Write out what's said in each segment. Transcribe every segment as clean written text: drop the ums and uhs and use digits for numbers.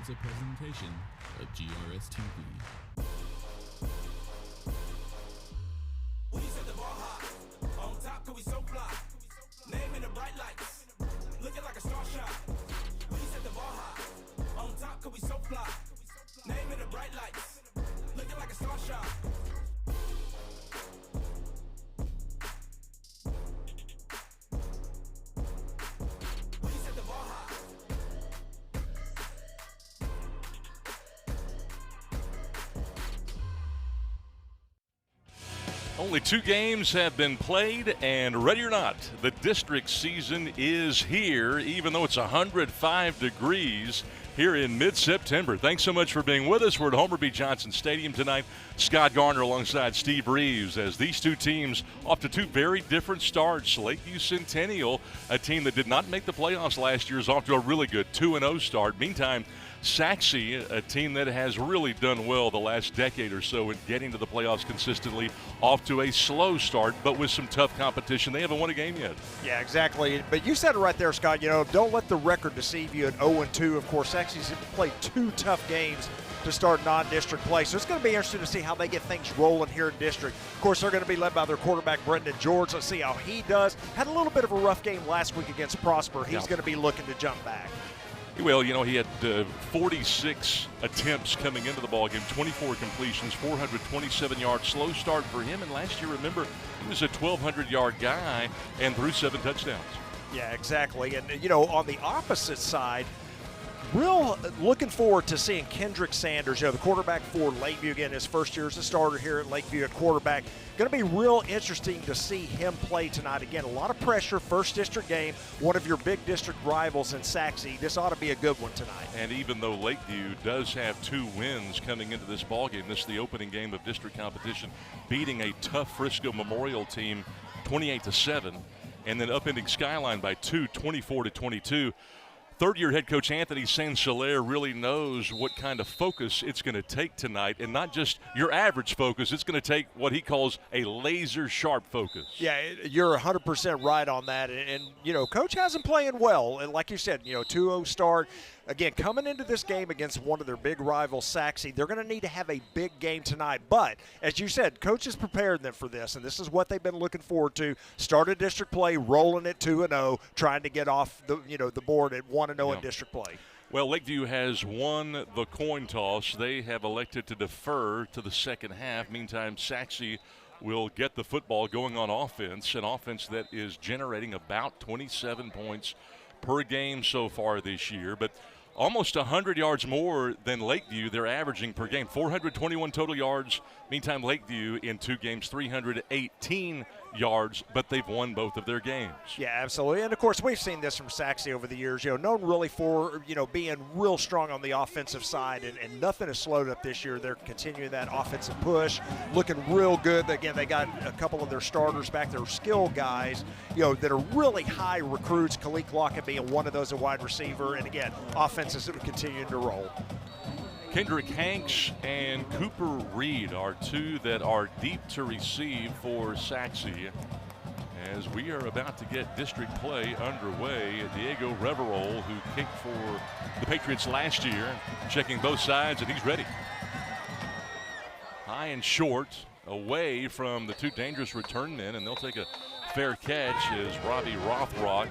is a presentation of GRS TV. We set the bar high. On top, cause we so fly. Name in the bright lights. Looking like a star shine. We set the bar high. On top, cause we so fly. Name in the bright lights. Looking like a star shine. We set the bar high. Only 2 games have been played, and ready or not, the district season is here, even though it's 105 degrees here in mid-September. Thanks so much for being with us. We're at Homer B. Johnson Stadium tonight. Scott Garner alongside Steve Reeves as these two teams off to 2 very different starts. Lakeview Centennial, a team that did not make the playoffs last year, is off to a really good 2-0 start. Meantime, Sachse, a team that has really done well the last decade or so in getting to the playoffs consistently, off to a slow start, but with some tough competition. They haven't won a game yet. Yeah, exactly. But you said it right there, Scott. You know, don't let the record deceive you at 0-2. Of course, Sachse's played 2 tough games to start non-district play. So it's going to be interesting to see how they get things rolling here in district. Of course, they're going to be led by their quarterback, Brendan George. Let's see how he does. Had a little bit of a rough game last week against Prosper. He's going to be looking to jump back. Well, you know, he had 46 attempts coming into the ballgame, 24 completions, 427 yards. Slow start for him. And last year, remember, he was a 1,200-yard guy and threw 7 touchdowns. Yeah, exactly. And, you know, on the opposite side, real looking forward to seeing Kendrick Sanders, you know, the quarterback for Lakeview. Again, his first year as a starter here at Lakeview at quarterback. Going to be real interesting to see him play tonight. Again, a lot of pressure, first district game, one of your big district rivals in Sachse. This ought to be a good one tonight. And even though Lakeview does have 2 wins coming into this ballgame, this is the opening game of district competition, beating a tough Frisco Memorial team 28-7, and then upending Skyline by 2, 24-22. Third-year head coach Anthony Saint-Hilaire really knows what kind of focus it's going to take tonight, and not just your average focus. It's going to take what he calls a laser-sharp focus. Yeah, you're 100% right on that. And, you know, Coach has him playing well. And like you said, you know, 2-0 start. Again, coming into this game against one of their big rivals, Sachse, they're going to need to have a big game tonight. But, as you said, Coach has prepared them for this, and this is what they've been looking forward to. Started district play, rolling at 2-0, trying to get off the, you know, the board at 1-0 in district play. Well, Lakeview has won the coin toss. They have elected to defer to the second half. Meantime, Sachse will get the football going on offense, an offense that is generating about 27 points per game so far this year. But almost 100 yards more than Lakeview they're averaging per game. 421 total yards. Meantime, Lakeview in 2 games, 318 yards, but they've won both of their games. Yeah, absolutely. And, of course, we've seen this from Sachse over the years, you know, known really for, you know, being real strong on the offensive side, and nothing has slowed up this year. They're continuing that offensive push, looking real good. Again, they got a couple of their starters back, their skill guys, you know, that are really high recruits, Kalik Lockett being one of those, a wide receiver, and, again, offenses that are continuing to roll. Kendrick Hanks and Cooper Reed are 2 that are deep to receive for Sachse as we are about to get district play underway. Diego Reverol, who kicked for the Patriots last year, checking both sides, and he's ready. High and short, away from the 2 dangerous return men, and they'll take a fair catch as Robbie Rothrock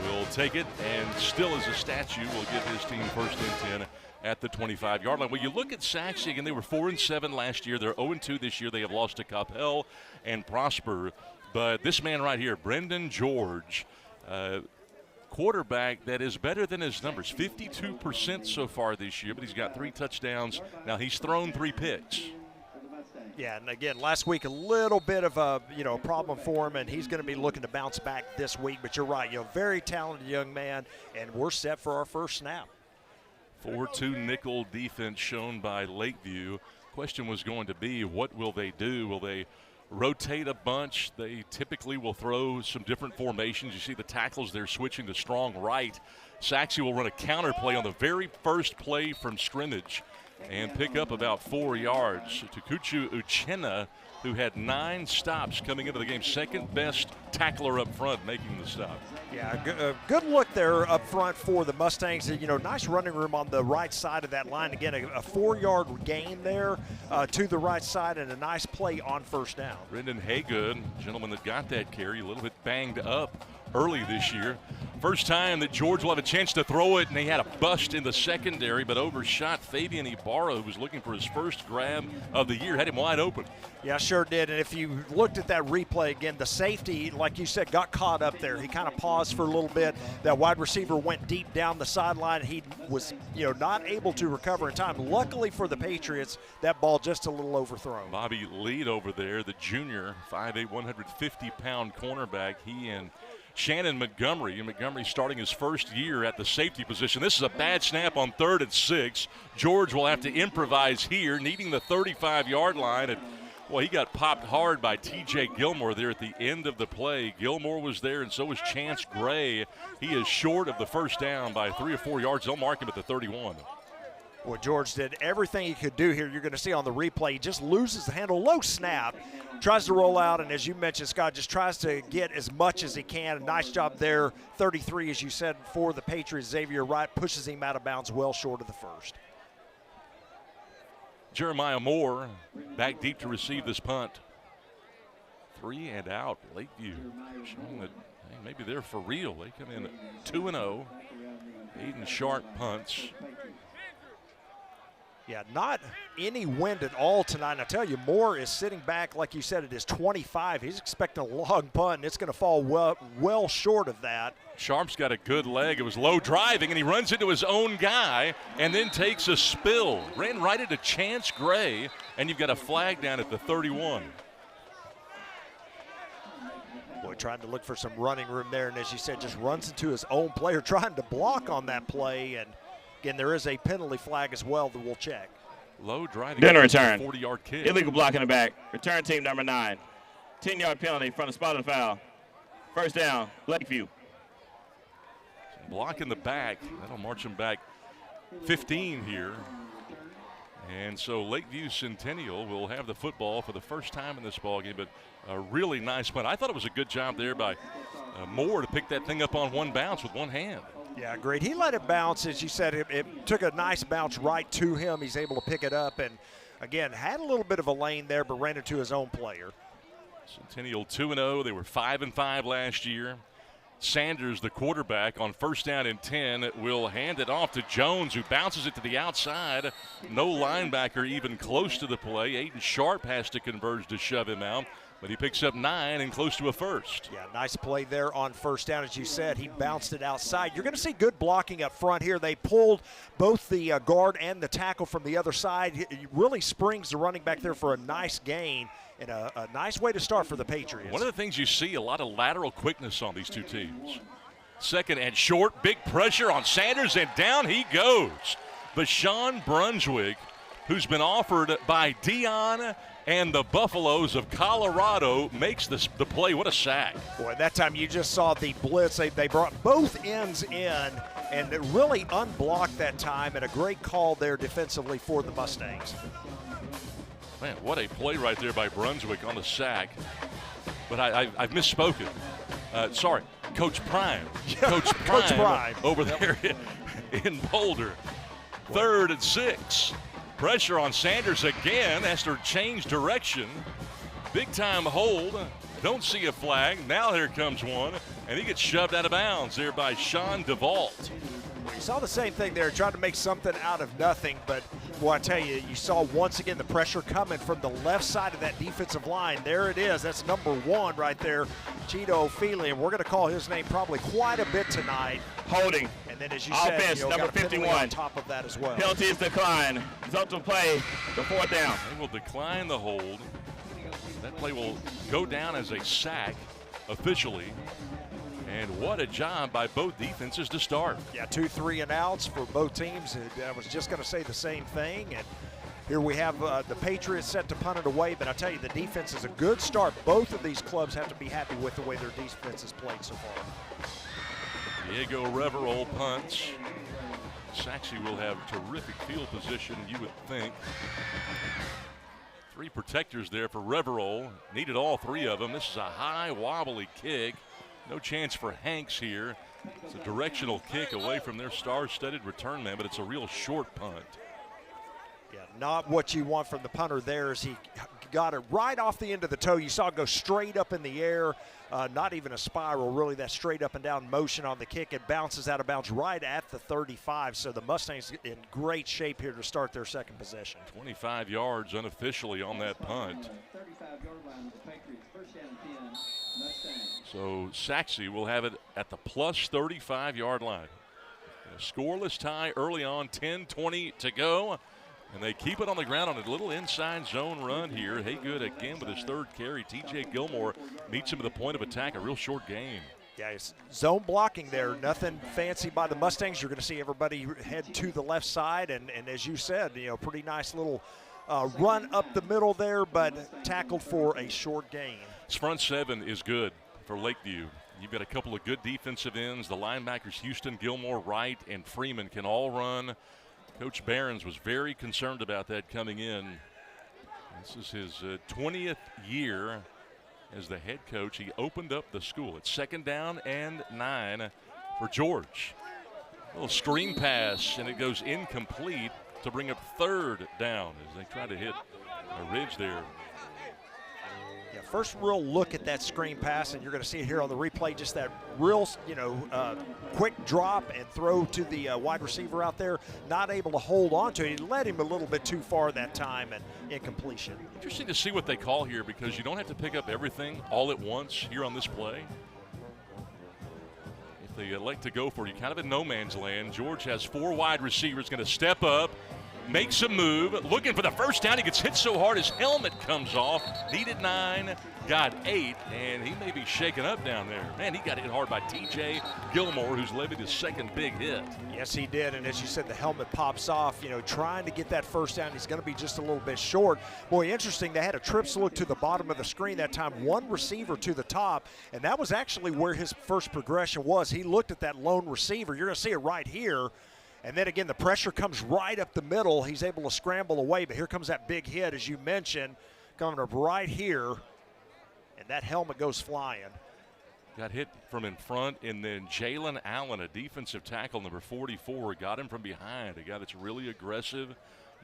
will take it, and still as a statue will give his team first and 10 at the 25-yard line. Well, you look at Sachse, again, they were 4-7 last year. They're 0-2 this year. They have lost to Coppell and Prosper. But this man right here, Brendan George, quarterback that is better than his numbers, 52% so far this year, but he's got 3 touchdowns. Now, he's thrown 3 picks. Yeah, and again, last week a little bit of a, you know, problem for him, and he's going to be looking to bounce back this week. But you're right, you know, very talented young man, and we're set for our first snap. 4-2 nickel defense shown by Lakeview. Question was going to be, what will they do? Will they rotate a bunch? They typically will throw some different formations. You see the tackles, they're switching to strong right. Sachse will run a counter play on the very first play from scrimmage. and pick up about 4 yards. Tukuchu Uchenna, who had 9 stops coming into the game, second best tackler up front making the stop. Yeah, good look there up front for the Mustangs. You know, nice running room on the right side of that line. Again, a 4-yard gain there to the right side and a nice play on first down. Brendan Haygood, gentleman that got that carry, a little bit banged up early this year. First time that George will have a chance to throw it, and he had a bust in the secondary, but overshot Fabian Ibarra, who was looking for his first grab of the year, had him wide open. Yeah, sure did. And if you looked at that replay again, the safety, like you said, got caught up there. He kind of paused for a little bit. That wide receiver went deep down the sideline. He was, not able to recover in time. Luckily for the Patriots, that ball just a little overthrown. Bobby Lead over there, the junior, 5'8", 150-pound cornerback. He and Shannon Montgomery. And Montgomery starting his first year at the safety position. This is a bad snap on 3rd and 6. George will have to improvise here, needing the 35-yard line. And, well, he got popped hard by T.J. Gilmore there at the end of the play. Gilmore was there, and so was Chance Gray. He is short of the first down by 3 or 4 yards. They'll mark him at the 31. Well, George did everything he could do here. You're going to see on the replay, he just loses the handle, low snap, tries to roll out, and as you mentioned, Scott, just tries to get as much as he can. A nice job there. 33, as you said, for the Patriots. Xavier Wright pushes him out of bounds well short of the first. Jeremiah Moore back deep to receive this punt. 3 and out. Lakeview showing that hey, maybe they're for real. They come in 2-0. Aiden Sharp punts. Yeah, not any wind at all tonight. And I tell you, Moore is sitting back, like you said, at his 25. He's expecting a long punt, and it's going to fall well short of that. Sharp's got a good leg. It was low driving, and he runs into his own guy and then takes a spill. Ran right into Chance Gray, and you've got a flag down at the 31. Boy, trying to look for some running room there, and as you said, just runs into his own player, trying to block on that play. And again, there is a penalty flag as well that we'll check. Low driving. Then a return. 40-yard kick. Illegal block in the back. Return team number 9. 10-yard penalty from the spot of the foul. First down, Lakeview. Block in the back. That'll march him back 15 here. And so Lakeview Centennial will have the football for the first time in this ballgame, but a really nice punt. I thought it was a good job there by Moore to pick that thing up on one bounce with one hand. Yeah, great. He let it bounce. As you said, it took a nice bounce right to him. He's able to pick it up and, again, had a little bit of a lane there, but ran into his own player. Centennial 2-0. They were 5-5 last year. Sanders, the quarterback, on first down and 10, will hand it off to Jones, who bounces it to the outside. No linebacker even close to the play. Aiden Sharp has to converge to shove him out, but he picks up 9 and close to a first. Yeah, nice play there on first down. As you said, he bounced it outside. You're going to see good blocking up front here. They pulled both the guard and the tackle from the other side. It really springs the running back there for a nice gain. And a nice way to start for the Patriots. One of the things you see, a lot of lateral quickness on these two teams. Second and short, big pressure on Sanders, and down he goes. Bashawn Brunswick, who's been offered by Dion and the Buffaloes of Colorado, makes the play. What a sack. Boy, that time you just saw the blitz. They brought both ends in and really unblocked that time, and a great call there defensively for the Mustangs. Man, what a play right there by Brunswick on the sack. But I've misspoken. Sorry, Coach Prime. Coach Prime over there in Boulder. 3rd and 6. Pressure on Sanders again. Has to change direction. Big time hold. Don't see a flag. Now here comes one. And he gets shoved out of bounds there by Sean DeVault. You saw the same thing there, tried to make something out of nothing, but well, I tell you, you saw once again the pressure coming from the left side of that defensive line. There it is. That's number 1 right there, Cheeto Feely, and we're going to call his name probably quite a bit tonight. Holding. And then as you Offense, said, number got a penalty 51. on top of that as well. Penalty is declined. Result to play, the 4th down. They will decline the hold. That play will go down as a sack officially. And what a job by both defenses to start. Yeah, 2 3-and-outs for both teams. I was just going to say the same thing. And here we have the Patriots set to punt it away. But I tell you, the defense is a good start. Both of these clubs have to be happy with the way their defense has played so far. Diego Reverol punts. Sachse will have terrific field position, you would think. 3 protectors there for Reverol. Needed all 3 of them. This is a high, wobbly kick. No chance for Hanks here. It's a directional kick away from their star-studded return man, but it's a real short punt. Yeah, not what you want from the punter there as he got it right off the end of the toe. You saw it go straight up in the air, not even a spiral, really, that straight up and down motion on the kick. It bounces out of bounds right at the 35, so the Mustangs in great shape here to start their second possession. 25 yards unofficially on that punt. 35-yard line of the Patriots, first down and 10, Mustangs. So Sachse will have it at the plus 35-yard line. A scoreless tie early on, 10-20 to go. And they keep it on the ground on a little inside zone run here. Haygood again with his 3rd carry. TJ Gilmore meets him at the point of attack, a real short gain. Yeah, it's zone blocking there. Nothing fancy by the Mustangs. You're going to see everybody head to the left side. And as you said, pretty nice little run up the middle there, but tackled for a short gain. This front 7 is good for Lakeview. You've got a couple of good defensive ends. The linebackers, Houston, Gilmore, Wright, and Freeman can all run. Coach Behrens was very concerned about that coming in. This is his 20th year as the head coach. He opened up the school. It's 2nd down and 9 for George. A little screen pass, and it goes incomplete to bring up 3rd down as they try to hit a ridge there. Yeah, first real look at that screen pass, and you're going to see it here on the replay, just that real, quick drop and throw to the wide receiver out there, not able to hold on to it. He led him a little bit too far that time and incompletion. Interesting to see what they call here because you don't have to pick up everything all at once here on this play. If they elect to go for it, you're kind of in no man's land. George has 4 wide receivers, going to step up, makes a move, looking for the first down. He gets hit so hard his helmet comes off. Needed 9, got 8, and he may be shaken up down there. Man, he got hit hard by TJ Gilmore, who's levied his 2nd big hit. Yes, he did, and as you said, the helmet pops off, trying to get that first down. He's going to be just a little bit short. Boy, interesting, they had a trips look to the bottom of the screen that time, 1 receiver to the top, and that was actually where his first progression was. He looked at that lone receiver. You're going to see it right here. And then again, the pressure comes right up the middle. He's able to scramble away, but here comes that big hit, as you mentioned, coming up right here, and that helmet goes flying. Got hit from in front, and then Jalen Allen, a defensive tackle, number 44, got him from behind. A guy that's really aggressive,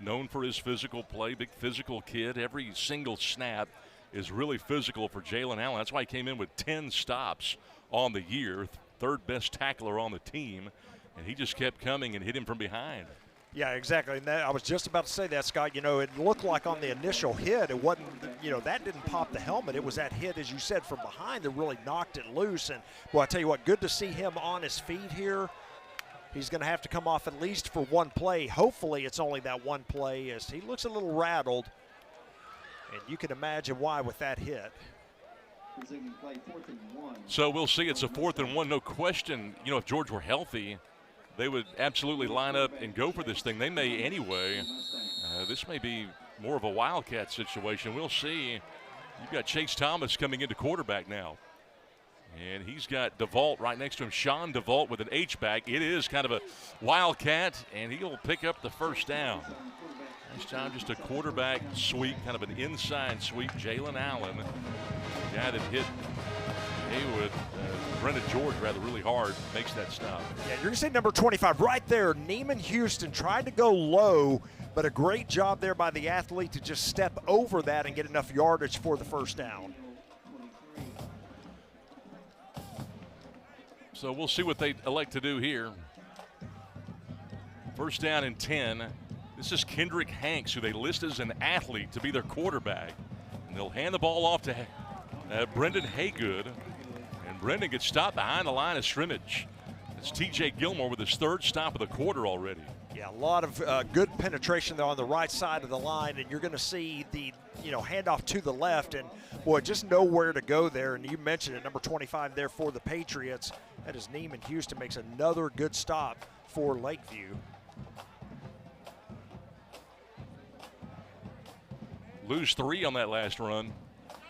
known for his physical play, big physical kid. Every single snap is really physical for Jalen Allen. That's why he came in with 10 stops on the year, 3rd best tackler on the team. And he just kept coming and hit him from behind. Yeah, exactly. And I was just about to say that, Scott. It looked like on the initial hit, it wasn't, that didn't pop the helmet. It was that hit, as you said, from behind that really knocked it loose. And, well, I tell you what, good to see him on his feet here. He's going to have to come off at least for 1 play. Hopefully it's only that 1 play, as he looks a little rattled. And you can imagine why with that hit. So we'll see. It's a 4th and 1, no question. If George were healthy, they would absolutely line up and go for this thing. They may anyway. This may be more of a Wildcat situation. We'll see. You've got Chase Thomas coming into quarterback now. And he's got DeVault right next to him. Sean DeVault with an H-back. It is kind of a Wildcat, and he'll pick up the first down. This time just a quarterback sweep, kind of an inside sweep. Jalen Allen, the guy that hit Haywood, Brendan George rather really hard, makes that stop. Yeah, you're going to see number 25 right there. Neiman Houston tried to go low, but a great job there by the athlete to just step over that and get enough yardage for the first down. So we'll see what they elect to do here. First down and 10. This is Kendrick Hanks, who they list as an athlete to be their quarterback. And they'll hand the ball off to Brendan Haygood. And Brendan gets stopped behind the line of scrimmage. It's TJ Gilmore with his 3rd stop of the quarter already. Yeah, a lot of good penetration there on the right side of the line, and you're going to see the handoff to the left, and boy, just nowhere to go there. And you mentioned it, number 25 there for the Patriots. That is Neiman Houston, makes another good stop for Lakeview. Lose 3 on that last run.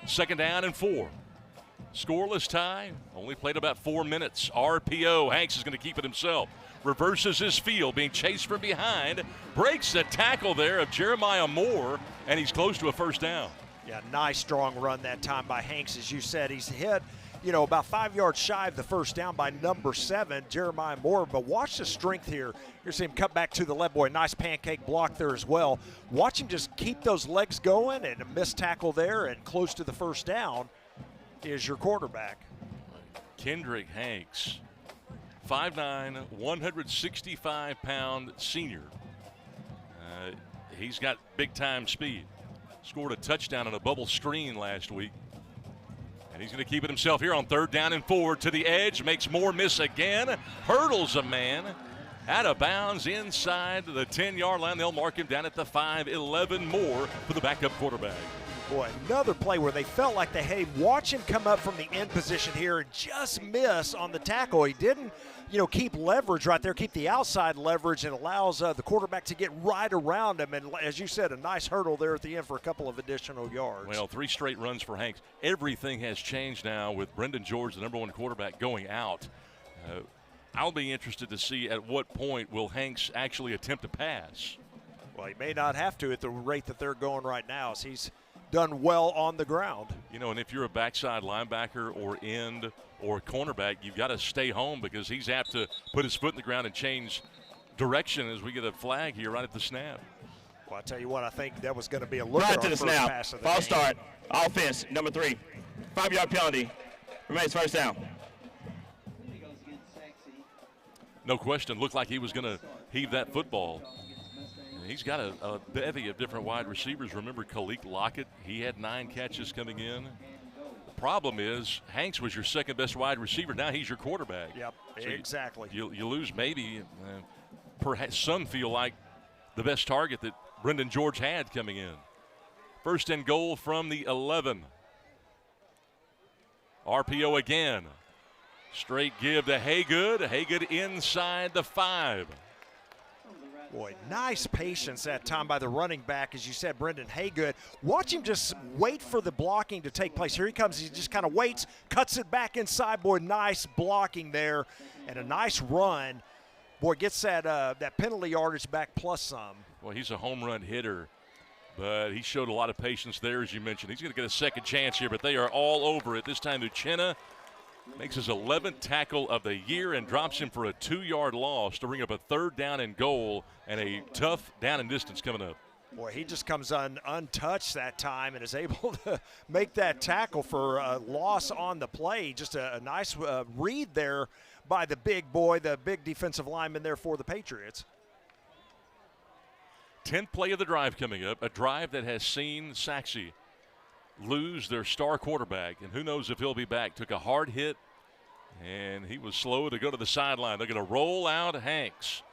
2nd down and 4. Scoreless tie, only played about 4 minutes. RPO, Hanks is going to keep it himself. Reverses his field, being chased from behind. Breaks the tackle there of Jeremiah Moore, and he's close to a first down. Yeah, nice strong run that time by Hanks. As you said, he's hit, you know, about 5 yards shy of the first down by number 7, Jeremiah Moore. But watch the strength here. You're seeing him cut back to the left. Boy, nice pancake block there as well. Watch him just keep those legs going, and a missed tackle there and close to the first down is your quarterback. Kendrick Hanks, 5'9", 165-pound senior. He's got big-time speed. Scored a touchdown on a bubble screen last week. And he's going to keep it himself here on 3rd down and 4 to the edge. Makes Moore miss again. Hurdles a man. Out of bounds inside the 10-yard line. They'll mark him down at the 5. 11 more for the backup quarterback. Boy, another play where they felt like they had him. Watch him come up from the end position here and just miss on the tackle. He didn't, you know, keep leverage right there, keep the outside leverage, and allows the quarterback to get right around him. And as you said, a nice hurdle there at the end for a couple of additional yards. Well, 3 straight runs for Hanks. Everything has changed now with Brendan George, the #1 quarterback, going out. I'll be interested to see at what point will Hanks actually attempt to pass. Well, he may not have to at the rate that they're going right now, as he's done well on the ground. You know, and if you're a backside linebacker or end or cornerback, you've got to stay home because he's apt to put his foot in the ground and change direction as we get a flag here right at the snap. Well, I tell you what, I think that was going to be a look Right at to our the first snap. pass of the False game. start. Offense, number 3. 5-yard penalty. Remains first down. He goes against Sachse. No question. Looked like he was going to heave that football. He's got a bevy of different wide receivers. Remember Khalil Lockett? He had 9 catches coming in. The problem is Hanks was your second best wide receiver. Now he's your quarterback. Yep, So exactly. You lose maybe, perhaps some feel like the best target that Brendan George had coming in. 1st and goal from the 11. RPO again. Straight give to Haygood. Haygood inside the 5. Boy, nice patience that time by the running back, as you said, Brendan Haygood. Watch him just wait for the blocking to take place. Here he comes. He just kind of waits, cuts it back inside. Boy, nice blocking there and a nice run. Boy, gets that penalty yardage back plus some. Well, he's a home run hitter, but he showed a lot of patience there, as you mentioned. He's going to get a second chance here, but they are all over it. This time, Uchenna makes his 11th tackle of the year and drops him for a 2-yard loss to bring up a 3rd down and goal and a tough down and distance coming up. Boy, he just comes untouched that time and is able to make that tackle for a loss on the play. Just a nice read there by the big boy, the big defensive lineman there for the Patriots. 10th play of the drive coming up, a drive that has seen Sachse lose their star quarterback, and who knows if he'll be back. Took a hard hit, and he was slow to go to the sideline. They're going to roll out Hanks.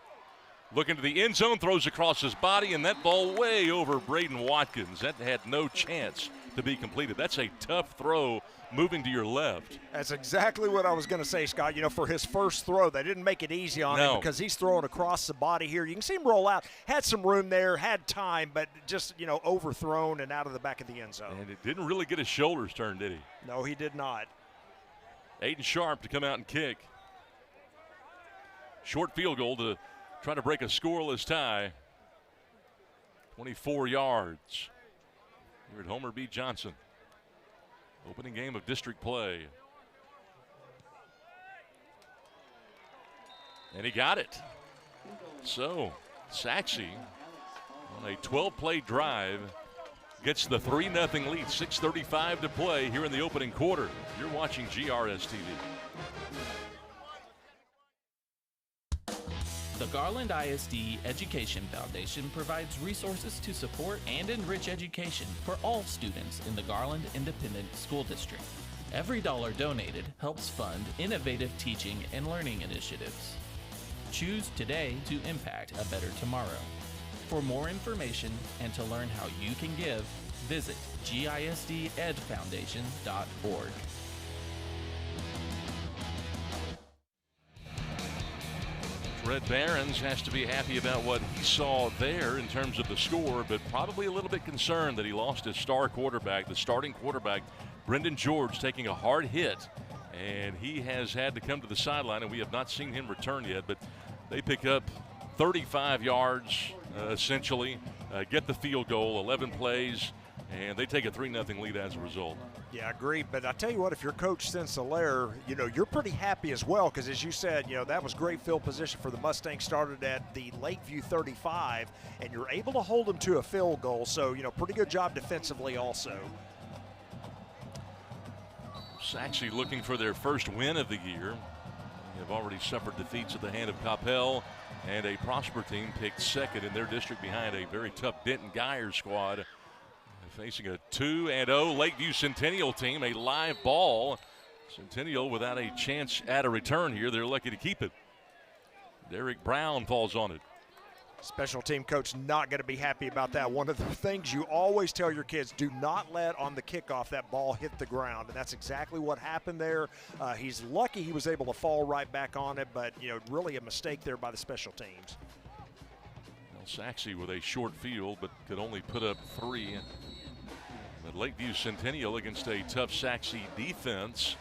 Looking to the end zone, throws across his body, and that ball way over Braden Watkins. That had no chance to be completed. That's a tough throw moving to your left. That's exactly what I was going to say, Scott. You know, for his first throw, they didn't make it easy on him because he's throwing across the body here. You can see him roll out. Had some room there, had time, but just, you know, overthrown and out of the back of the end zone. And it didn't really get his shoulders turned, did he? No, he did not. Aiden Sharp to come out and kick. Short field goal to try to break a scoreless tie. 24 yards. Here at Homer B. Johnson. Opening game of district play. And he got it. So, Sachse on a 12-play drive gets the 3-0 lead. 6:35 to play here in the opening quarter. You're watching GRS TV. The Garland ISD Education Foundation provides resources to support and enrich education for all students in the Garland Independent School District. Every dollar donated helps fund innovative teaching and learning initiatives. Choose today to impact a better tomorrow. For more information and to learn how you can give, visit gisdedfoundation.org. Red Barons has to be happy about what he saw there in terms of the score, but probably a little bit concerned that he lost his star quarterback, the starting quarterback, Brendan George taking a hard hit, and he has had to come to the sideline, and we have not seen him return yet, but they pick up 35 yards, essentially, get the field goal, 11 plays, and they take a 3-0 lead as a result. Yeah, I agree. But I tell you what, if you're Coach Sinclair, you're pretty happy as well because, as you said, that was great field position for the Mustangs. Started at the Lakeview 35, and you're able to hold them to a field goal. So, pretty good job defensively also. Sachse looking for their first win of the year. They have already suffered defeats at the hand of Coppell, and a Prosper team picked second in their district behind a very tough Denton Geyer squad. Facing a 2-0 Lakeview Centennial team, a live ball. Centennial without a chance at a return here. They're lucky to keep it. Derek Brown falls on it. Special team coach not going to be happy about that. One of the things you always tell your kids, do not let on the kickoff that ball hit the ground, and that's exactly what happened there. He's lucky he was able to fall right back on it, but really a mistake there by the special teams. Well, Sachse with a short field, but could only put up 3. But Lakeview Centennial against a tough Sachse defense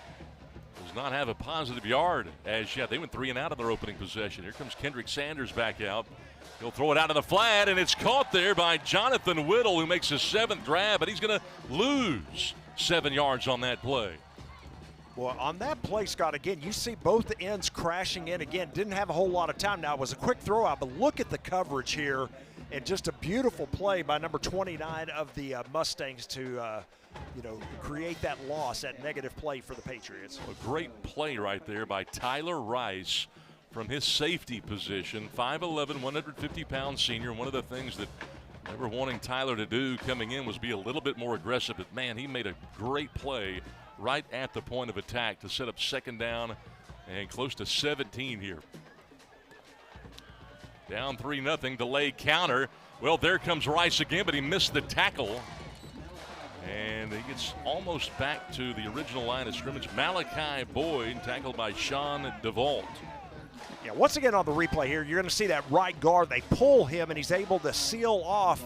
does not have a positive yard as yet. They went 3 and out of their opening possession. Here comes Kendrick Sanders back out. He'll throw it out of the flat, and it's caught there by Jonathan Whittle, who makes his 7th grab, but he's going to lose 7 yards on that play. Well, on that play, Scott, again, you see both the ends crashing in again. Didn't have a whole lot of time. Now, it was a quick throw out, but look at the coverage here. And just a beautiful play by number 29 of the Mustangs to, create that loss, that negative play for the Patriots. A great play right there by Tyler Rice from his safety position. 5'11", 150-pound senior. One of the things that they were wanting Tyler to do coming in was be a little bit more aggressive. But, man, he made a great play right at the point of attack to set up 2nd down and close to 17 here. Down 3-0, delayed counter. Well, there comes Rice again, but he missed the tackle. And he gets almost back to the original line of scrimmage. Malachi Boyd tackled by Sean DeVault. Yeah, once again on the replay here, you're going to see that right guard. They pull him, and he's able to seal off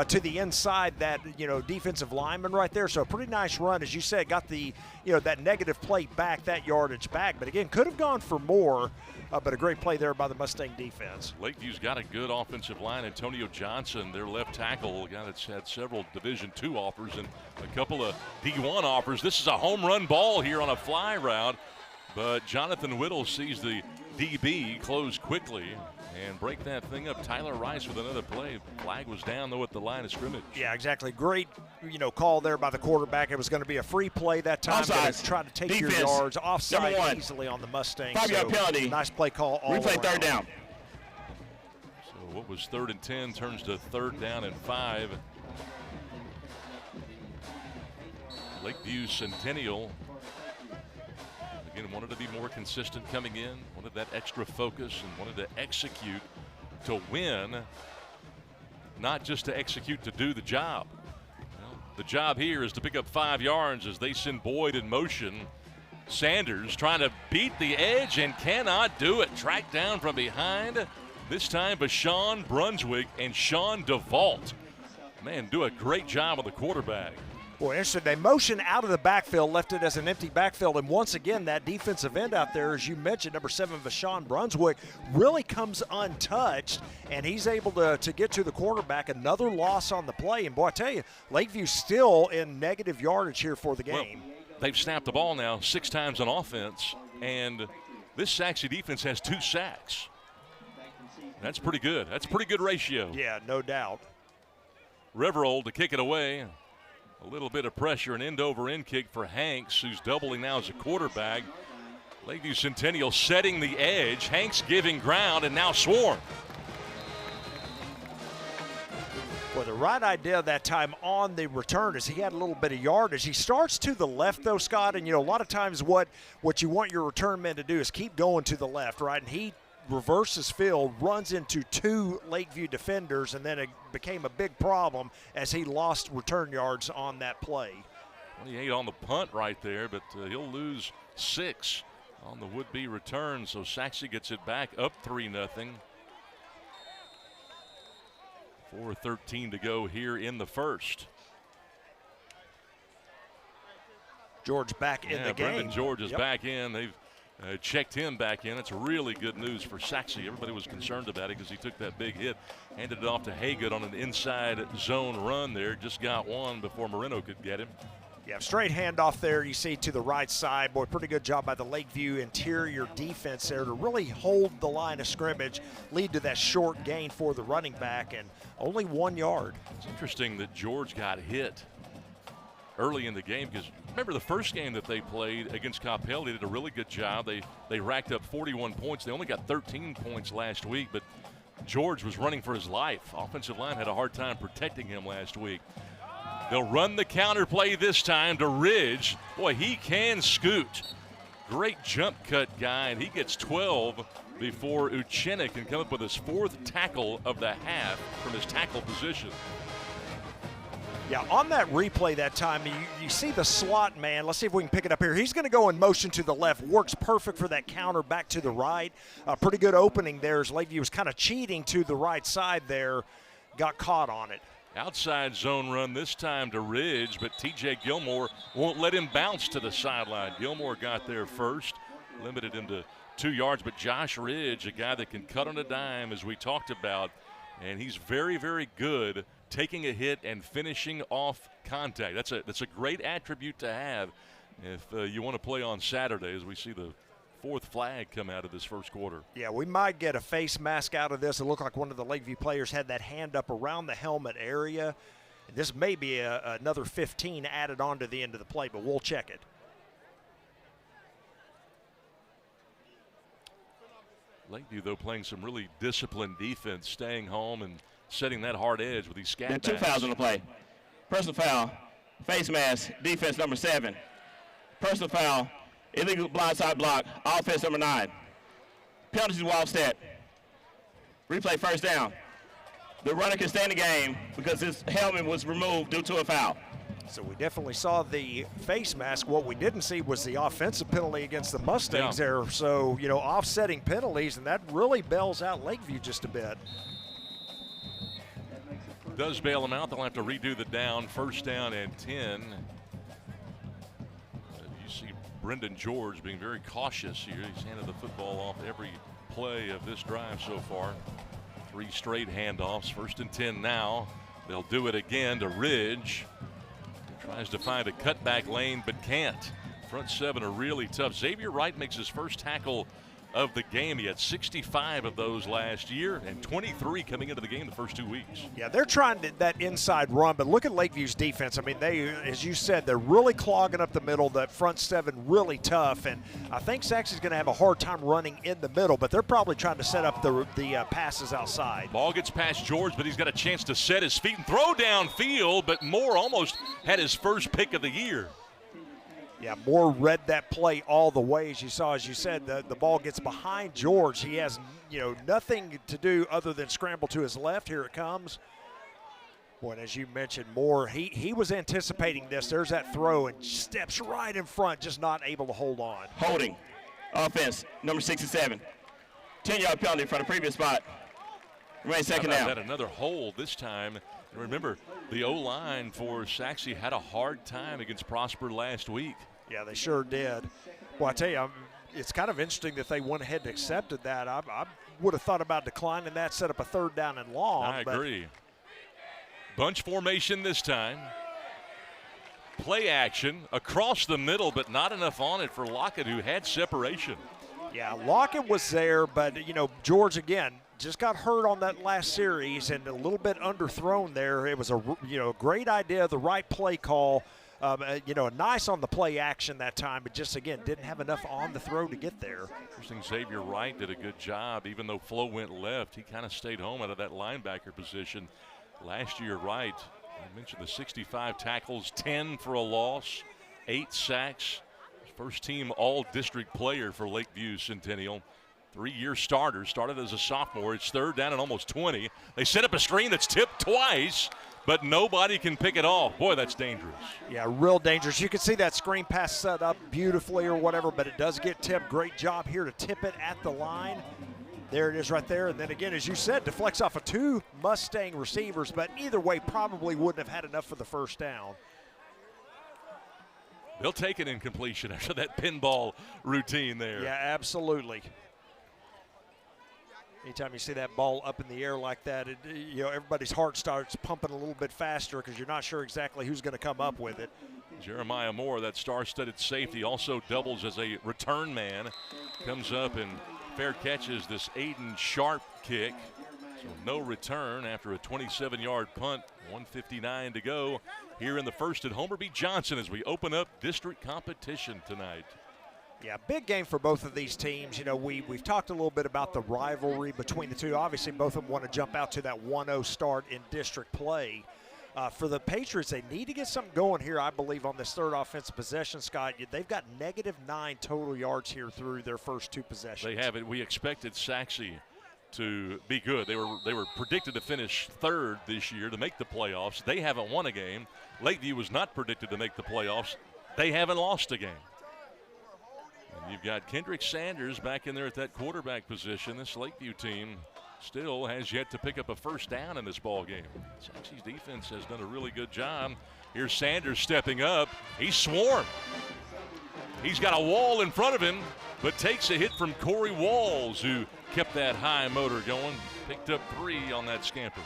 to the inside that, defensive lineman right there. So a pretty nice run. As you said, got the, that negative play back, that yardage back. But, again, could have gone for more. But a great play there by the Mustang defense. Lakeview's got a good offensive line. Antonio Johnson, their left tackle, a guy that's had several Division II offers and a couple of D1 offers. This is a home run ball here on a fly route. But Jonathan Whittle sees the DB close quickly and break that thing up. Tyler Rice with another play. Flag was down, though, at the line of scrimmage. Yeah, exactly. Great, call there by the quarterback. It was going to be a free play that time. Trying to take defense. Your yards. Offside #1. Easily on the Mustangs. 5-yard penalty. Nice play call all Replay around. 3rd down. So what was 3rd and 10 turns to 3rd down and 5. Lakeview Centennial again wanted to be more consistent coming in, wanted that extra focus, and wanted to execute to win, not just to execute to do the job. Well, the job here is to pick up 5 yards as they send Boyd in motion. Sanders trying to beat the edge and cannot do it. Tracked down from behind. This time Bashawn Brunswick and Sean DeVault. Man, do a great job of the quarterback. Boy, interesting. They motioned out of the backfield, left it as an empty backfield, and once again, that defensive end out there, as you mentioned, number 7, Vashawn Brunswick, really comes untouched, and he's able to get to the quarterback. Another loss on the play, and boy, I tell you, Lakeview still in negative yardage here for the game. Well, they've snapped the ball now 6 times on offense, and this Sachse defense has 2 sacks. That's pretty good. That's a pretty good ratio. Yeah, no doubt. Riverold to kick it away. A little bit of pressure, an end-over-end kick for Hanks, who's doubling now as a quarterback. Lakeview Centennial setting the edge. Hanks giving ground, and now Swarm. Well, the right idea that time on the return is he had a little bit of yardage. He starts to the left, though, Scott, and, a lot of times what you want your return men to do is keep going to the left, right? And he reverses field, runs into 2 Lakeview defenders, and then it became a big problem as he lost return yards on that play. 28 on the punt right there, but he'll lose 6 on the would-be return. So Sachse gets it back up 3-0. 4:13 to go here in the first. George back in the game. Brendan George is back in. They've checked him back in. It's really good news for Sachse. Everybody was concerned about it because he took that big hit. Handed it off to Haygood on an inside zone run there. Just got one before Moreno could get him. Yeah, straight handoff there you see to the right side. Boy, pretty good job by the Lakeview interior defense there to really hold the line of scrimmage, lead to that short gain for the running back, and only 1 yard. It's interesting that George got hit early in the game because remember the first game that they played against Coppell, they did a really good job. They racked up 41 points. They only got 13 points last week, but George was running for his life. Offensive line had a hard time protecting him last week. They'll run the counter play this time to Ridge. Boy, he can scoot. Great jump cut guy, and he gets 12 before Uchenna can come up with his 4th tackle of the half from his tackle position. Yeah, on that replay that time, you see the slot man. Let's see if we can pick it up here. He's going to go in motion to the left. Works perfect for that counter back to the right. Pretty good opening there as Lakeview was kind of cheating to the right side there. Got caught on it. Outside zone run this time to Ridge, but TJ Gilmore won't let him bounce to the sideline. Gilmore got there first, limited him to 2 yards, but Josh Ridge, a guy that can cut on a dime, as we talked about, and he's very, very good taking a hit and finishing off contact. That's a great attribute to have if you want to play on Saturday, as we see the 4th flag come out of this first quarter. Yeah, we might get a face mask out of this. It looked like one of the Lakeview players had that hand up around the helmet area. This may be another 15 added on to the end of the play, but we'll check it. Lakeview, though, playing some really disciplined defense, staying home and setting that hard edge with these scat backs. 2 fouls on the play. Personal foul, face mask, defense number 7. Personal foul, illegal blindside block, offense number 9. Penalties to Wildstead. Replay first down. The runner can stay in the game because his helmet was removed due to a foul. So we definitely saw the face mask. What we didn't see was the offensive penalty against the Mustangs there. So, you know, offsetting penalties, and that really bails out Lakeview just a bit. Does bail them out. They'll have to redo the down. First down and 10. You see Brendan George being very cautious here. He's handed the football off every play of this drive so far. 3 straight handoffs. First and 10 now. They'll do it again to Ridge. Tries to find a cutback lane, but can't. Front 7 are really tough. Xavier Wright makes his first tackle of the game. He had 65 of those last year and 23 coming into the game the first 2 weeks. Yeah, they're trying that inside run, but look at Lakeview's defense. I mean, they, as you said, they're really clogging up the middle. That front 7 really tough, and I think Sachse's going to have a hard time running in the middle, but they're probably trying to set up the passes outside. Ball gets past George, but he's got a chance to set his feet and throw downfield, but Moore almost had his first pick of the year. Yeah, Moore read that play all the way. As you saw, as you said, the ball gets behind George. He has, you know, nothing to do other than scramble to his left. Here it comes. Boy, and as you mentioned, Moore, he was anticipating this. There's that throw and steps right in front, just not able to hold on. Holding. Offense, number 67. 10-yard penalty from the previous spot. Remain second down. That another hold this time. And remember, the O-line for Sachse had a hard time against Prosper last week. Yeah, they sure did. Well, I tell you, it's kind of interesting that they went ahead and accepted that. I would have thought about declining that, set up a 3rd down and long. I agree. Bunch formation this time. Play action across the middle, but not enough on it for Lockett, who had separation. Yeah, Lockett was there, but, you know, George, again, just got hurt on that last series and a little bit underthrown there. It was a great idea, the right play call. Nice on the play action that time, but just, again, didn't have enough on the throw to get there. Interesting, Xavier Wright did a good job. Even though Flo went left, he kind of stayed home out of that linebacker position. Last year, Wright, I mentioned the 65 tackles, 10 for a loss, 8 sacks. First team all-district player for Lakeview Centennial. 3-year starter, started as a sophomore. It's 3rd down and almost 20. They set up a screen that's tipped twice, but nobody can pick it off. Boy, that's dangerous. Yeah, real dangerous. You can see that screen pass set up beautifully or whatever, but it does get tipped. Great job here to tip it at the line. There it is right there. And then again, as you said, deflects off of 2 Mustang receivers, but either way probably wouldn't have had enough for the first down. They'll take an incompletion after that pinball routine there. Yeah, absolutely. Anytime you see that ball up in the air like that, everybody's heart starts pumping a little bit faster because you're not sure exactly who's going to come up with it. Jeremiah Moore, that star-studded safety, also doubles as a return man. Comes up and fair catches this Aiden Sharp kick. So no return after a 27-yard punt. 1:59 to go here in the first at Homer B. Johnson as we open up district competition tonight. Yeah, big game for both of these teams. We've talked a little bit about the rivalry between the two. Obviously, both of them want to jump out to that 1-0 start in district play. For the Patriots, they need to get something going here, I believe, on this third offensive possession, Scott. They've got -9 total yards here through their first two possessions. They have it. We expected Sachse to be good. They were predicted to finish third this year to make the playoffs. They haven't won a game. Lakeview was not predicted to make the playoffs. They haven't lost a game. And you've got Kendrick Sanders back in there at that quarterback position. This Lakeview team still has yet to pick up a first down in this ball game. Sachse's defense has done a really good job. Here's Sanders stepping up. He's swarmed. He's got a wall in front of him, but takes a hit from Corey Walls, who kept that high motor going. Picked up 3 on that scamper.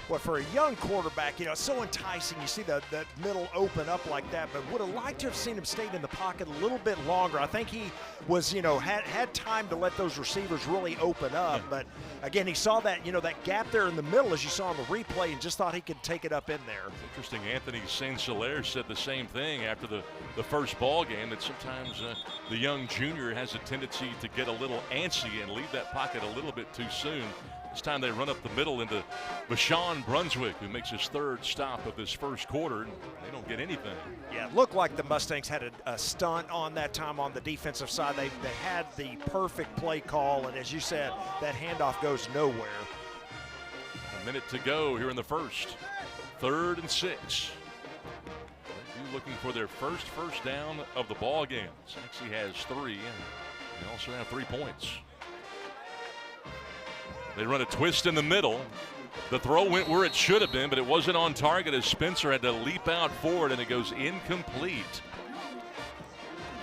Well, for a young quarterback, it's so enticing. You see that middle open up like that, but would have liked to have seen him stay in the pocket a little bit longer. I think he was, had time to let those receivers really open up. But again, he saw that, that gap there in the middle as you saw on the replay, and just thought he could take it up in there. It's interesting. Anthony Saint-Hilaire said the same thing after the first ball game, that sometimes the young junior has a tendency to get a little antsy and leave that pocket a little bit too soon. This time they run up the middle into Bashawn Brunswick, who makes his third stop of this first quarter, and they don't get anything. Yeah, it looked like the Mustangs had a stunt on that time on the defensive side. They had the perfect play call, and as you said, that handoff goes nowhere. A minute to go here in the first. 3rd and 6. Lakeview looking for their first down of the ball game. Sachse has 3, and they also have 3 points. They run a twist in the middle. The throw went where it should have been, but it wasn't on target as Spencer had to leap out forward, and it goes incomplete.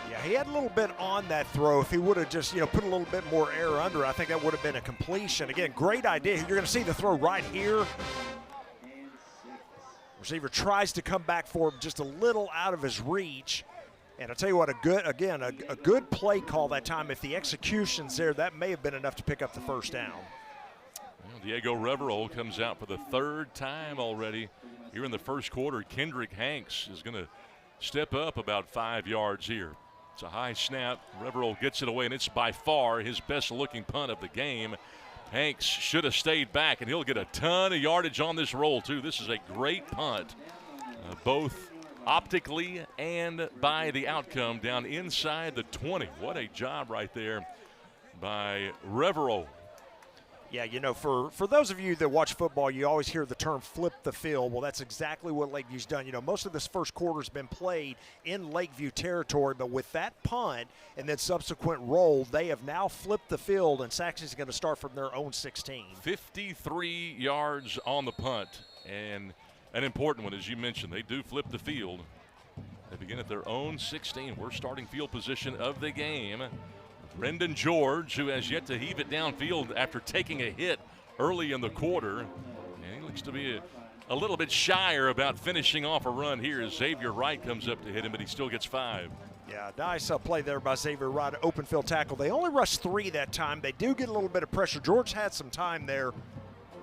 Yeah, he had a little bit on that throw. If he would have just, put a little bit more air under, I think that would have been a completion. Again, great idea. You're going to see the throw right here. Receiver tries to come back for him just a little out of his reach. And I'll tell you what, a good play call that time. If the execution's there, that may have been enough to pick up the first down. Well, Diego Reverol comes out for the 3rd time already here in the first quarter. Kendrick Hanks is going to step up about 5 yards here. It's a high snap. Reverol gets it away, and it's by far his best-looking punt of the game. Hanks should have stayed back, and he'll get a ton of yardage on this roll, too. This is a great punt, both optically and by the outcome down inside the 20. What a job right there by Reverol. Yeah, for those of you that watch football, you always hear the term flip the field. Well, that's exactly what Lakeview's done. Most of this first quarter has been played in Lakeview territory, but with that punt and then subsequent roll, they have now flipped the field, and Sachse's going to start from their own 16. 53 yards on the punt, and an important one, as you mentioned. They do flip the field. They begin at their own 16. We're starting field position of the game. Brendan George, who has yet to heave it downfield after taking a hit early in the quarter. And he looks to be a little bit shyer about finishing off a run here as Xavier Wright comes up to hit him, but he still gets 5. Yeah, nice play there by Xavier Wright, open field tackle. They only rushed 3 that time. They do get a little bit of pressure. George had some time there,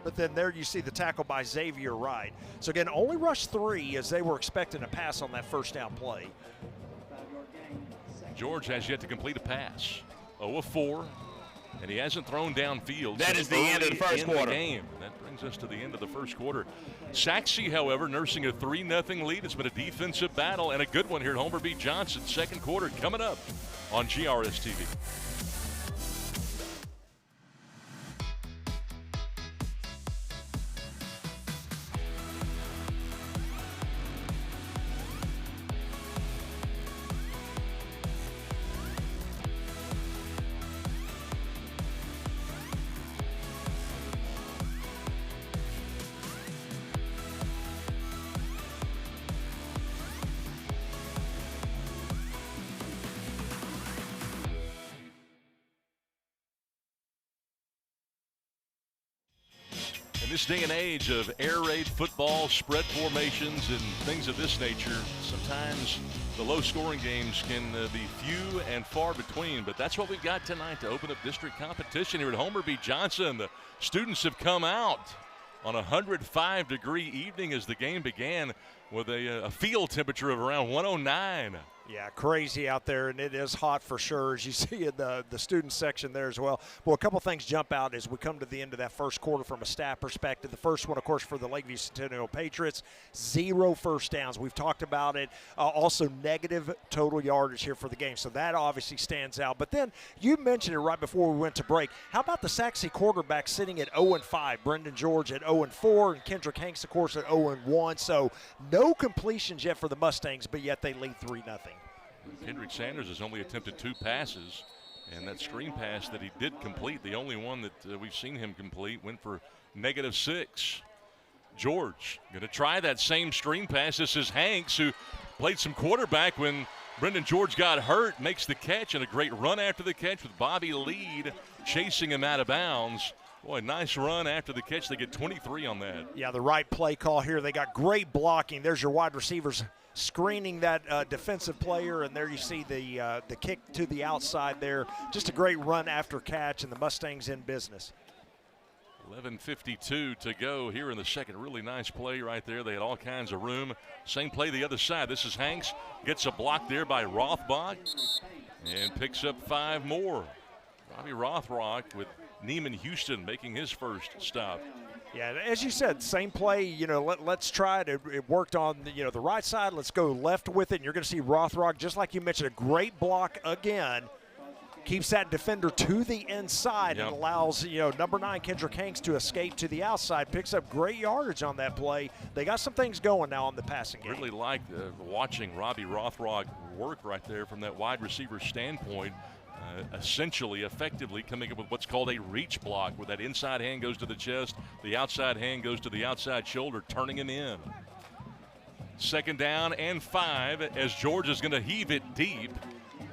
but then there you see the tackle by Xavier Wright. So again, only rushed 3 as they were expecting a pass on that first down play. George has yet to complete a pass. 0 of 4, and he hasn't thrown downfield. That is the end of the first quarter. Game. That brings us to the end of the first quarter. Sachse, however, nursing a 3-0 lead. It's been a defensive battle and a good one here at Homer B. Johnson. Second quarter coming up on GRS TV. In this day and age of air raid football, spread formations, and things of this nature, sometimes the low-scoring games can be few and far between, but that's what we've got tonight to open up district competition here at Homer B. Johnson. The students have come out on a 105-degree evening as the game began with a field temperature of around 109. Yeah, crazy out there, and it is hot for sure, as you see in the student section there as well. Well, a couple things jump out as we come to the end of that first quarter from a stat perspective. The first one, of course, for the Lakeview Centennial Patriots, 0 first downs. We've talked about it. Also, negative total yardage here for the game, so that obviously stands out. But then you mentioned it right before we went to break. How about the Sachse quarterback sitting at 0-5, Brendan George at 0-4, and Kendrick Hanks, of course, at 0-1. So no completions yet for the Mustangs, but yet they lead 3-0. Kendrick Sanders has only attempted 2 passes, and that screen pass that he did complete, the only one that we've seen him complete, went for -6. George going to try that same screen pass. This is Hanks, who played some quarterback when Brendan George got hurt, makes the catch, and a great run after the catch with Bobby Lead chasing him out of bounds. Boy, nice run after the catch. They get 23 on that. Yeah, the right play call here. They got great blocking. There's your wide receivers screening that defensive player, and there you see the kick to the outside there. Just a great run after catch, and the Mustangs in business. 11:52 to go here in the second. Really nice play right there. They had all kinds of room. Same play the other side. This is Hanks. Gets a block there by Rothbach and picks up 5 more. Robbie Rothrock with Neiman Houston making his first stop. Yeah, as you said, same play, let's try it. It worked on, the right side. Let's go left with it. And you're going to see Rothrock, just like you mentioned, a great block again. Keeps that defender to the inside and allows, number 9, Kendrick Hanks, to escape to the outside. Picks up great yardage on that play. They got some things going now on the passing game. Really like watching Robbie Rothrock work right there from that wide receiver standpoint. Essentially, effectively coming up with what's called a reach block, where that inside hand goes to the chest, the outside hand goes to the outside shoulder, turning him in. 2nd down and 5 as George is going to heave it deep,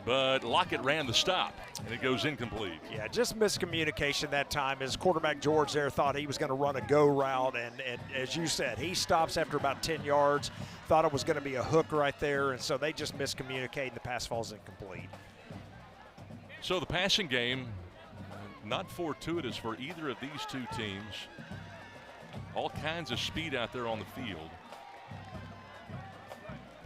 but Lockett ran the stop, and it goes incomplete. Yeah, just miscommunication that time as quarterback George there thought he was going to run a go route, and as you said, he stops after about 10 yards, thought it was going to be a hook right there, and so they just miscommunicated, and the pass falls incomplete. So the passing game, not fortuitous for either of these two teams. All kinds of speed out there on the field.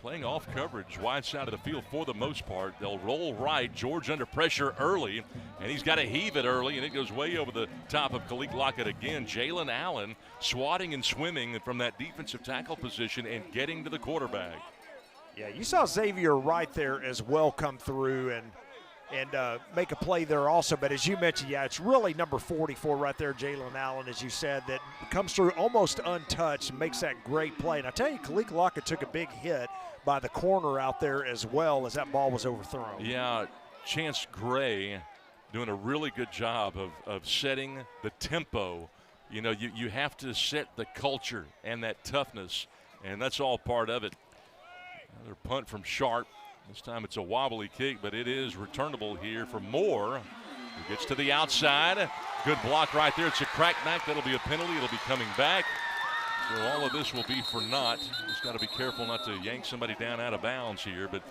Playing off coverage, wide side of the field for the most part. They'll roll right. George under pressure early, and he's got to heave it early, and it goes way over the top of Khalid Lockett again. Jalen Allen swatting and swimming from that defensive tackle position and getting to the quarterback. Yeah, you saw Xavier right there as well come through and make a play there also. But as you mentioned, yeah, it's really number 44 right there, Jalen Allen, as you said, that comes through almost untouched and makes that great play. And I tell you, Khalid Lockett took a big hit by the corner out there as well as that ball was overthrown. Yeah, Chance Gray doing a really good job of setting the tempo. You have to set the culture and that toughness, and that's all part of it. Another punt from Sharp. This time it's a wobbly kick, but it is returnable here for Moore. He gets to the outside. Good block right there. It's a crackback. That'll be a penalty. It'll be coming back. So all of this will be for naught. Just got to be careful not to yank somebody down out of bounds here. But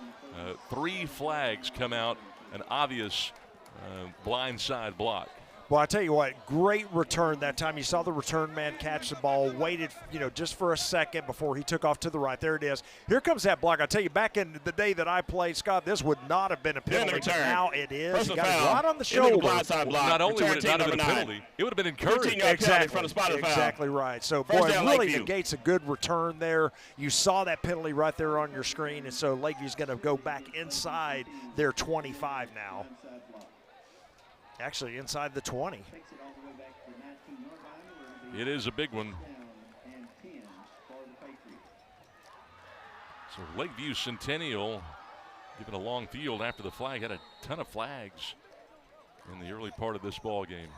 3 flags come out. An obvious blindside block. Well, I tell you what, great return that time. You saw the return man catch the ball, waited, just for a second before he took off to the right. There it is. Here comes that block. I tell you, back in the day that I played, Scott, this would not have been a penalty. But now it is. He got it right on the shoulder. Not only would it not have been a penalty, it would have been encouraged. Exactly right. So, boy, it really negates a good return there. You saw that penalty right there on your screen, and so Lakeview's going to go back inside their 25 now. Actually, inside the 20. It is a big one. So Lakeview Centennial given a long field after the flag. Had a ton of flags in the early part of this ball game.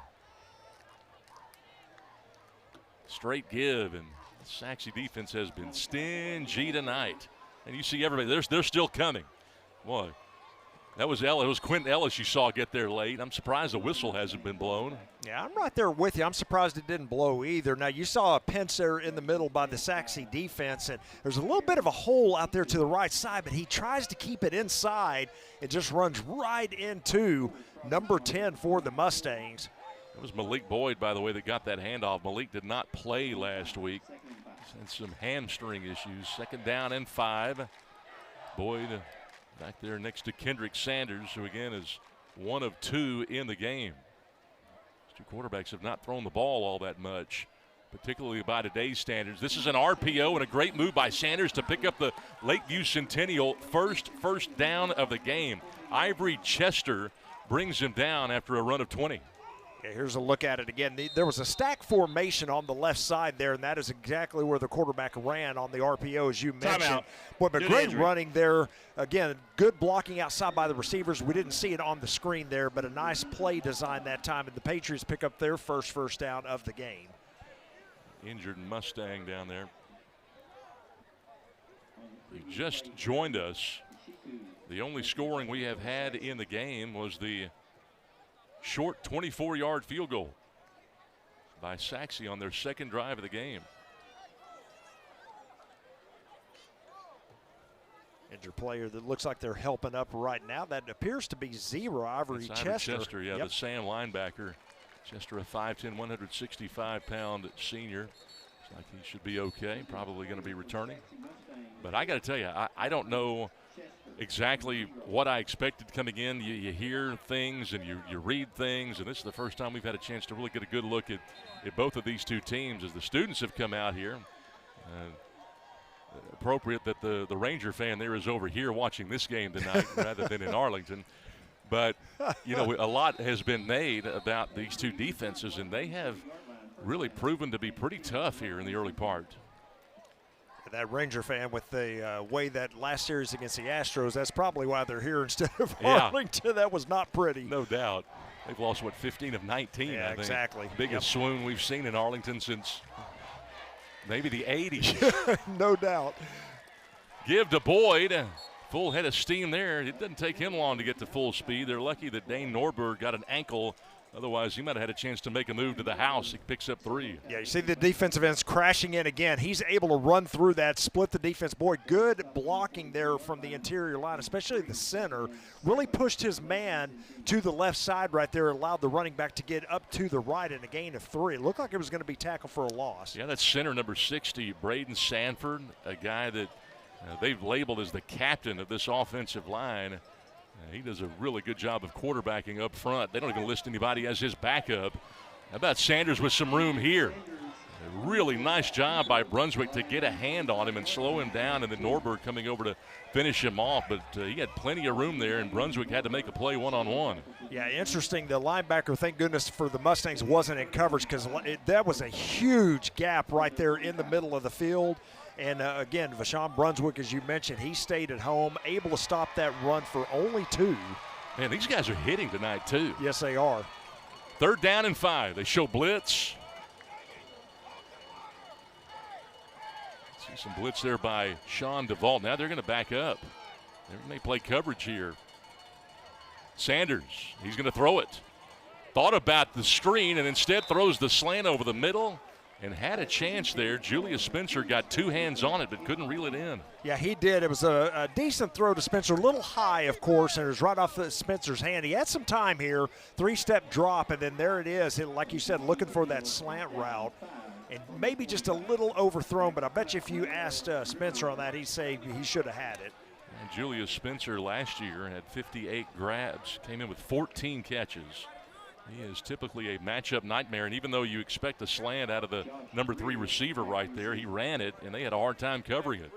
Straight give, and the Sachse defense has been stingy tonight. And you see everybody, they're still coming. Boy, That was Ellis. It was Quentin Ellis you saw get there late. I'm surprised the whistle hasn't been blown. Yeah, I'm right there with you. I'm surprised it didn't blow either. Now, you saw a pinch there in the middle by the Sachse defense, and there's a little bit of a hole out there to the right side, but he tries to keep it inside. It just runs right into number 10 for the Mustangs. It was Malik Boyd, by the way, that got that handoff. Malik did not play last week. He's had some hamstring issues. 2nd down and 5. Boyd back there next to Kendrick Sanders, who again is 1 of 2 in the game. These two quarterbacks have not thrown the ball all that much, particularly by today's standards. This is an RPO and a great move by Sanders to pick up the Lakeview Centennial first down of the game. Ivory Chester brings him down after a run of 20. Yeah, here's a look at it again. There was a stack formation on the left side there, and that is exactly where the quarterback ran on the RPO, as you mentioned. But great running there. Again, good blocking outside by the receivers. We didn't see it on the screen there, but a nice play design that time, and the Patriots pick up their first down of the game. Injured Mustang down there. He just joined us. The only scoring we have had in the game was the short 24-yard field goal by Sachse on their 2nd drive of the game. Injured player that looks like they're helping up right now. That appears to be zero. Ivory Chester. Yeah, the Sam linebacker. Chester, a 5'10", 165-pound senior. Looks like he should be okay. Probably going to be returning. But I got to tell you, I don't know exactly what I expected coming in. You hear things and you read things, and this is the first time we've had a chance to really get a good look at both of these two teams as the students have come out here. Appropriate that the Ranger fan there is over here watching this game tonight rather than in Arlington. But, you know, a lot has been made about these two defenses, and they have really proven to be pretty tough here in the early part. That Ranger fan with the way that last series against the Astros, that's probably why they're here instead of Arlington. That was not pretty. No doubt. They've lost, 15 of 19, yeah, I think. Exactly. Biggest swoon we've seen in Arlington since maybe the 80s. No doubt. Give to Boyd. Full head of steam there. It doesn't take him long to get to full speed. They're lucky that Dane Norberg got an ankle. Otherwise, he might have had a chance to make a move to the house. He picks up 3. Yeah, you see the defensive ends crashing in again. He's able to run through that, split the defense. Boy, good blocking there from the interior line, especially the center. Really pushed his man to the left side right there, allowed the running back to get up to the right in a gain of 3. It looked like it was going to be tackled for a loss. Yeah, that's center number 60, Braden Sanford, a guy that they've labeled as the captain of this offensive line. He does a really good job of quarterbacking up front. They don't even list anybody as his backup. How about Sanders with some room here? A really nice job by Brunswick to get a hand on him and slow him down, and then Norberg coming over to finish him off. But he had plenty of room there, and Brunswick had to make a play one-on-one. Yeah, interesting. The linebacker, thank goodness for the Mustangs, wasn't in coverage because that was a huge gap right there in the middle of the field. And, again, Vashawn Brunswick, as you mentioned, he stayed at home, able to stop that run for only 2. Man, these guys are hitting tonight, too. Yes, they are. 3rd down and 5. They show blitz. See some blitz there by Sean Duvall. Now they're going to back up. They may play coverage here. Sanders, he's going to throw it. Thought about the screen and instead throws the slant over the middle. And had a chance there. Julius Spencer got 2 hands on it but couldn't reel it in. Yeah, he did. It was a decent throw to Spencer. A little high, of course, and it was right off Spencer's hand. He had some time here. 3-step drop, and then there it is. Like you said, looking for that slant route. And maybe just a little overthrown, but I bet you if you asked Spencer on that, he'd say he should have had it. And Julius Spencer last year had 58 grabs, came in with 14 catches. He is typically a matchup nightmare, and even though you expect a slant out of the number 3 receiver right there, he ran it, and they had a hard time covering it.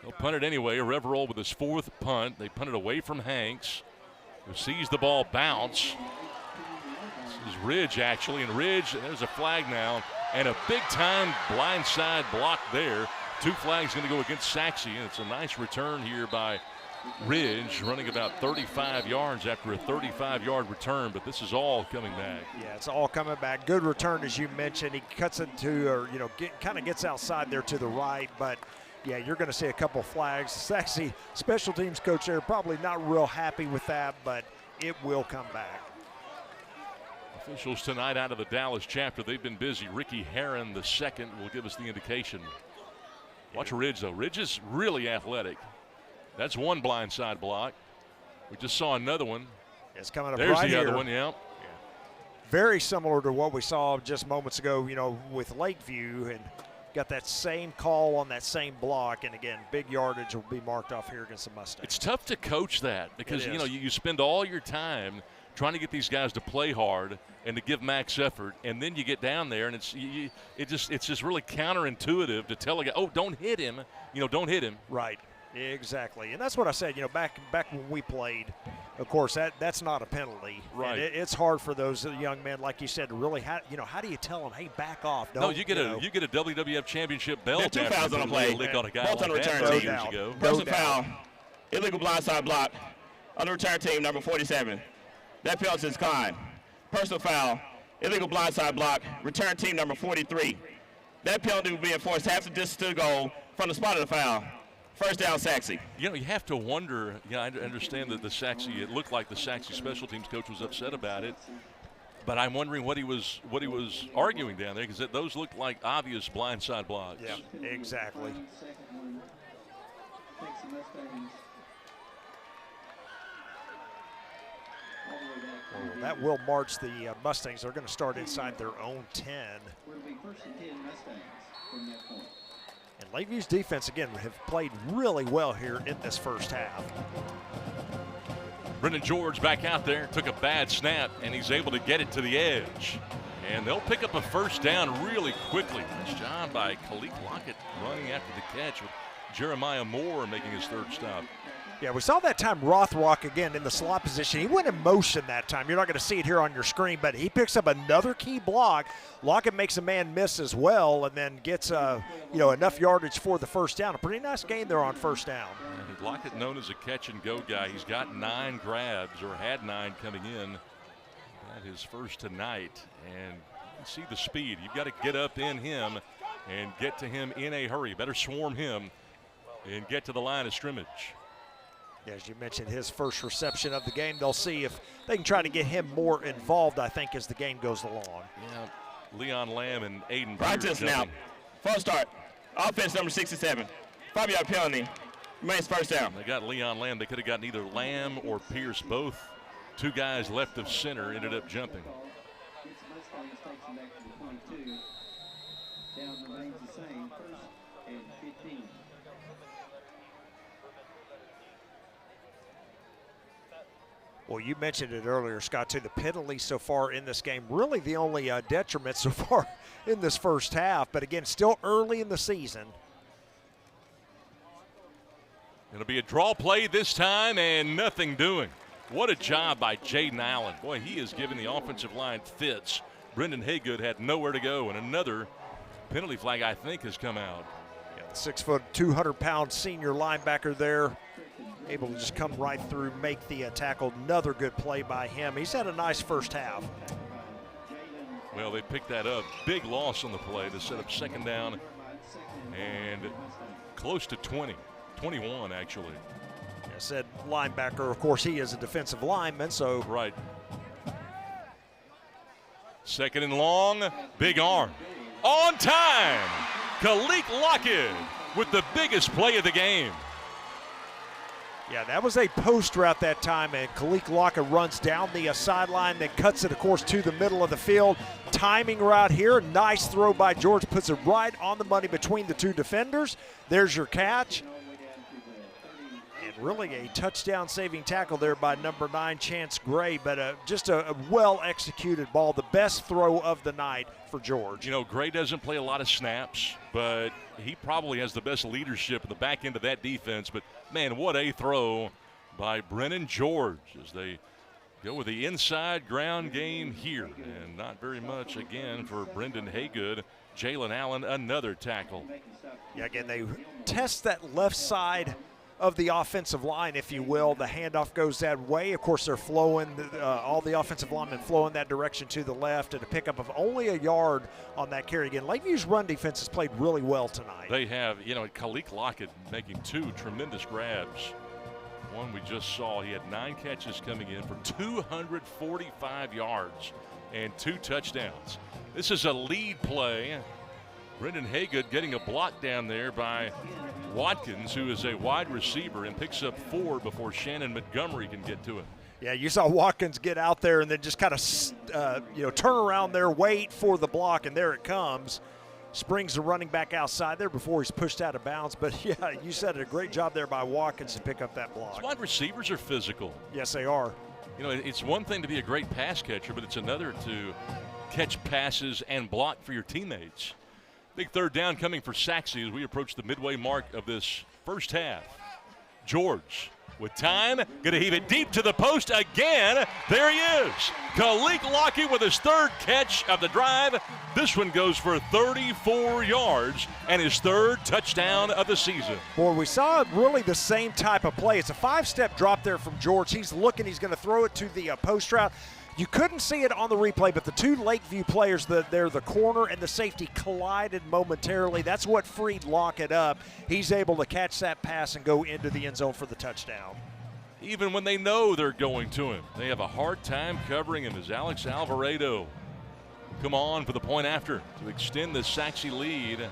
They'll punt it anyway. Reverol with his 4th punt. They punt it away from Hanks, who sees the ball bounce. This is Ridge, actually, and Ridge, there's a flag now, and a big-time blindside block there. 2 flags going to go against Sachse, and it's a nice return here by Ridge, running about 35 yards after a 35-yard return, but this is all coming back. Yeah, it's all coming back. Good return, as you mentioned. He cuts it to, or kind of gets outside there to the right, but yeah, you're going to see a couple flags. Sachse special teams coach there probably not real happy with that, but it will come back. Officials tonight out of the Dallas chapter, they've been busy. Ricky Herron, the second, will give us the indication. Watch Ridge, though. Ridge is really athletic. That's one blindside block. We just saw another one. It's coming up There's right the here. other one, yeah. Very similar to what we saw just moments ago, you know, with Lakeview, and got that same call on that same block. And again, big yardage will be marked off here against the Mustangs. It's tough to coach that because, you know, you spend all your time trying to get these guys to play hard and to give max effort, and then you get down there and it's just really counterintuitive to tell a guy, oh, don't hit him, you know, don't hit him. Right, exactly, and that's what I said. You know, back when we played, of course that's not a penalty. Right. And it's hard for those young men, like you said, to really, how do you tell them, hey, back off? Don't, no, you get a WWF championship belt. There are 2 fouls on the play. Lick on a guy Both on the like that return years team. ago. Personal foul, illegal blindside block on the return team, number 47. That penalty is declined. Personal foul, illegal blindside block, return team number 43. That penalty will be enforced half the distance to the goal from the spot of the foul. First down, Sachse. You know, you have to wonder. Yeah, I understand that it looked like the Sachse special teams coach was upset about it, but I'm wondering what he was arguing down there, because those look like obvious blindside blocks. Yeah, exactly. Second one takes the Mustangs all the way back. Well, that will march the Mustangs. They're going to start inside their own 10. Will be first and 10 Mustangs from that point. And Lakeview's defense, again, have played really well here in this first half. Brendan George back out there, took a bad snap, and he's able to get it to the edge. And they'll pick up a first down really quickly. Nice job by Kalik Lockett running after the catch, with Jeremiah Moore making his third stop. Yeah, we saw that time Rothrock again in the slot position. He went in motion that time. You're not going to see it here on your screen, but he picks up another key block. Lockett makes a man miss as well, and then gets enough yardage for the first down. A pretty nice gain there on first down. And Lockett, known as a catch-and-go guy, he's got 9 grabs, or had 9 coming in. Got his first tonight, and you see the speed. You've got to get up in him and get to him in a hurry. Better swarm him and get to the line of scrimmage. Yeah, as you mentioned, his first reception of the game. They'll see if they can try to get him more involved, I think, as the game goes along. Yeah, Leon Lamb and Aiden Practice now. False start. Offense number 67. 5-yard penalty. Remains first down. They got Leon Lamb. They could have gotten either Lamb or Pierce. Both 2 guys left of center ended up jumping. Gets the Mustangs, takes them back to the 22. Down remains the same, first and 15. Well, you mentioned it earlier, Scott, too. The penalty so far in this game, really the only detriment so far in this first half. But again, still early in the season. It'll be a draw play this time and nothing doing. What a job by Jaden Allen. Boy, he is giving the offensive line fits. Brendan Haygood had nowhere to go, and another penalty flag, I think, has come out. Yeah, the 6', 200-pound senior linebacker there, able to just come right through, make the tackle. Another good play by him. He's had a nice first half. Well, they picked that up. Big loss on the play to set up second down and close to 20. 21, actually. I said linebacker. Of course, he is a defensive lineman, so. Right. Second and long, big arm. On time, Kalik Lockett with the biggest play of the game. Yeah, that was a post route that time, and Kalik Lockett runs down the sideline, then cuts it, of course, to the middle of the field. Timing route here, nice throw by George, puts it right on the money between the 2 defenders. There's your catch. And really a touchdown-saving tackle there by number 9, Chance Gray, but just a well-executed ball, the best throw of the night for George. You know, Gray doesn't play a lot of snaps, but he probably has the best leadership in the back end of that defense. But, man, what a throw by Brennan George as they go with the inside ground game here. And not very much, again, for Brendan Haygood. Jalen Allen, another tackle. Yeah, again, they test that left side of the offensive line, if you will. The handoff goes that way. Of course, they're flowing, all the offensive linemen flow in that direction to the left, and a pickup of only a yard on that carry. Again, Lakeview's run defense has played really well tonight. They have, Khalid Lockett making 2 tremendous grabs. One we just saw, he had 9 catches coming in for 245 yards and 2 touchdowns. This is a lead play. Brendan Haygood getting a block down there by Watkins, who is a wide receiver, and picks up 4 before Shannon Montgomery can get to him. Yeah, you saw Watkins get out there and then just kind of, turn around there, wait for the block, and there it comes. Springs the running back outside there before he's pushed out of bounds. But, yeah, you said a great job there by Watkins to pick up that block. These wide receivers are physical. Yes, they are. It's one thing to be a great pass catcher, but it's another to catch passes and block for your teammates. Big third down coming for Sachse as we approach the midway mark of this first half. George with time, going to heave it deep to the post again. There he is. Khalid Lockett with his 3rd catch of the drive. This one goes for 34 yards and his 3rd touchdown of the season. Boy, we saw really the same type of play. It's a 5-step drop there from George. He's looking. He's going to throw it to the post route. You couldn't see it on the replay, but the 2 Lakeview players, the corner and the safety, collided momentarily. That's what freed Lockett up. He's able to catch that pass and go into the end zone for the touchdown. Even when they know they're going to him, they have a hard time covering him as Alex Alvarado come on for the point after to extend the Sachse lead. And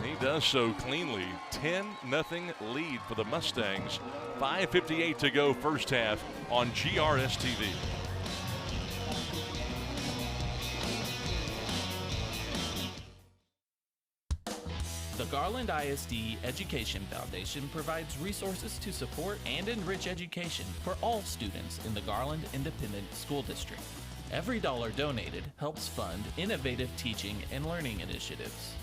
he does so cleanly. 10-0 lead for the Mustangs. 5:58 to go first half on GRS TV. The Garland ISD Education Foundation provides resources to support and enrich education for all students in the Garland Independent School District. Every dollar donated helps fund innovative teaching and learning initiatives.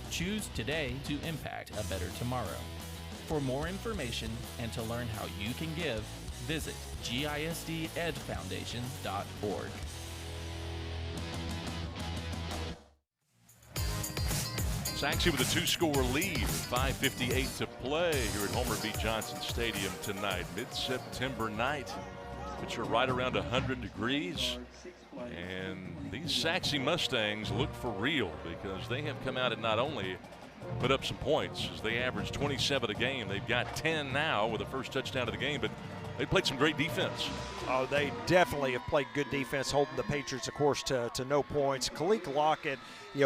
Choose today to impact a better tomorrow. For more information and to learn how you can give, visit gisdedfoundation.org. Sachse with a 2-score lead, 5:58 to play here at Homer B. Johnson Stadium tonight. Mid-September night, which are right around 100 degrees. And these Sachse Mustangs look for real because they have come out and not only put up some points, as they average 27 a game. They've got 10 now with the first touchdown of the game, but they played some great defense. Oh, they definitely have played good defense, holding the Patriots, of course, to no points. Khalid Lockett,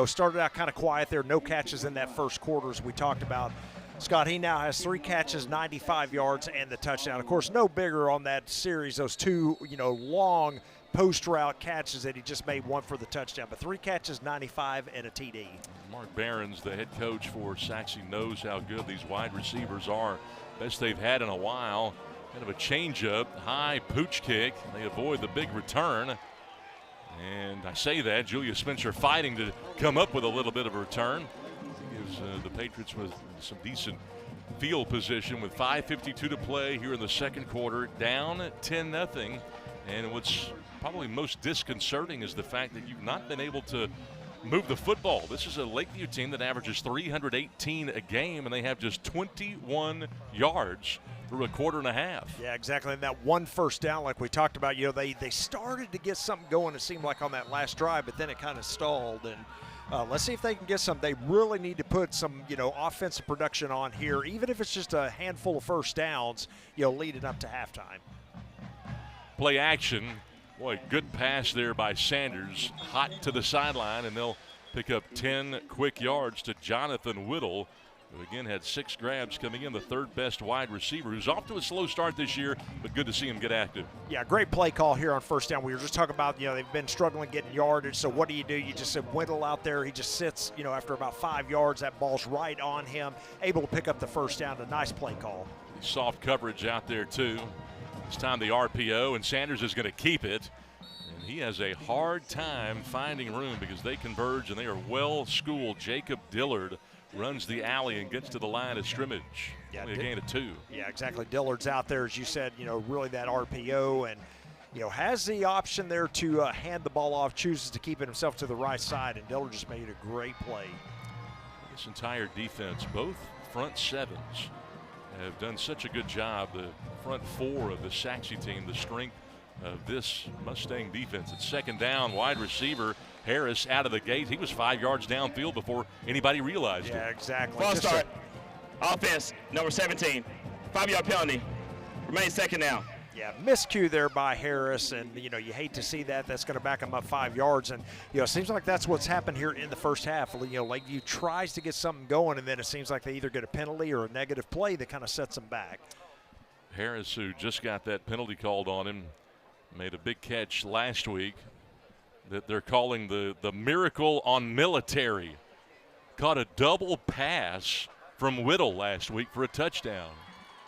started out kind of quiet there. No catches in that first quarter, as we talked about. Scott, he now has 3 catches, 95 yards, and the touchdown. Of course, no bigger on that series, those 2, long post route catches that he just made, 1 for the touchdown. But 3 catches, 95, and a TD. Mark Behrens, the head coach for Sachse, knows how good these wide receivers are. Best they've had in a while. Kind of a changeup, high pooch kick. They avoid the big return. And I say that, Julius Spencer fighting to come up with a little bit of a return. Gives the Patriots with some decent field position with 5:52 to play here in the second quarter. Down 10-0. And what's probably most disconcerting is the fact that you've not been able to move the football. This is a Lakeview team that averages 318 a game, and they have just 21 yards through a quarter and a half. Yeah, exactly. And that 1 first down, like we talked about, they started to get something going, it seemed like, on that last drive, but then it kind of stalled. And let's see if they can get some. They really need to put some, offensive production on here, even if it's just a handful of first downs, leading up to halftime. Play action. Boy, good pass there by Sanders. Hot to the sideline, and they'll pick up 10 quick yards to Jonathan Whittle, who again had 6 grabs coming in, the 3rd best wide receiver, who's off to a slow start this year, but good to see him get active. Yeah, great play call here on first down. We were just talking about, they've been struggling getting yardage, so what do? You just said Whittle out there. He just sits, after about 5 yards, that ball's right on him, able to pick up the first down. A nice play call. Soft coverage out there, too. This time the RPO, and Sanders is going to keep it. And he has a hard time finding room because they converge, and they are well-schooled. Jacob Dillard runs the alley and gets to the line of scrimmage. Yeah, only a gain of 2. Yeah, exactly. Dillard's out there, as you said, really that RPO, and, has the option there to hand the ball off, chooses to keep it himself to the right side, and Dillard just made a great play. This entire defense, both front sevens, have done such a good job. The front four of the Sachse team, the strength of this Mustang defense. It's second down, wide receiver Harris out of the gate. He was 5 yards downfield before anybody realized it. Yeah, exactly. False start. Offense, number 17. 5-yard penalty. Remains second down. Yeah, miscue there by Harris, and you hate to see that. That's going to back them up 5 yards, and it seems like that's what's happened here in the first half. Lakeview tries to get something going, and then it seems like they either get a penalty or a negative play that kind of sets them back. Harris, who just got that penalty called on him, made a big catch last week that they're calling the miracle on military. Caught a double pass from Whittle last week for a touchdown.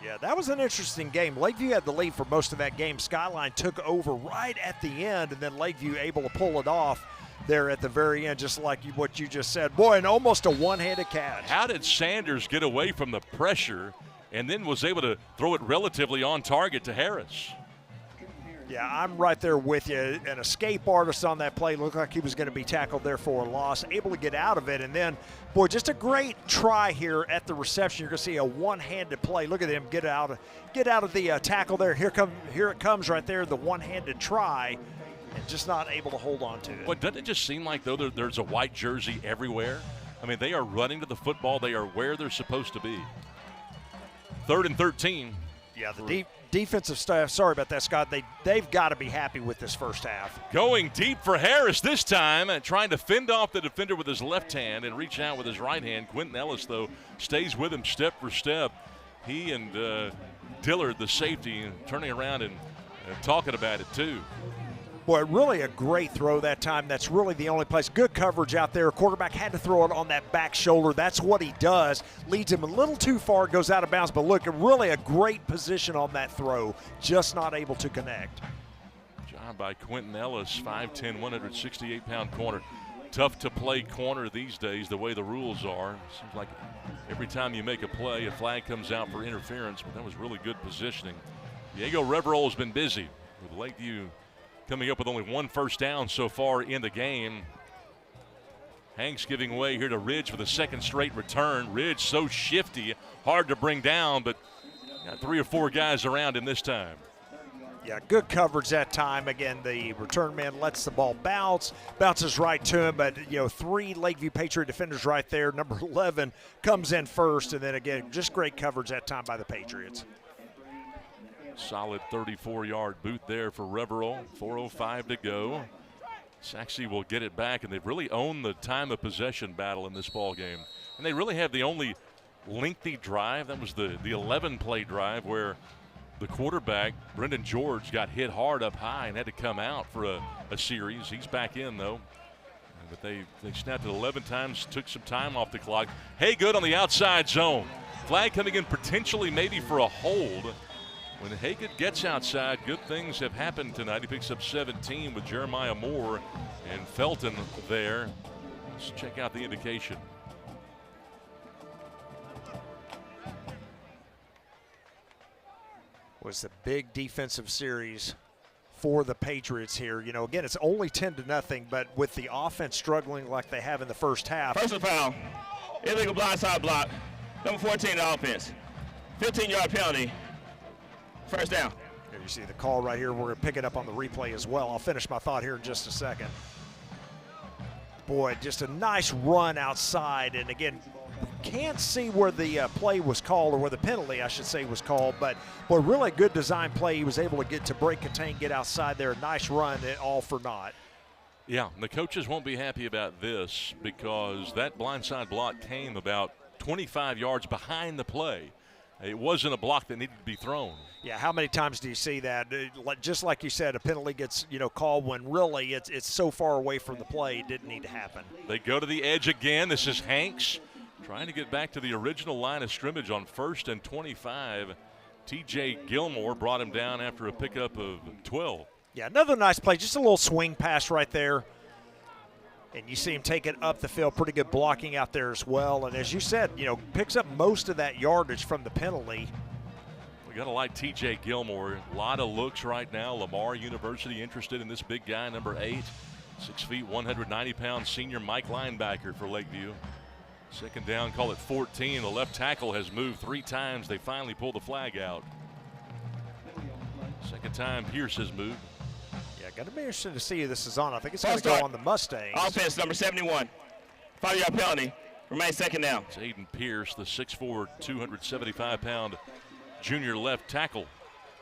Yeah, that was an interesting game. Lakeview had the lead for most of that game. Skyline took over right at the end, and then Lakeview able to pull it off there at the very end, just like what you just said. Boy, and almost a one-handed catch. How did Sanders get away from the pressure and then was able to throw it relatively on target to Harris? Yeah, I'm right there with you. An escape artist on that play. Looked like he was going to be tackled there for a loss. Able to get out of it. And then, boy, just a great try here at the reception. You're going to see a one-handed play. Look at him get out of the tackle there. Here it comes right there, the one-handed try. And just not able to hold on to it. But doesn't it just seem like, though, there's a white jersey everywhere? I mean, they are running to the football. They are where they're supposed to be. 3rd and 13. Yeah, the defensive staff, sorry about that, Scott, they've got to be happy with this first half. Going deep for Harris this time, and trying to fend off the defender with his left hand and reach out with his right hand. Quentin Ellis, though, stays with him step for step. He and Dillard, the safety, turning around and talking about it, too. Boy, really a great throw that time. That's really the only place. Good coverage out there. Quarterback had to throw it on that back shoulder. That's what he does. Leads him a little too far, goes out of bounds. But look, really a great position on that throw. Just not able to connect. Job by Quentin Ellis, 5'10", 168-pound corner. Tough to play corner these days the way the rules are. Seems like every time you make a play, a flag comes out for interference. But that was really good positioning. Diego Reverol has been busy with Lakeview coming up with only one first down so far in the game. Hanks giving way here to Ridge for the second straight return. Ridge so shifty, hard to bring down, but got 3 or 4 guys around him this time. Yeah, good coverage that time. Again, the return man lets the ball bounce, bounces right to him, but 3 Lakeview Patriot defenders right there. Number 11 comes in first, and then again, just great coverage that time by the Patriots. Solid 34-yard boot there for Reverol. 4:05 to go. Sachse will get it back, and they've really owned the time of possession battle in this ball game. And they really have the only lengthy drive. That was the 11-play drive where the quarterback, Brendan George, got hit hard up high and had to come out for a series. He's back in, though. But they snapped it 11 times, took some time off the clock. Haygood on the outside zone. Flag coming in potentially maybe for a hold. When Haygood gets outside, good things have happened tonight. He picks up 17 with Jeremiah Moore and Felton there. Let's check out the indication. Was a big defensive series for the Patriots here. Again, it's only 10-0, but with the offense struggling like they have in the first half. Personal foul, illegal blindside block, number 14 the offense. 15-yard penalty. First down. Here you see the call right here. We're going to pick it up on the replay as well. I'll finish my thought here in just a second. Boy, just a nice run outside. And again, can't see where the play was called, or where the penalty, I should say, was called. But, boy, really good design play. He was able to get to break, contain, get outside there. Nice run, all for naught. Yeah, the coaches won't be happy about this because that blindside block came about 25 yards behind the play. It wasn't a block that needed to be thrown. Yeah, how many times do you see that? Just like you said, a penalty gets called when really it's so far away from the play, it didn't need to happen. They go to the edge again. This is Hanks trying to get back to the original line of scrimmage on 1st and 25. T.J. Gilmore brought him down after a pickup of 12. Yeah, another nice play. Just a little swing pass right there. And you see him take it up the field. Pretty good blocking out there as well. And as you said, picks up most of that yardage from the penalty. We got to like T.J. Gilmore. A lot of looks right now. Lamar University interested in this big guy, number 8. 6 feet, 190-pound senior Mike linebacker for Lakeview. Second down, call it 14. The left tackle has moved 3 times. They finally pull the flag out. Second time Pierce has moved. Yeah, going to be interesting to see who this is on. I think it's going to go on the Mustangs. Offense number 71. 5-yard penalty. Remains second down. It's Aiden Pierce, the 6'4", 275-pound junior left tackle.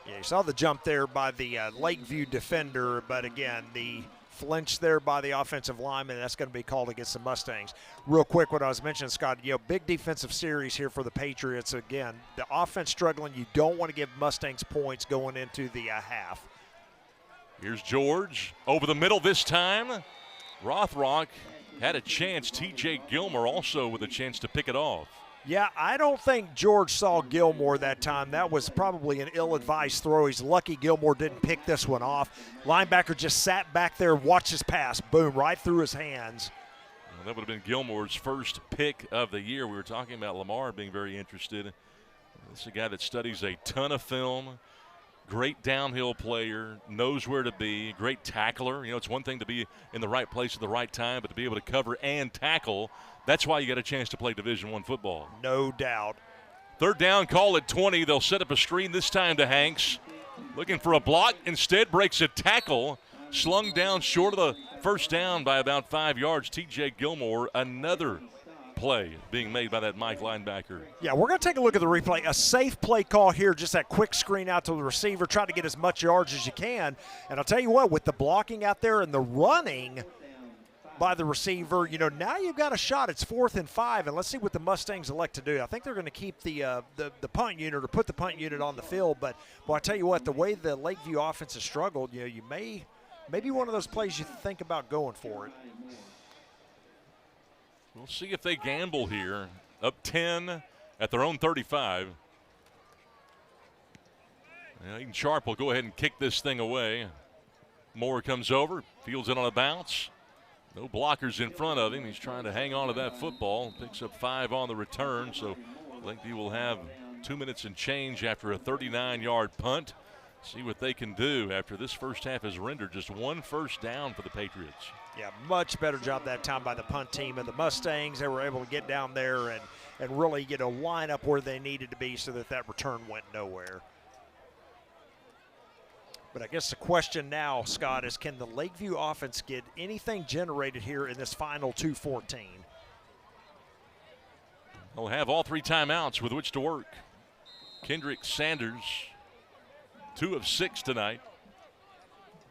Yeah, you saw the jump there by the Lakeview defender, but again, the flinch there by the offensive lineman. That's going to be called against the Mustangs. Real quick, what I was mentioning, Scott, big defensive series here for the Patriots. Again, the offense struggling. You don't want to give Mustangs points going into the half. Here's George over the middle this time. Rothrock had a chance. T.J. Gilmore also with a chance to pick it off. Yeah, I don't think George saw Gilmore that time. That was probably an ill-advised throw. He's lucky Gilmore didn't pick this one off. Linebacker just sat back there, watched his pass. Boom, right through his hands. Well, that would have been Gilmore's first pick of the year. We were talking about Lamar being very interested. This is a guy that studies a ton of film. Great downhill player, knows where to be, great tackler. It's one thing to be in the right place at the right time, but to be able to cover and tackle, that's why you get a chance to play Division I football. No doubt. Third down, call at 20. They'll set up a screen this time to Hanks. Looking for a block, instead breaks a tackle. Slung down short of the first down by about 5 yards. T.J. Gilmore, another play being made by that Mike linebacker. Yeah, we're going to take a look at the replay. A safe play call here, just that quick screen out to the receiver. Try to get as much yards as you can. And I'll tell you what, with the blocking out there and the running by the receiver, now you've got a shot. It's 4th and 5, and let's see what the Mustangs elect to do. I think they're going to keep the punt unit or put the punt unit on the field. But I tell you what, the way the Lakeview offense has struggled, you may be one of those plays you think about going for it. We'll see if they gamble here. Up 10 at their own 35. Aiden Sharp will go ahead and kick this thing away. Moore comes over, fields it on a bounce. No blockers in front of him. He's trying to hang on to that football. Picks up 5 on the return, so Lakeview will have 2 minutes and change after a 39-yard punt. See what they can do after this first half has rendered just 1 first down for the Patriots. Yeah, much better job that time by the punt team of the Mustangs. They were able to get down there and really line up where they needed to be so that return went nowhere. But I guess the question now, Scott, is can the Lakeview offense get anything generated here in this final 2:14? They'll have all 3 timeouts with which to work. Kendrick Sanders, 2 of 6 tonight.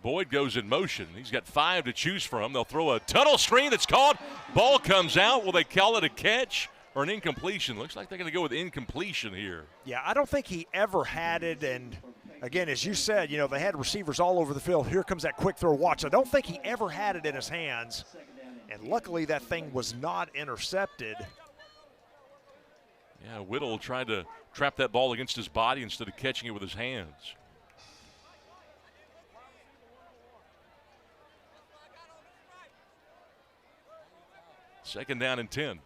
Boyd goes in motion. He's got 5 to choose from. They'll throw a tunnel screen that's caught. Ball comes out. Will they call it a catch or an incompletion? Looks like they're going to go with incompletion here. Yeah, I don't think he ever had it. And, again, as you said, they had receivers all over the field. Here comes that quick throw. Watch. I don't think he ever had it in his hands. And luckily that thing was not intercepted. Yeah, Whittle tried to trap that ball against his body instead of catching it with his hands. Second down and 10.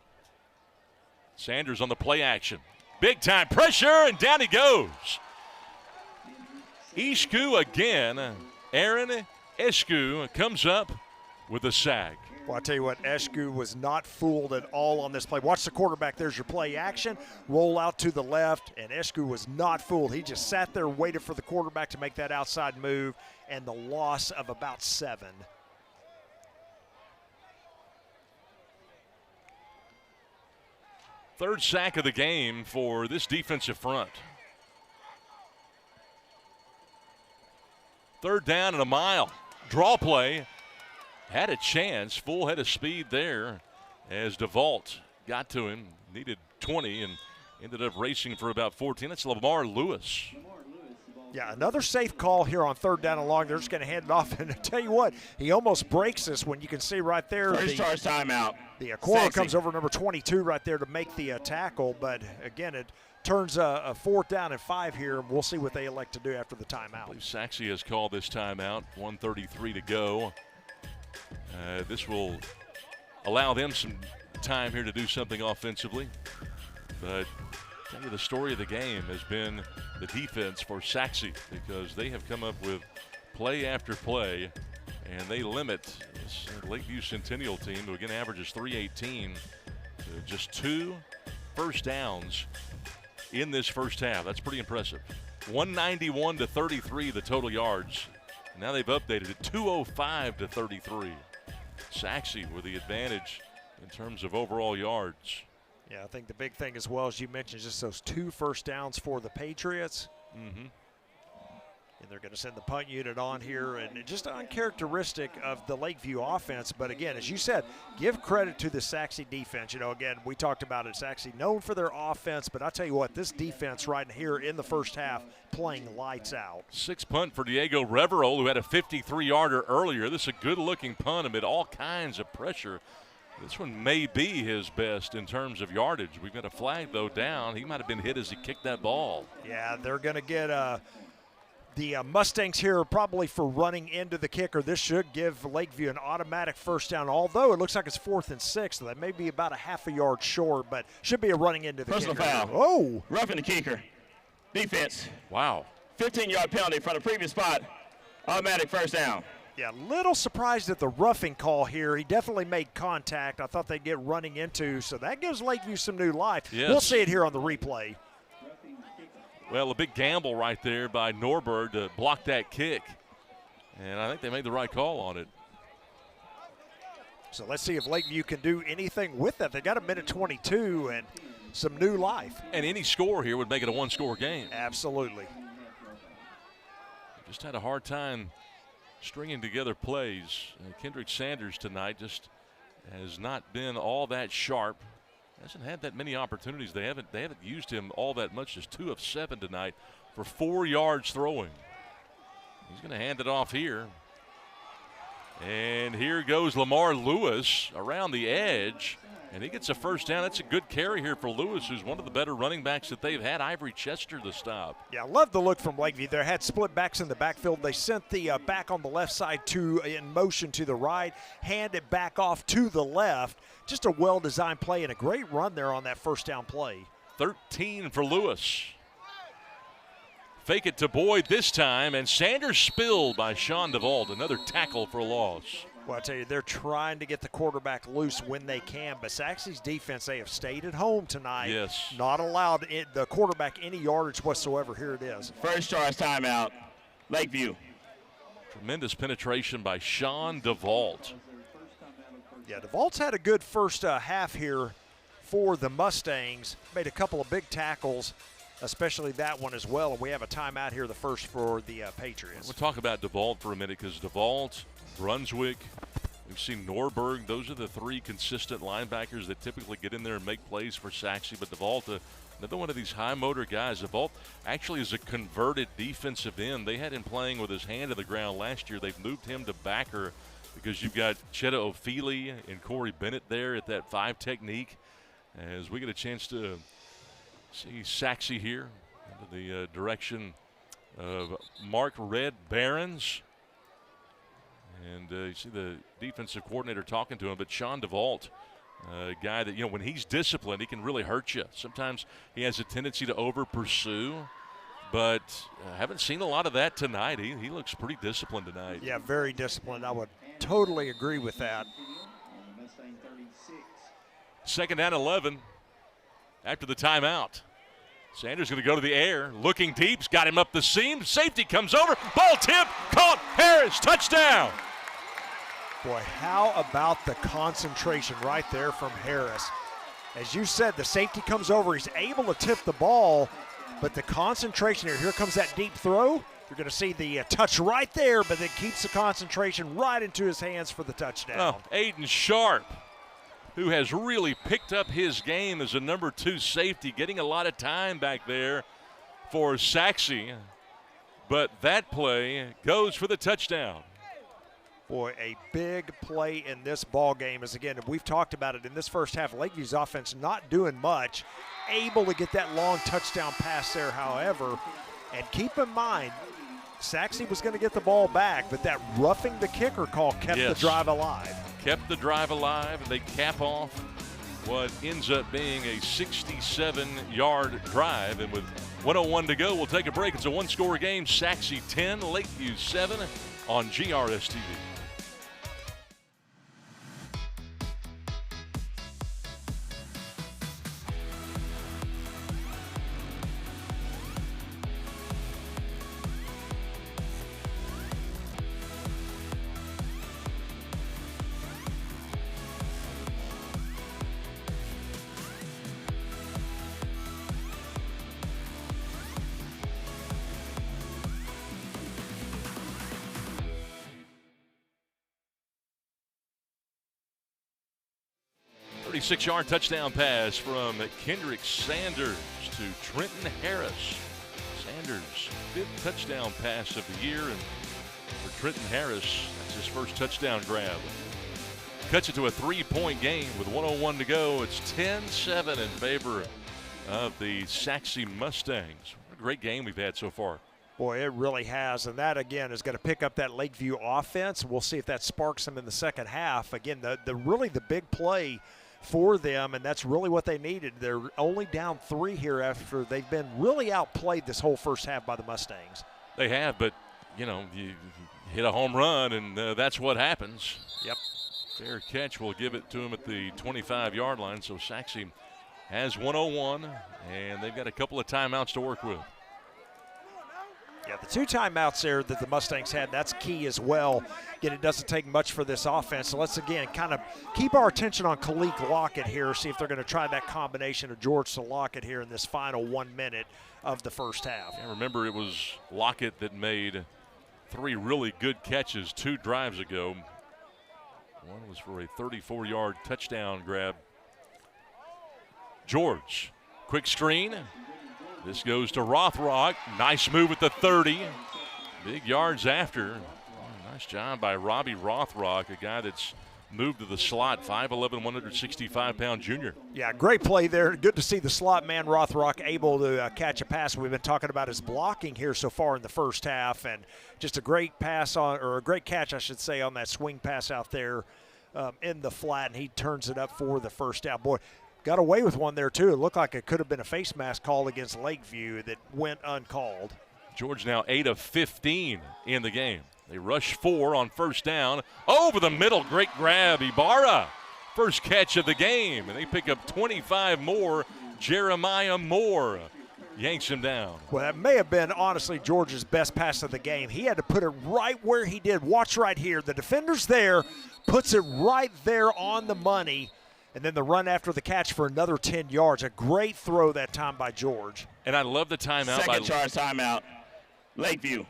Sanders on the play action. Big time pressure, and down he goes. Escu again. Aaron Escu comes up with a sack. Well, I tell you what, Escu was not fooled at all on this play. Watch the quarterback. There's your play action. Roll out to the left, and Escu was not fooled. He just sat there, waited for the quarterback to make that outside move, and the loss of about 7. Third sack of the game for this defensive front. Third down and a mile. Draw play. Had a chance. Full head of speed there as DeVault got to him. Needed 20 and ended up racing for about 14. That's Lamar Lewis. Yeah, another safe call here on third down and long. They're just going to hand it off. And I tell you what, he almost breaks this when you can see right there. First charge timeout. The corner comes over number 22 right there to make the tackle. But, again, it turns a 4th down and 5 here. We'll see what they elect to do after the timeout. I believe Sachse has called this timeout. 1:33 to go. This will allow them some time here to do something offensively. But tell you the story of the game has been the defense for Sachse, because they have come up with play after play, and they limit this Lakeview Centennial team, who again averages 318, Just 2 first downs in this first half. That's pretty impressive. 191 to 33, the total yards. Now they've updated it 205 to 33. Sachse with the advantage in terms of overall yards. Yeah, I think the big thing as well, as you mentioned, just those 2 first downs for the Patriots. Mm-hmm. And they're going to send the punt unit on here, and it's just uncharacteristic of the Lakeview offense. But again, as you said, give credit to the Sachse defense. You know, again, we talked about it, Sachse known for their offense, but I'll tell you what, this defense right here in the first half playing lights out. 6 punt for Diego Reverol, who had a 53-yarder earlier. This is a good-looking punt amid all kinds of pressure. This one may be his best in terms of yardage. We've got a flag, though, down. He might have been hit as he kicked that ball. Yeah, they're going to get the Mustangs here probably for running into the kicker. This should give Lakeview an automatic first down, although it looks like it's 4th and 6, so that may be about a half a yard short, but should be a running into the Personal kicker. foul. Oh! Roughing the kicker. Defense. Wow. 15-yard penalty from the previous spot. Automatic first down. Yeah, little surprised at the roughing call here. He definitely made contact. I thought they'd get running into, so that gives Lakeview some new life. Yes. We'll see it here on the replay. Well, a big gamble right there by Norberg to block that kick. And I think they made the right call on it. So let's see if Lakeview can do anything with that. They got a minute 22 and some new life. And any score here would make it a 1-score game. Absolutely. Just had a hard time stringing together plays. Kendrick Sanders tonight just has not been all that sharp. Hasn't had that many opportunities. They haven't used him all that much. Just 2 of 7 tonight for 4 yards throwing. He's going to hand it off here. And here goes Lamar Lewis around the edge. And he gets a first down. That's a good carry here for Lewis, who's one of the better running backs that they've had. Ivory Chester the stop. Yeah, I love the look from Lakeview. They had split backs in the backfield. They sent the back on the left side in motion to the right, hand it back off to the left. Just a well-designed play and a great run there on that first down play. 13 for Lewis. Fake it to Boyd this time, and Sanders spilled by Sean DeVault. Another tackle for a loss. Well, I tell you, they're trying to get the quarterback loose when they can, but Sachse's defense, they have stayed at home tonight. Yes. Not allowed the quarterback any yardage whatsoever. Here it is. First charge timeout, Lakeview. Tremendous penetration by Sean DeVault. Yeah, DeVault's had a good first half here for the Mustangs. Made a couple of big tackles, especially that one as well. And we have a timeout here, the first for the Patriots. We'll talk about DeVault for a minute because DeVault, Brunswick, we've seen Norberg. Those are the 3 consistent linebackers that typically get in there and make plays for Sachse. But DeVault, another one of these high motor guys. DeVault actually is a converted defensive end. They had him playing with his hand to the ground last year. They've moved him to backer because you've got Chetta Ofili and Corey Bennett there at that 5 technique. As we get a chance to see Sachse here under the direction of Mark Red Barons. And you see the defensive coordinator talking to him, but Sean DeVault, a guy that, when he's disciplined, he can really hurt you. Sometimes he has a tendency to over-pursue, but haven't seen a lot of that tonight. He looks pretty disciplined tonight. Yeah, very disciplined. I would totally agree with that. Second down 11 after the timeout. Sanders going to go to the air, looking deep, got him up the seam. Safety comes over, ball tip, caught, Harris, touchdown. Boy, how about the concentration right there from Harris? As you said, the safety comes over, he's able to tip the ball, but the concentration here comes that deep throw. You're going to see the touch right there, but it keeps the concentration right into his hands for the touchdown. Oh, Aiden Sharp, who has really picked up his game as a number 2 safety, getting a lot of time back there for Sachse. But that play goes for the touchdown. Boy, a big play in this ball game is, again, we've talked about it in this first half, Lakeview's offense not doing much, able to get that long touchdown pass there, however. And keep in mind, Sachse was going to get the ball back, but that roughing the kicker call kept the drive alive. Kept the drive alive, and they cap off what ends up being a 67-yard drive. And with 1:01 to go, we'll take a break. It's a 1-score game. Sachse 10, Lakeview 7 on GRS TV. 36-yard touchdown pass from Kendrick Sanders to Trenton Harris. Sanders, 5th touchdown pass of the year, and for Trenton Harris, that's his first touchdown grab. Cuts it to a 3-point game with 1:01 to go. It's 10-7 in favor of the Sachse Mustangs. What a great game we've had so far. Boy, it really has, and that, again, is going to pick up that Lakeview offense. We'll see if that sparks them in the second half. Again, really the big play for them, and that's really what they needed. They're only down 3 here after they've been really outplayed this whole first half by the Mustangs. They have, but, you know, you hit a home run, and that's what happens. Yep. Fair catch will give it to him at the 25-yard line. So Sachse has 1:01, and they've got a couple of timeouts to work with. Yeah, the 2 timeouts there that the Mustangs had, that's key as well. Again, it doesn't take much for this offense. So let's, again, kind of keep our attention on Khalik Lockett here, see if they're going to try that combination of George to Lockett here in this final 1 minute of the first half. Yeah, remember, it was Lockett that made 3 really good catches 2 drives ago. One was for a 34-yard touchdown grab. George, quick screen. This goes to Rothrock. Nice move at the 30. Big yards after. Nice job by Robbie Rothrock, a guy that's moved to the slot, 5'11", 165-pound junior. Yeah, great play there. Good to see the slot man Rothrock able to catch a pass. We've been talking about his blocking here so far in the first half, and just a great pass on, or a great catch, I should say, on that swing pass out there in the flat, and he turns it up for the first down. Boy, got away with one there, too. It looked like it could have been a face mask called against Lakeview that went uncalled. George now 8 of 15 in the game. They rush 4 on first down. Over the middle, great grab, Ibarra. First catch of the game, and they pick up 25 more. Jeremiah Moore yanks him down. Well, that may have been, honestly, George's best pass of the game. He had to put it right where he did. Watch right here. The defender's there, puts it right there on the money, and then the run after the catch for another 10 yards. A great throw that time by George. And I love the timeout. Second charge timeout, Lakeview.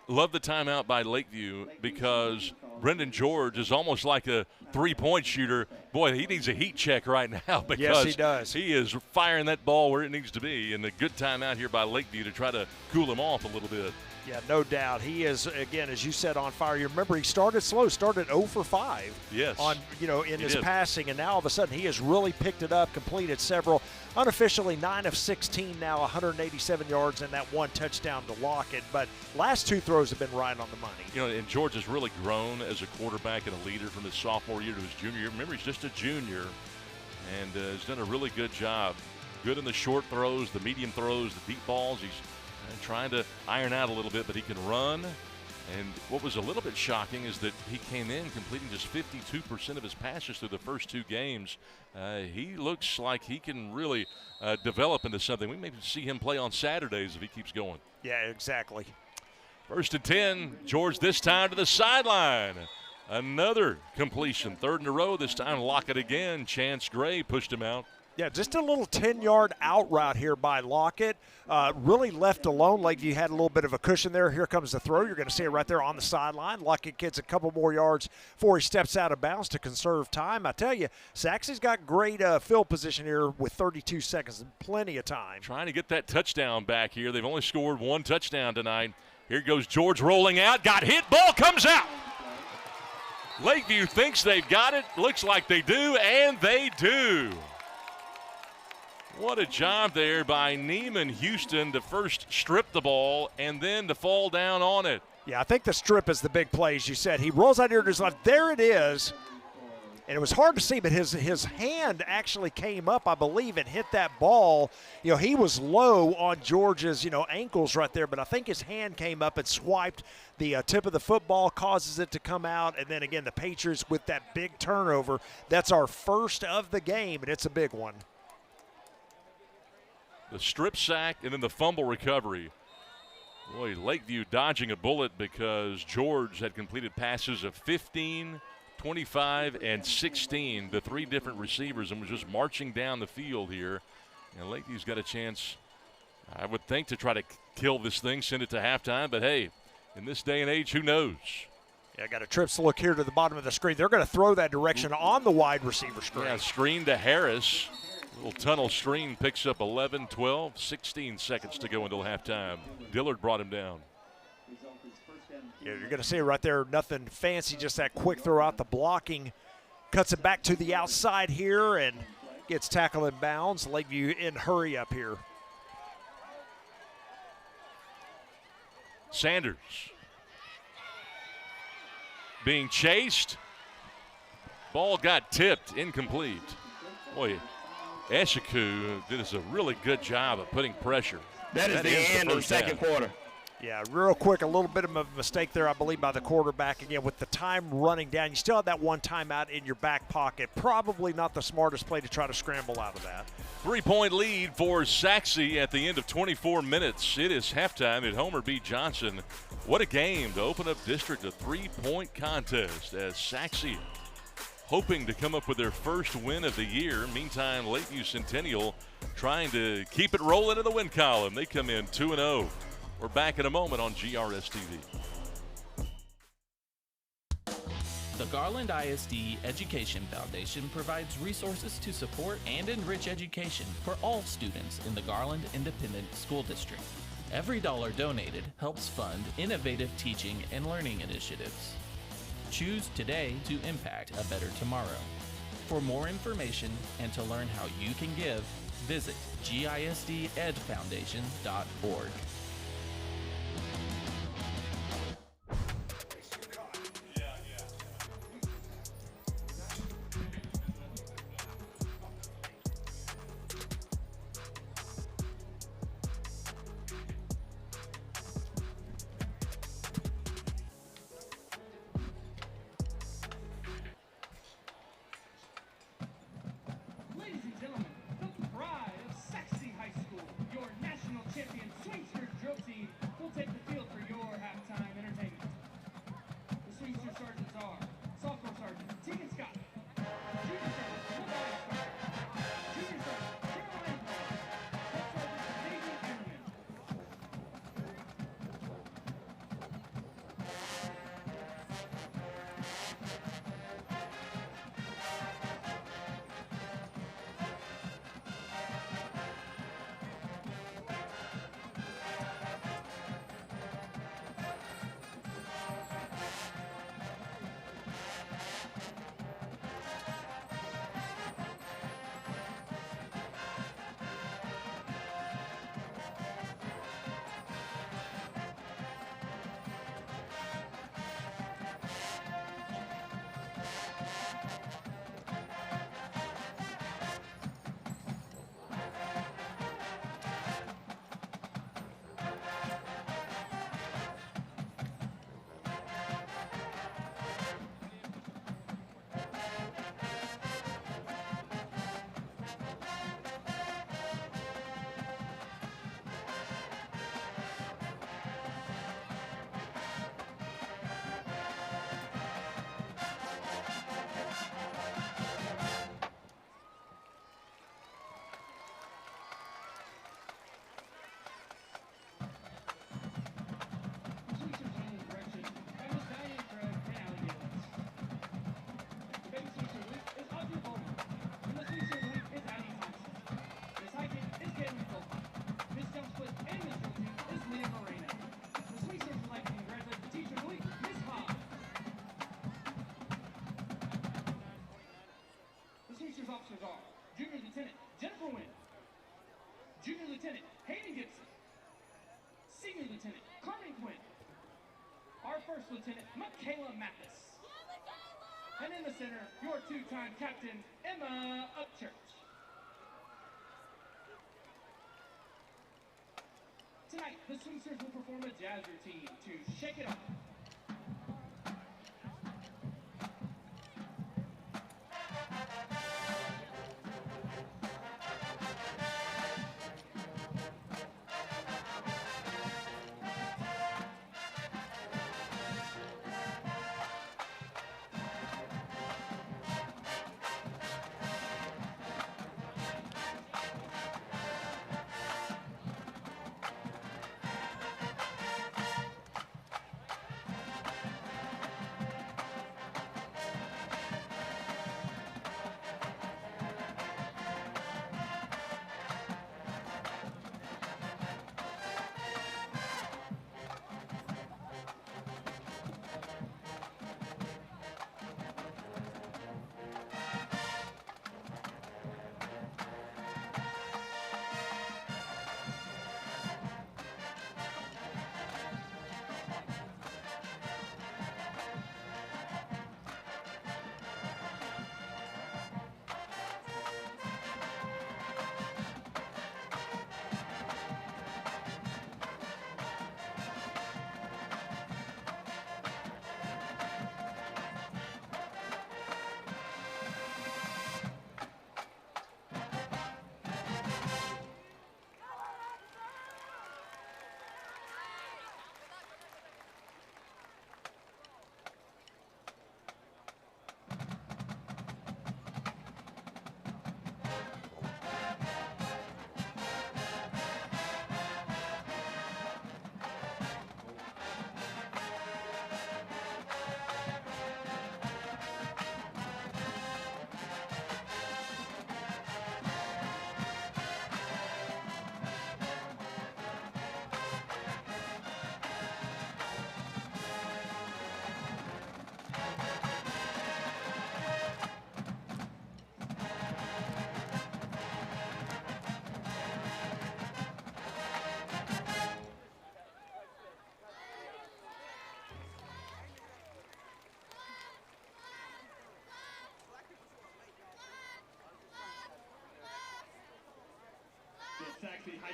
Love the timeout by Lakeview because Brendan George is almost like a three-point shooter. Boy, he needs a heat check right now because yes, he does. He is firing that ball where it needs to be, and a good timeout here by Lakeview to try to cool him off a little bit. Yeah, no doubt. He is, again, as you said, on fire. You remember he started slow, started 0 for 5 yes. on, in his passing, and now all of a sudden he has really picked it up, completed several. Unofficially 9 of 16 now, 187 yards and that 1 touchdown to Lockett. But last 2 throws have been right on the money. And George has really grown as a quarterback and a leader from his sophomore year to his junior year. Remember, he's just a junior and has done a really good job. Good in the short throws, the medium throws, the deep balls. He's trying to iron out a little bit, but he can run. And what was a little bit shocking is that he came in completing just 52% of his passes through the first 2 games. He looks like he can really develop into something. We may see him play on Saturdays if he keeps going. Yeah, exactly. 1st and 10, George this time to the sideline. Another completion, 3rd in a row. This time Lockett again. Chance Gray pushed him out. Yeah, just a little 10-yard out route here by Lockett. Really left alone. Lakeview had a little bit of a cushion there. Here comes the throw. You're going to see it right there on the sideline. Lockett gets a couple more yards before he steps out of bounds to conserve time. I tell you, Sachse's got great field position here with 32 seconds. Plenty of time. Trying to get that touchdown back here. They've only scored 1 touchdown tonight. Here goes George rolling out. Got hit. Ball comes out. Lakeview thinks they've got it. Looks like they do, and they do. What a job there by Neiman Houston to first strip the ball and then to fall down on it. Yeah, I think the strip is the big play, as you said. He rolls out here to his left. There it is. And it was hard to see, but his hand actually came up, I believe, and hit that ball. He was low on George's, ankles right there, but I think his hand came up and swiped the tip of the football, causes it to come out. And then, again, the Patriots with that big turnover. That's our first of the game, and it's a big one. The strip sack and then the fumble recovery. Boy, Lakeview dodging a bullet because George had completed passes of 15, 25, and 16 to 3 different receivers and was just marching down the field here. And Lakeview's got a chance, I would think, to try to kill this thing, send it to halftime. But, hey, in this day and age, who knows? Yeah, got a trips look here to the bottom of the screen. They're going to throw that direction on the wide receiver screen. Yeah, screen to Harris. Little tunnel screen picks up 11, 12, 16 seconds to go until halftime. Dillard brought him down. Yeah, you're going to see it right there. Nothing fancy, just that quick throw out. The blocking cuts it back to the outside here and gets tackled in bounds. Lakeview in hurry up here. Sanders being chased. Ball got tipped, incomplete. Boy, Eshiku did a really good job of putting pressure. That is the end of the second quarter. Yeah, real quick, a little bit of a mistake there, I believe, by the quarterback. Again, with the time running down, you still have that one timeout in your back pocket. Probably not the smartest play to try to scramble out of that. 3-point lead for Sachse at the end of 24 minutes. It is halftime at Homer B. Johnson. What a game to open up district, a 3-point contest as Sachse hoping to come up with their first win of the year. Meantime, Lakeview Centennial trying to keep it rolling in the win column. They come in 2-0. We're back in a moment on GRS TV. The Garland ISD Education Foundation provides resources to support and enrich education for all students in the Garland Independent School District. Every dollar donated helps fund innovative teaching and learning initiatives. Choose today to impact a better tomorrow. For more information and to learn how you can give, visit gisdedfoundation.org. Officers are Junior Lieutenant Jennifer Wynn, Junior Lieutenant Hayden Gibson, Senior Lieutenant Carmen Quinn, our First Lieutenant Michaela Mathis, and in the center, your two-time Captain Emma Upchurch. Tonight, the Swingsters will perform a jazz routine to shake it off.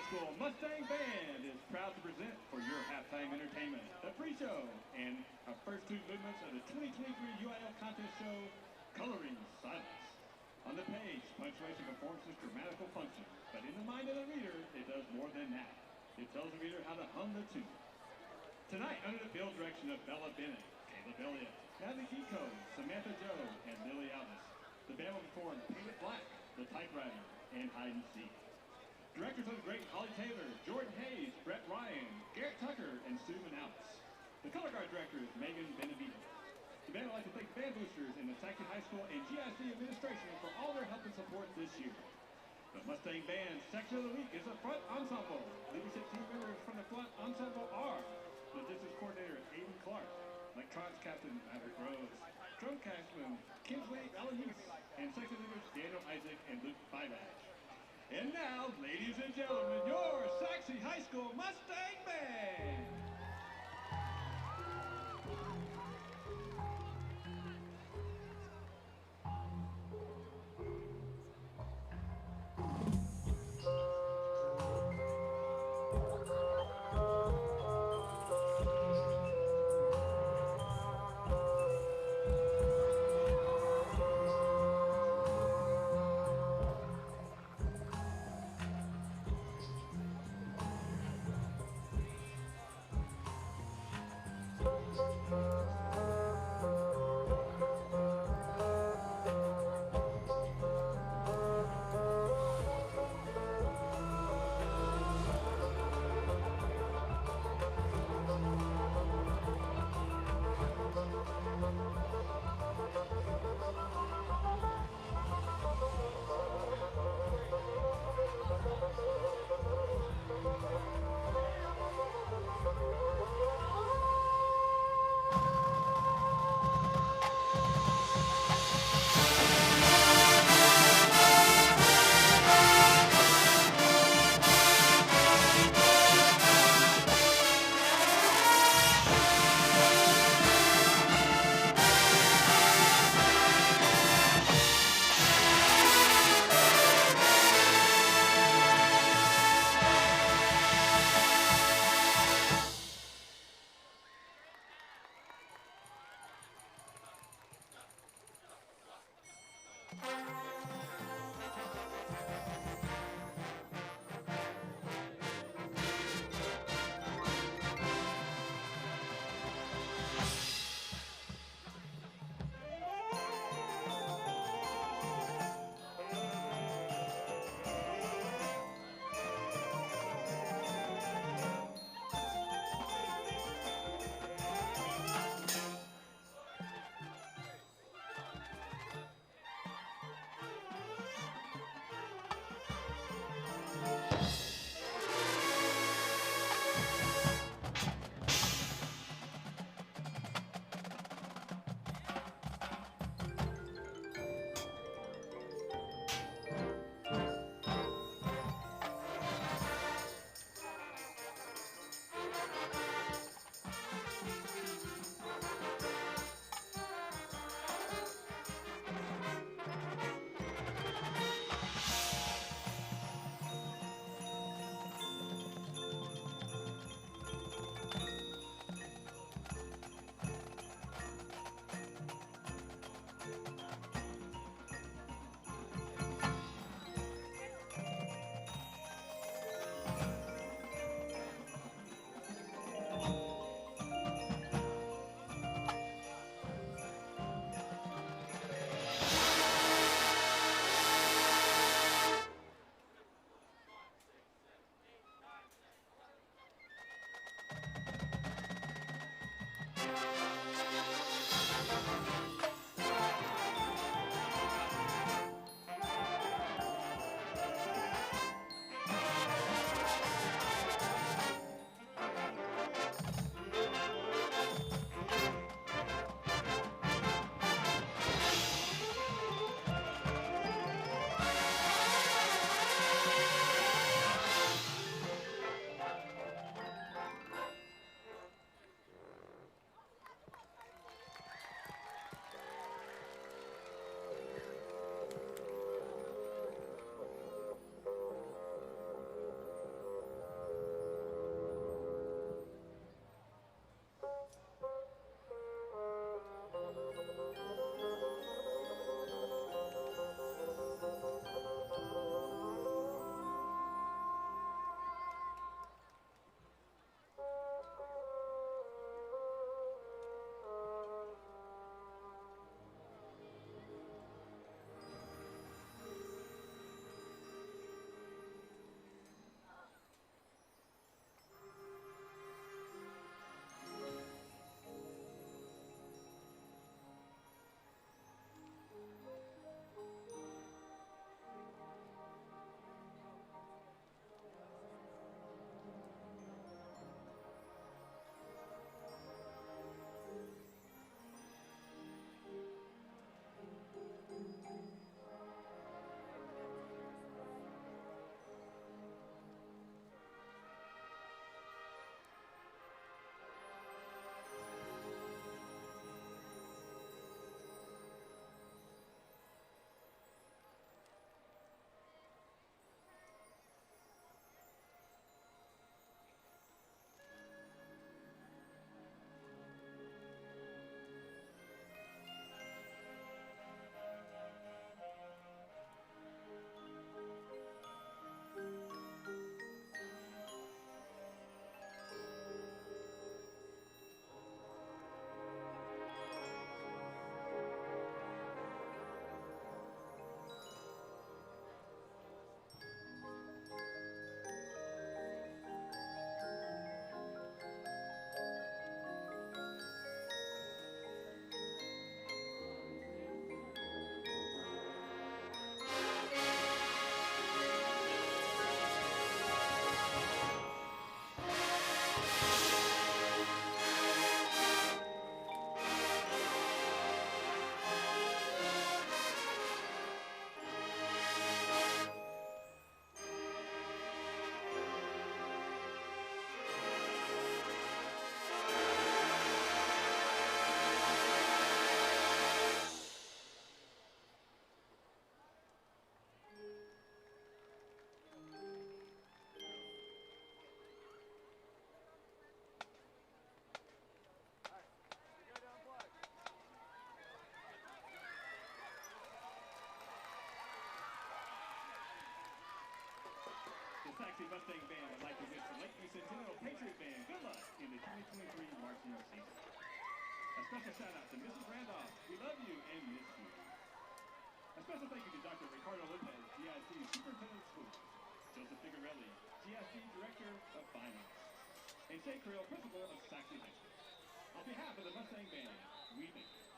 School Mustang Band is proud to present for your halftime entertainment the pre-show and our first two movements of the 2023 UIL contest show, Coloring Silence. On the page, punctuation performs its grammatical function, but in the mind of the reader, it does more than that. It tells the reader how to hum the tune. Tonight, under the field direction of Bella Bennett, Caleb Elliott, Natalie Gico, Samantha Joe, and Lily Alvis, the band will perform Paint It Black, The Typewriter, and Hide and Seek. Directors of the great Holly Taylor, Jordan Hayes, Brett Ryan, Garrett Tucker, and Sue Manalvis. The color guard director is Megan Benevito. The band would like to thank band boosters in the Sachse High School and GISD administration for all their help and support this year. The Mustang Band section of the week is the front ensemble. Leadership team members from the front ensemble are logistics coordinator Aiden Clark, electronics captain Maverick Rose, drum captain Kinsley Alanis, and section leaders Daniel Isaac and Luke Bybach. And now, ladies and gentlemen, your Sachse High School Mustang Band! Sachse Mustang Band would like to wish the Lakeview Centennial Patriot Band good luck in the 2023 marching season. A special shout out to Mrs. Randolph. We love you and miss you. A special thank you to Dr. Ricardo Lopez, GISD Superintendent of Schools, Joseph Figarelli, GISD Director of Finance, and Shay Krill, Principal of Sachse High School. On behalf of the Mustang Band, we thank you.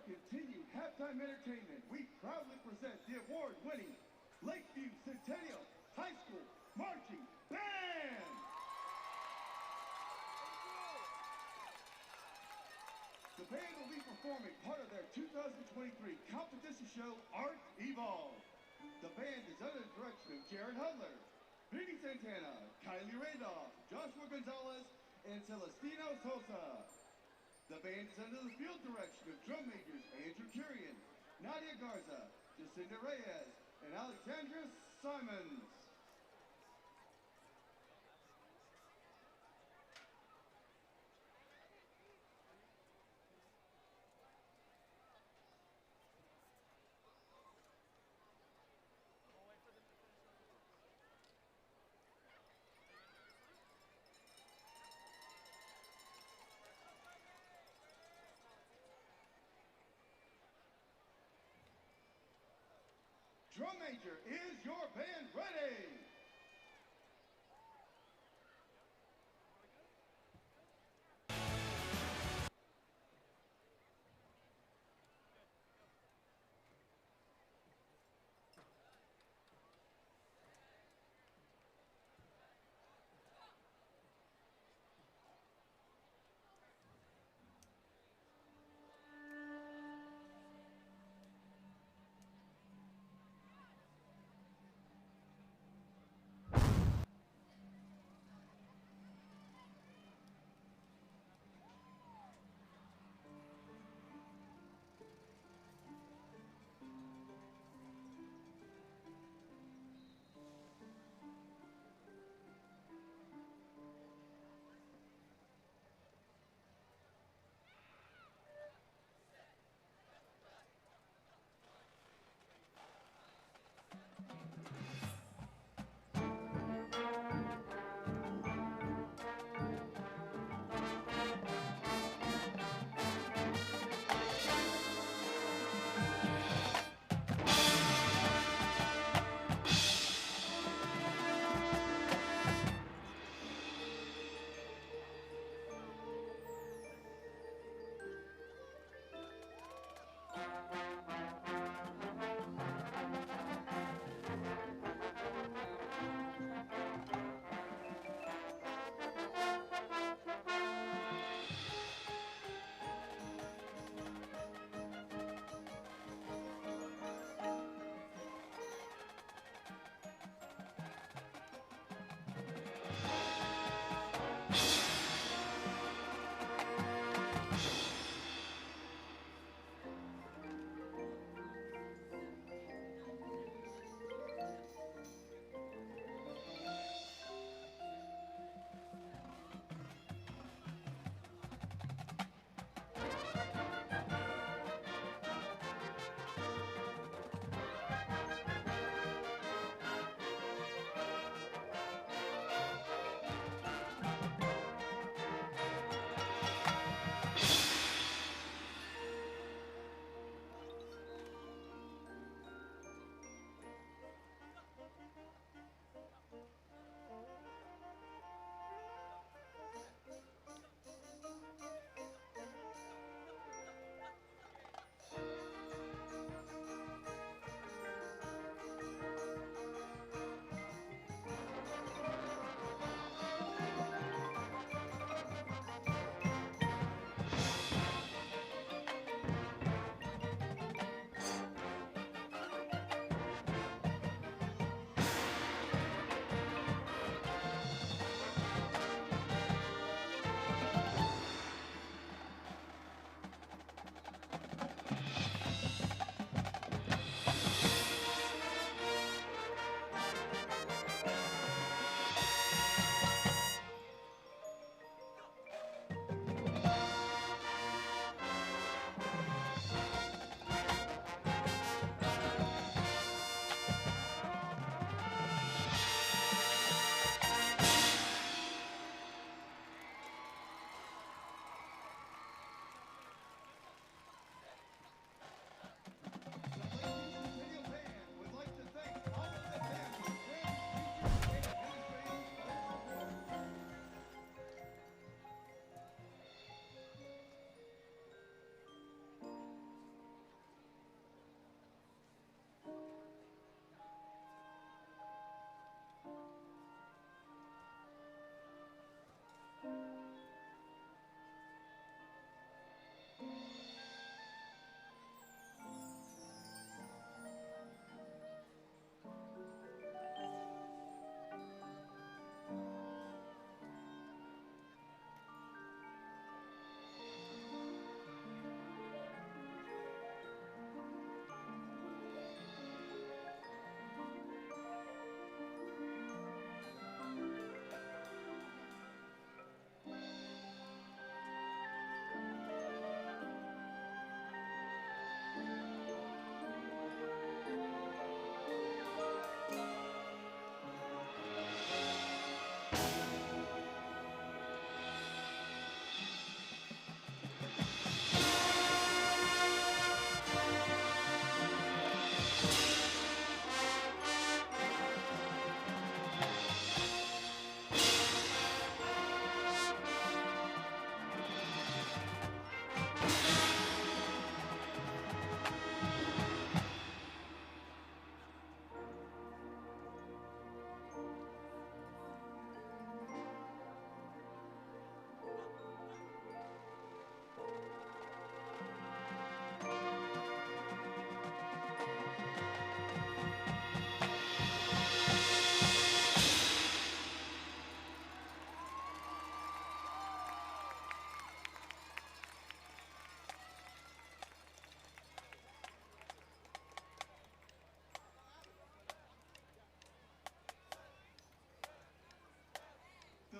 continued halftime entertainment, we proudly present the award-winning Lakeview Centennial High School Marching Band! The band will be performing part of their 2023 competition show, Art Evolved. The band is under the direction of Jared Hudler, Vinny Santana, Kylie Randolph, Joshua Gonzalez, and Celestino Sosa. The band is under the field direction of drum majors Andrew Curian, Nadia Garza, Jacinda Reyes, and Alexandra Simons. Drum major, is your band ready?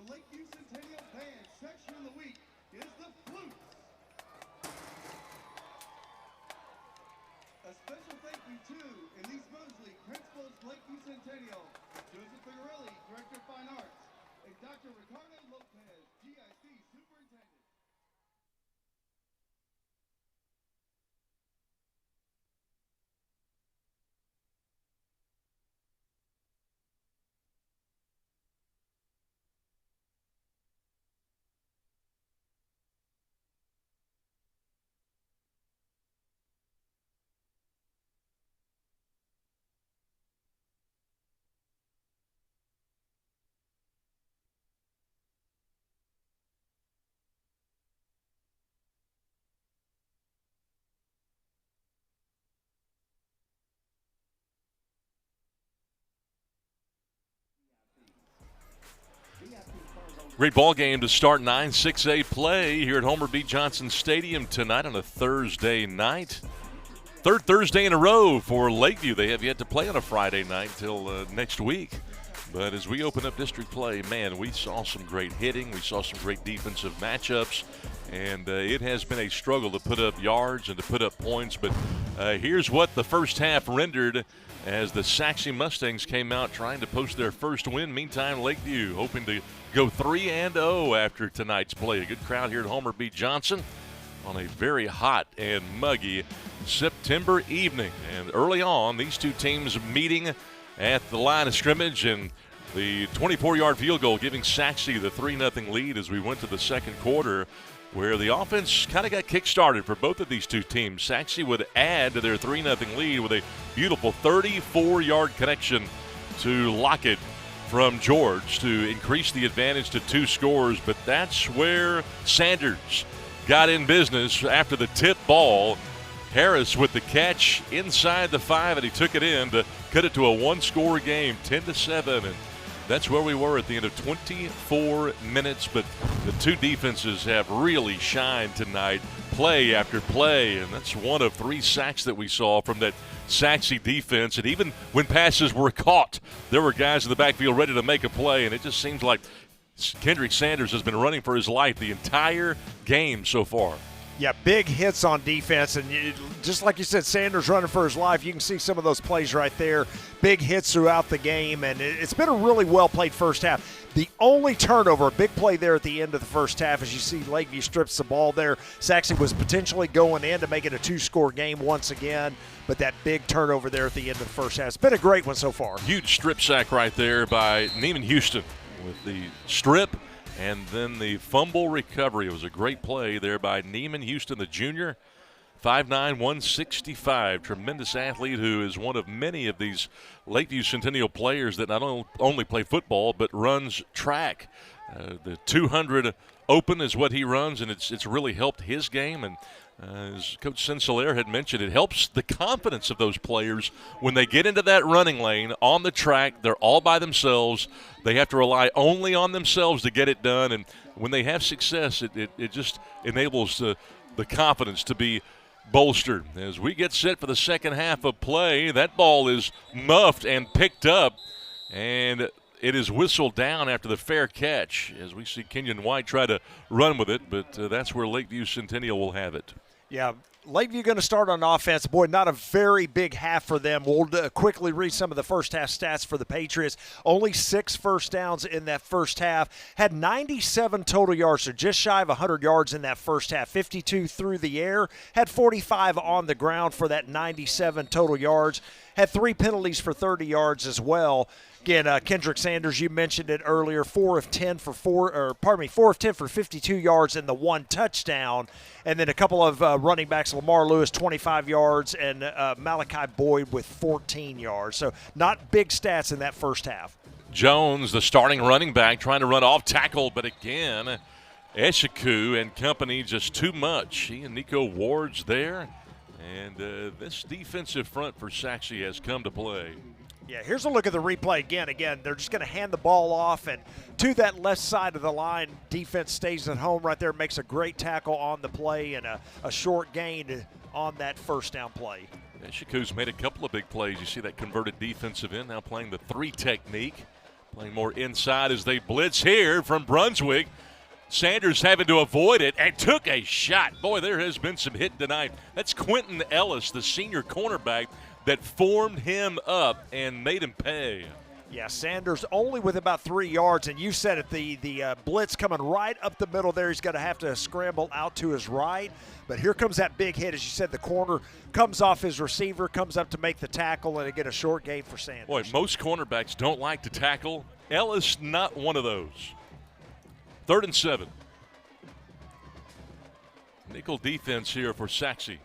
Lakeview Centennial Band section of the week is the Flutes. A special thank you to Elise Mosley, Principal of Lakeview Centennial, Joseph Figarelli, Director of Fine Arts, and Dr. Ricardo Lopez, GISD Superintendent. Great ball game to start 9-6A play here at Homer B. Johnson Stadium tonight on a Thursday night. Third Thursday in a row for Lakeview. They have yet to play on a Friday night till next week. But as we open up district play, man, we saw some great hitting. We saw some great defensive matchups. And it has been a struggle to put up yards and to put up points. But here's what the first half rendered as the Sachse Mustangs came out trying to post their first win. Meantime, Lakeview hoping to go 3-0 after tonight's play. A good crowd here at Homer B. Johnson on a very hot and muggy September evening. And early on, these two teams meeting at the line of scrimmage, and the 24-yard field goal giving Sachse the 3-0 lead as we went to the second quarter, where the offense kind of got kick-started for both of these two teams. Sachse would add to their 3-0 lead with a beautiful 34-yard connection to Lockett from George to increase the advantage to 2 scores. But that's where Sanders got in business after the tip ball. Harris with the catch inside the 5, and he took it in to cut it to a 1-score game, 10-7. And that's where we were at the end of 24 minutes. But the two defenses have really shined tonight, play after play. And that's one of 3 sacks that we saw from that Sachse defense. And even when passes were caught, there were guys in the backfield ready to make a play. And it just seems like Kendrick Sanders has been running for his life the entire game so far. Yeah, big hits on defense, and just like you said, Sanders running for his life. You can see some of those plays right there. Big hits throughout the game, and it's been a really well-played first half. The only turnover, a big play there at the end of the first half, as you see Lakeview strips the ball there. Sachse was potentially going in to make it a 2-score game once again, but that big turnover there at the end of the first half. It's been a great one so far. Huge strip sack right there by Neiman Houston with the strip. And then the fumble recovery. It was a great play there by Neiman Houston, the junior. 5'9", 165. Tremendous athlete who is one of many of these Lakeview Centennial players that not only play football but runs track. The 200 open is what he runs, and it's really helped his game. And as Coach Sinclair had mentioned, it helps the confidence of those players when they get into that running lane on the track. They're all by themselves. They have to rely only on themselves to get it done. And when they have success, it just enables the confidence to be bolstered. As we get set for the second half of play, that ball is muffed and picked up, and it is whistled down after the fair catch as we see Kenyon White try to run with it, but that's where Lakeview Centennial will have it. Yeah, Lakeview going to start on offense. Boy, not a very big half for them. We'll quickly read some of the first half stats for the Patriots. Only 6 first downs in that first half. Had 97 total yards, so just shy of 100 yards in that first half. 52 through the air. Had 45 on the ground for that 97 total yards. Had 3 penalties for 30 yards as well. Again, Kendrick Sanders, you mentioned it earlier, 4 of 10 for 52 yards and the 1 touchdown. And then a couple of running backs, Lamar Lewis, 25 yards, and Malachi Boyd with 14 yards. So not big stats in that first half. Jones, the starting running back, trying to run off tackle, but again, Eshiku and company just too much. He and Nico Ward's there. And this defensive front for Sachse has come to play. Yeah, here's a look at the replay again. They're just going to hand the ball off, and to that left side of the line, defense stays at home right there, makes a great tackle on the play, and a short gain on that first down play. Shiku's made a couple of big plays. You see that converted defensive end now playing the 3 technique. Playing more inside as they blitz here from Brunswick. Sanders having to avoid it and took a shot. Boy, there has been some hit tonight. That's Quentin Ellis, the senior cornerback, that formed him up and made him pay. Yeah, Sanders only with about 3 yards, and you said it, the blitz coming right up the middle there. He's going to have to scramble out to his right, but here comes that big hit. As you said, the corner comes off his receiver, comes up to make the tackle, and again, a short gain for Sanders. Boy, most cornerbacks don't like to tackle. Ellis, not one of those. 3rd and 7. Nickel defense here for Sachse.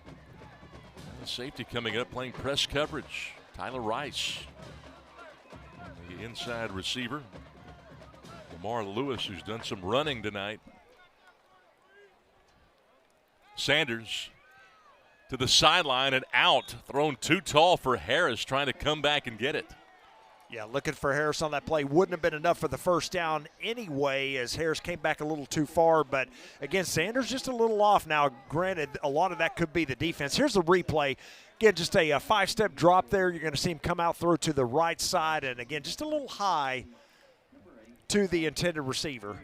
The safety coming up, playing press coverage. Tyler Rice. The inside receiver. Lamar Lewis, who's done some running tonight. Sanders to the sideline and out. Thrown too tall for Harris, trying to come back and get it. Yeah, looking for Harris on that play. Wouldn't have been enough for the first down anyway, as Harris came back a little too far. But, again, Sanders just a little off now. Granted, a lot of that could be the defense. Here's the replay. Again, just a 5-step drop there. You're going to see him come out through to the right side. And, again, just a little high to the intended receiver.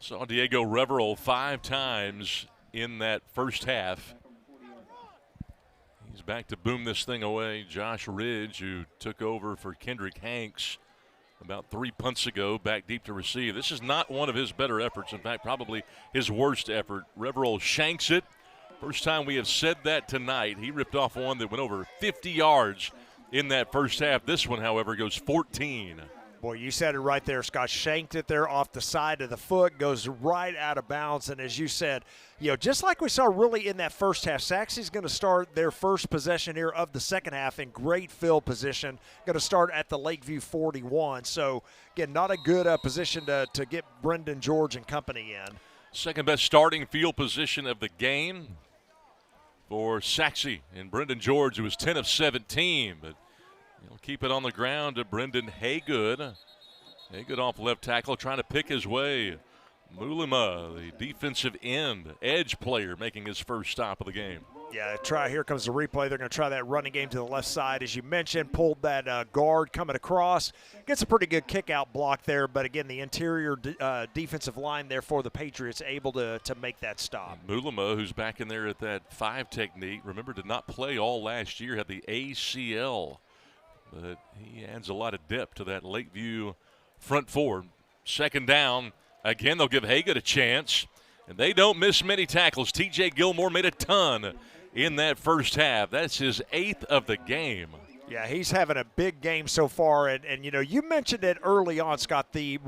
Saw Diego Reverol 5 times in that first half. He's back to boom this thing away. Josh Ridge, who took over for Kendrick Hanks about 3 punts ago, back deep to receive. This is not one of his better efforts. In fact, probably his worst effort. Reverol shanks it. First time we have said that tonight. He ripped off one that went over 50 yards in that first half. This one, however, goes 14. Boy, you said it right there, Scott. Shanked it there off the side of the foot, goes right out of bounds. And as you said, just like we saw really in that first half, Sachse's going to start their first possession here of the second half in great field position. Going to start at the Lakeview 41. So, again, not a good position to get Brendan George and company in. Second best starting field position of the game for Sachse. And Brendan George, who was 10 of 17, but he'll keep it on the ground to Brendan Haygood. Haygood off left tackle, trying to pick his way. Mulima, the defensive end, edge player, making his first stop of the game. Yeah, here comes the replay. They're going to try that running game to the left side. As you mentioned, pulled that guard coming across. Gets a pretty good kick-out block there, but again, the interior defensive line there for the Patriots able to make that stop. Mulima, who's back in there at that 5 technique, remember, did not play all last year, had the ACL. But he adds a lot of depth to that Lakeview front four. Second down. Again, they'll give Haygood a chance. And they don't miss many tackles. T.J. Gilmore made a ton in that first half. That's his 8th of the game. Yeah, he's having a big game so far. And you mentioned it early on, Scott. The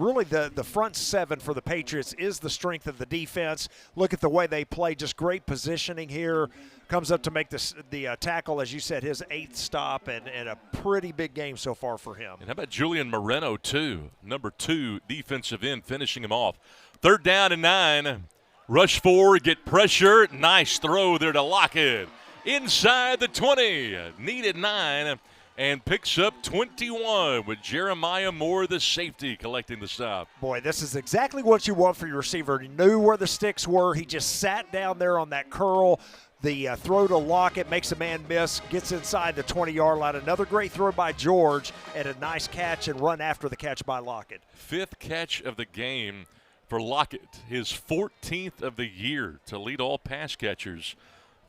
front 7 for the Patriots is the strength of the defense. Look at the way they play. Just great positioning here. Comes up to make the tackle, as you said, his 8th stop, and a pretty big game so far for him. And how about Julian Moreno, too? Number 2 defensive end, finishing him off. 3rd down and 9. Rush forward, get pressure. Nice throw there to Lockett. Inside the 20. Needed 9 and picks up 21 with Jeremiah Moore, the safety, collecting the stop. Boy, this is exactly what you want for your receiver. He knew where the sticks were. He just sat down there on that curl. The throw to Lockett makes a man miss, gets inside the 20-yard line. Another great throw by George, and a nice catch and run after the catch by Lockett. 5th catch of the game for Lockett, his 14th of the year to lead all pass catchers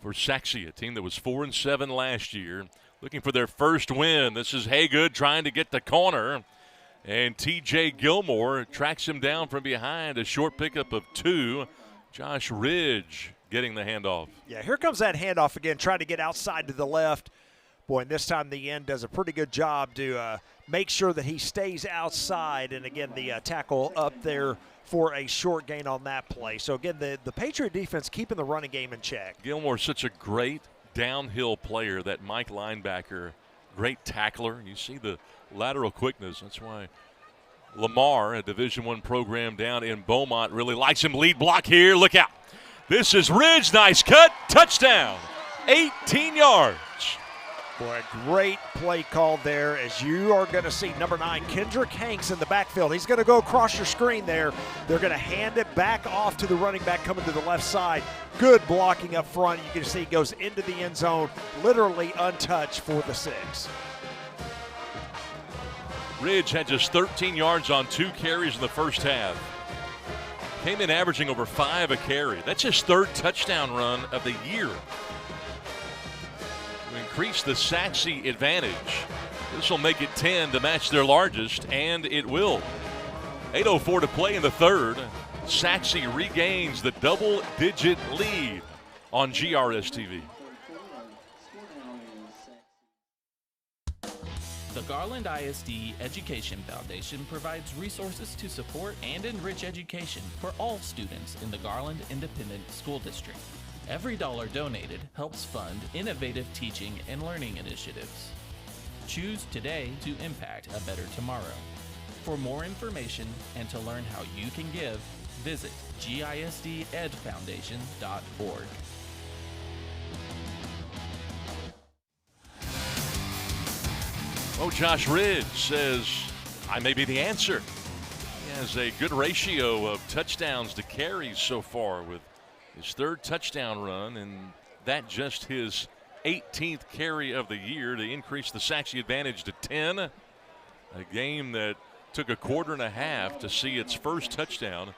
for Sachse, a team that was 4-7 last year, looking for their first win. This is Haygood trying to get the corner, and T.J. Gilmore tracks him down from behind, a short pickup of 2. Josh Ridge getting the handoff. Yeah, here comes that handoff again, trying to get outside to the left. Boy, and this time the end does a pretty good job to make sure that he stays outside, and again, the tackle up there for a short gain on that play. So, again, the Patriot defense keeping the running game in check. Gilmore's such a great downhill player, that Mike linebacker, great tackler. You see the lateral quickness. That's why Lamar, a Division I program down in Beaumont, really likes him. Lead block here. Look out. This is Ridge. Nice cut. Touchdown. 18 yards. Boy, a great play call there, as you are going to see number 9, Kendrick Hanks, in the backfield. He's going to go across your screen there. They're going to hand it back off to the running back coming to the left side. Good blocking up front. You can see he goes into the end zone, literally untouched for the 6. Ridge had just 13 yards on 2 carries in the first half. Came in averaging over 5 a carry. That's his 3rd touchdown run of the year. To increase the Sachse advantage. This will make it 10 to match their largest, and it will. 8:04 to play in the 3rd. Sachse regains the double-digit lead on GRS TV. The Garland ISD Education Foundation provides resources to support and enrich education for all students in the Garland Independent School District. Every dollar donated helps fund innovative teaching and learning initiatives. Choose today to impact a better tomorrow. For more information and to learn how you can give, visit gisdedfoundation.org. Oh, Josh Ridge says, I may be the answer. He has a good ratio of touchdowns to carries so far with his 3rd touchdown run, and that just his 18th carry of the year to increase the Sachse advantage to 10. A game that took a quarter and a half to see its first touchdown,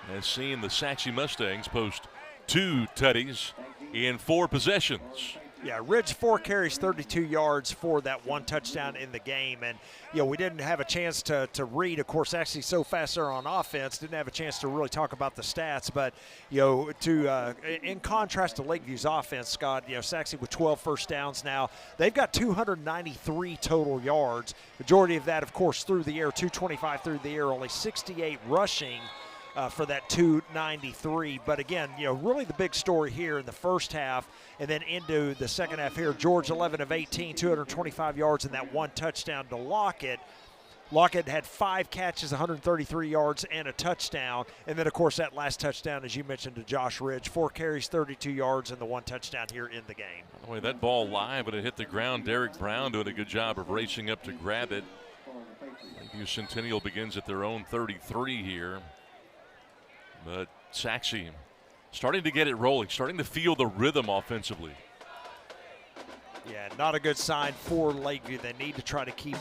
has seen the Sachse Mustangs post 2 tutties in 4 possessions. Yeah, Ridge 4 carries, 32 yards for that 1 touchdown in the game. And, we didn't have a chance to read, of course, actually so fast there on offense, didn't have a chance to really talk about the stats. But, in contrast to Lakeview's offense, Scott, Sachse with 12 first downs now. They've got 293 total yards. Majority of that, of course, through the air, 225 through the air, only 68 rushing. For that 293. But again, really the big story here in the first half and then into the second half here. George 11 of 18, 225 yards and that 1 touchdown to Lockett. Lockett had 5 catches, 133 yards and a touchdown. And then, of course, that last touchdown, as you mentioned, to Josh Ridge. 4 carries, 32 yards, and the 1 touchdown here in the game. By the way, that ball live, but it hit the ground. Derek Brown doing a good job of racing up to grab it. Lakeview Centennial begins at their own 33 here. But Sachse starting to get it rolling, starting to feel the rhythm offensively. Yeah, not a good sign for Lakeview. They need to try to keep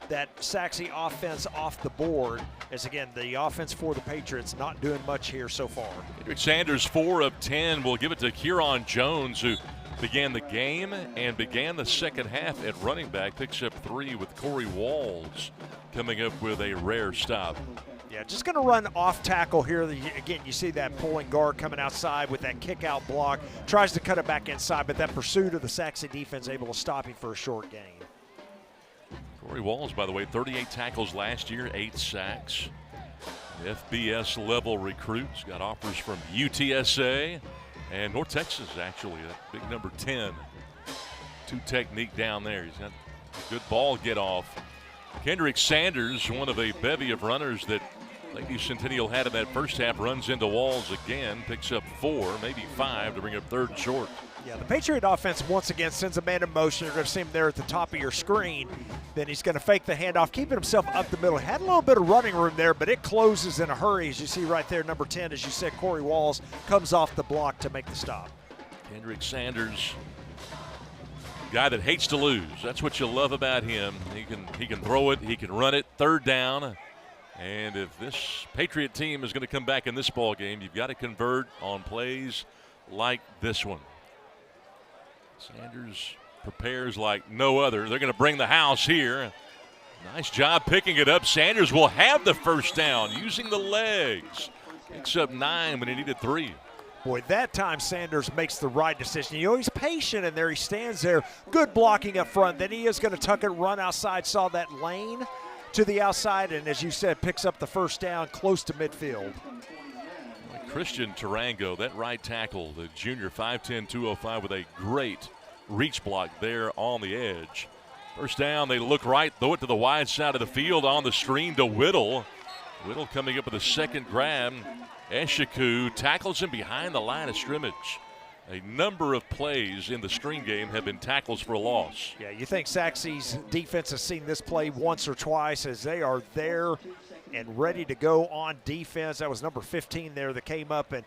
that Sachse offense off the board, as again, the offense for the Patriots not doing much here so far. Kendrick Sanders 4 of 10. We'll give it to Kieran Jones, who began the game and began the second half at running back. Picks up 3 with Corey Walls coming up with a rare stop. Yeah, just going to run off tackle here. Again, you see that pulling guard coming outside with that kick out block. Tries to cut it back inside, but that pursuit of the Sachse defense able to stop him for a short gain. Corey Walls, by the way, 38 tackles last year, 8 sacks. FBS level recruits, got offers from UTSA and North Texas, actually, that big number 10. 2 technique down there. He's got a good ball get off. Kendrick Sanders, one of a bevy of runners that Lakeview Centennial had in that first half, runs into Walls again, picks up 4, maybe 5 to bring up 3rd and short. Yeah, the Patriot offense once again sends a man in motion. You're going to see him there at the top of your screen. Then he's going to fake the handoff, keeping himself up the middle. Had a little bit of running room there, but it closes in a hurry. As you see right there, number 10, as you said, Corey Walls comes off the block to make the stop. Kendrick Sanders, guy that hates to lose. That's what you love about him. He can throw it, he can run it. 3rd down. And if this Patriot team is going to come back in this ball game, you've got to convert on plays like this one. Sanders prepares like no other. They're going to bring the house here. Nice job picking it up. Sanders will have the first down using the legs. Picks up 9 when he needed 3. Boy, that time Sanders makes the right decision. He's patient in there. He stands there. Good blocking up front. Then he is going to tuck it, run outside. Saw that lane to the outside, and as you said, picks up the first down close to midfield. Christian Tarango, that right tackle, the junior, 5'10", 205, with a great reach block there on the edge. First down, they look right, throw it to the wide side of the field on the screen to Whittle. Whittle coming up with a second grab. Eshiku tackles him behind the line of scrimmage. A number of plays in the screen game have been tackles for a loss. Yeah, you think Sachse's defense has seen this play once or twice as they are there and ready to go on defense. That was number 15 there that came up and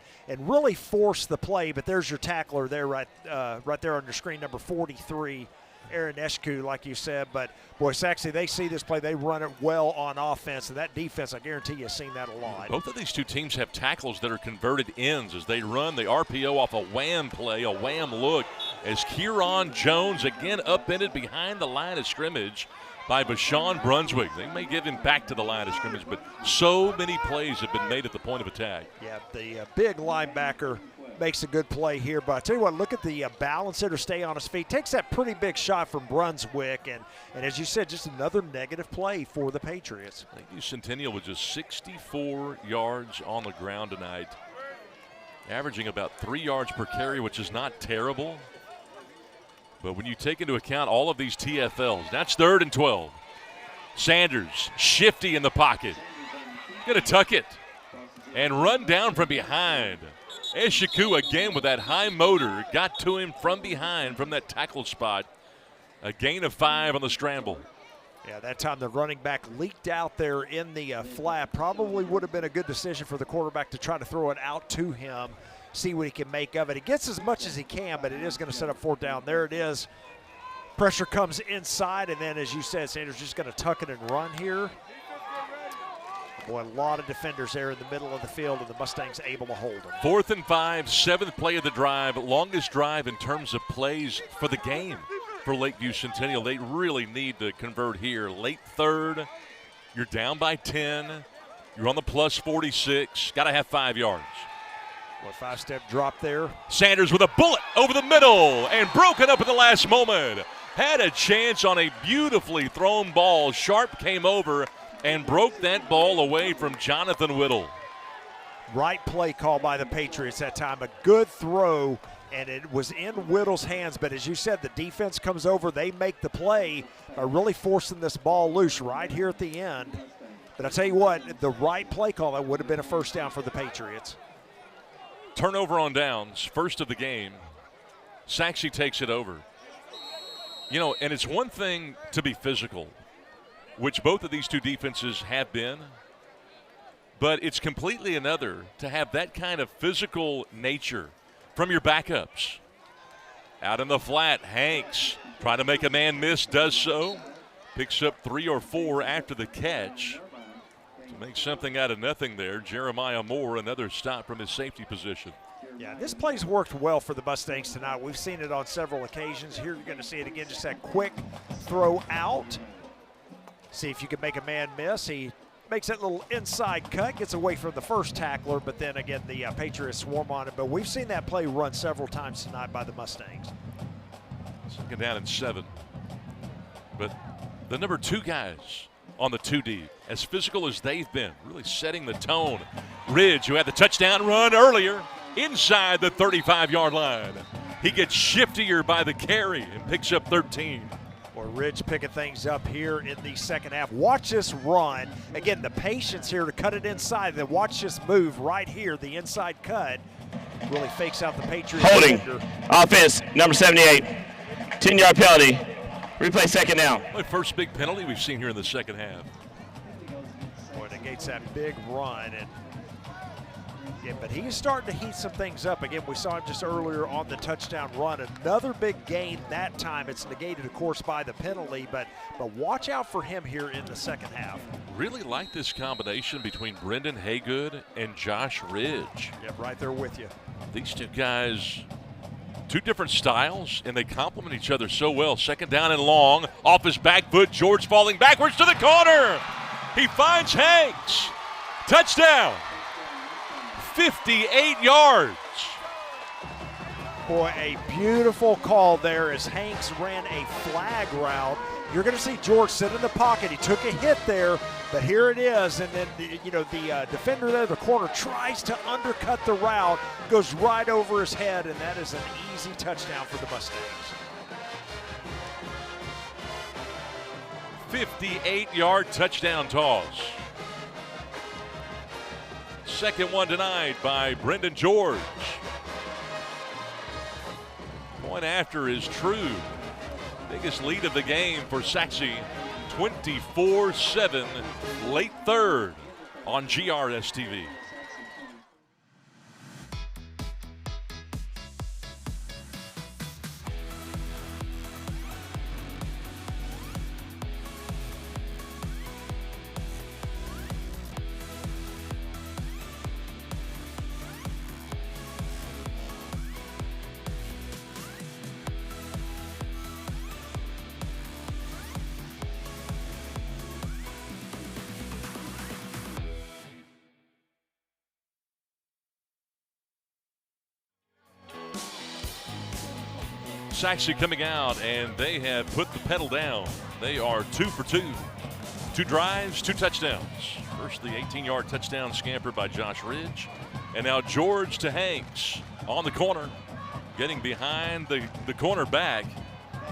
really forced the play, but there's your tackler there right there on your screen, number 43. Aaron Eshku, like you said. But, boy, Sachse, they see this play. They run it well on offense. And that defense, I guarantee you, has seen that a lot. Both of these two teams have tackles that are converted ends as they run the RPO off a wham play, a wham look, as Kieran Jones again upended behind the line of scrimmage by Bashawn Brunswick. They may give him back to the line of scrimmage, but so many plays have been made at the point of attack. Yeah, the big linebacker makes a good play here. But I tell you what, look at the balancer to stay on his feet. Takes that pretty big shot from Brunswick. And as you said, just another negative play for the Patriots. Lakeview Centennial with just 64 yards on the ground tonight, averaging about 3 yards per carry, which is not terrible. But when you take into account all of these TFLs, that's 3rd and 12. Sanders, shifty in the pocket. Going to tuck it and run down from behind. Eshiku again with that high motor. Got to him from behind from that tackle spot. A gain of 5 on the scramble. Yeah, that time the running back leaked out there in the flat. Probably would have been a good decision for the quarterback to try to throw it out to him, see what he can make of it. He gets as much as he can, but it is going to set up 4th down. There it is. Pressure comes inside, and then, as you said, Sanders just going to tuck it and run here. Boy, a lot of defenders there in the middle of the field, and the Mustangs able to hold them. 4th and 5, 7th play of the drive, longest drive in terms of plays for the game for Lakeview Centennial. They really need to convert here. Late 3rd, you're down by 10. You're on the plus 46. Got to have 5 yards. What, 5-step drop there. Sanders with a bullet over the middle and broken up at the last moment. Had a chance on a beautifully thrown ball. Sharp came over and broke that ball away from Jonathan Whittle. Right play call by the Patriots that time. A good throw, and it was in Whittle's hands. But as you said, the defense comes over. They make the play by really forcing this ball loose right here at the end. But I tell you what, the right play call, that would have been a 1st down for the Patriots. Turnover on downs, first of the game. Sachse takes it over. You know, and it's one thing to be physical, which both of these two defenses have been, but it's completely another to have that kind of physical nature from your backups. Out in the flat, Hanks trying to make a man miss, does so. Picks up 3 or 4 after the catch. To make something out of nothing there, Jeremiah Moore, another stop from his safety position. Yeah, this play's worked well for the Mustangs tonight. We've seen it on several occasions. Here you're going to see it again, just that quick throw out. See if you can make a man miss. He makes that little inside cut, gets away from the first tackler, but then again the Patriots swarm on it. But we've seen that play run several times tonight by the Mustangs. 2nd down and 7. But the number 2 guys on the 2 deep, as physical as they've been, really setting the tone. Ridge, who had the touchdown run earlier, inside the 35-yard line. He gets shiftier by the carry and picks up 13. Or Ridge picking things up here in the 2nd half. Watch this run. Again, the patience here to cut it inside. Then watch this move right here, the inside cut. Really fakes out the Patriots. Holding. Offense, number 78. 10-yard penalty. Replay 2nd down. The first big penalty we've seen here in the 2nd half. Boy, negates that big run. And yeah, but he's starting to heat some things up. Again, we saw him just earlier on the touchdown run. Another big gain that time. It's negated, of course, by the penalty, but watch out for him here in the 2nd half. Really like this combination between Brendan Haygood and Josh Ridge. Yep, right there with you. These two guys, 2 different styles, and they complement each other so well. 2nd down and long, off his back foot, George falling backwards to the corner. He finds Hanks. Touchdown. 58 yards. Boy, a beautiful call there as Hanks ran a flag route. You're going to see George sit in the pocket. He took a hit there, but here it is. And then, you know, the defender there, the corner, tries to undercut the route, goes right over his head, and that is an easy touchdown for the Mustangs. 58-yard touchdown toss. 2nd one denied by Brendan George. Point after is true. Biggest lead of the game for Sachse, 24-7, late 3rd on GRS TV. Sachse coming out, and they have put the pedal down. They are 2 for 2. 2 drives, 2 touchdowns. First, the 18-yard touchdown scamper by Josh Ridge. And now George to Hanks on the corner, getting behind the cornerback.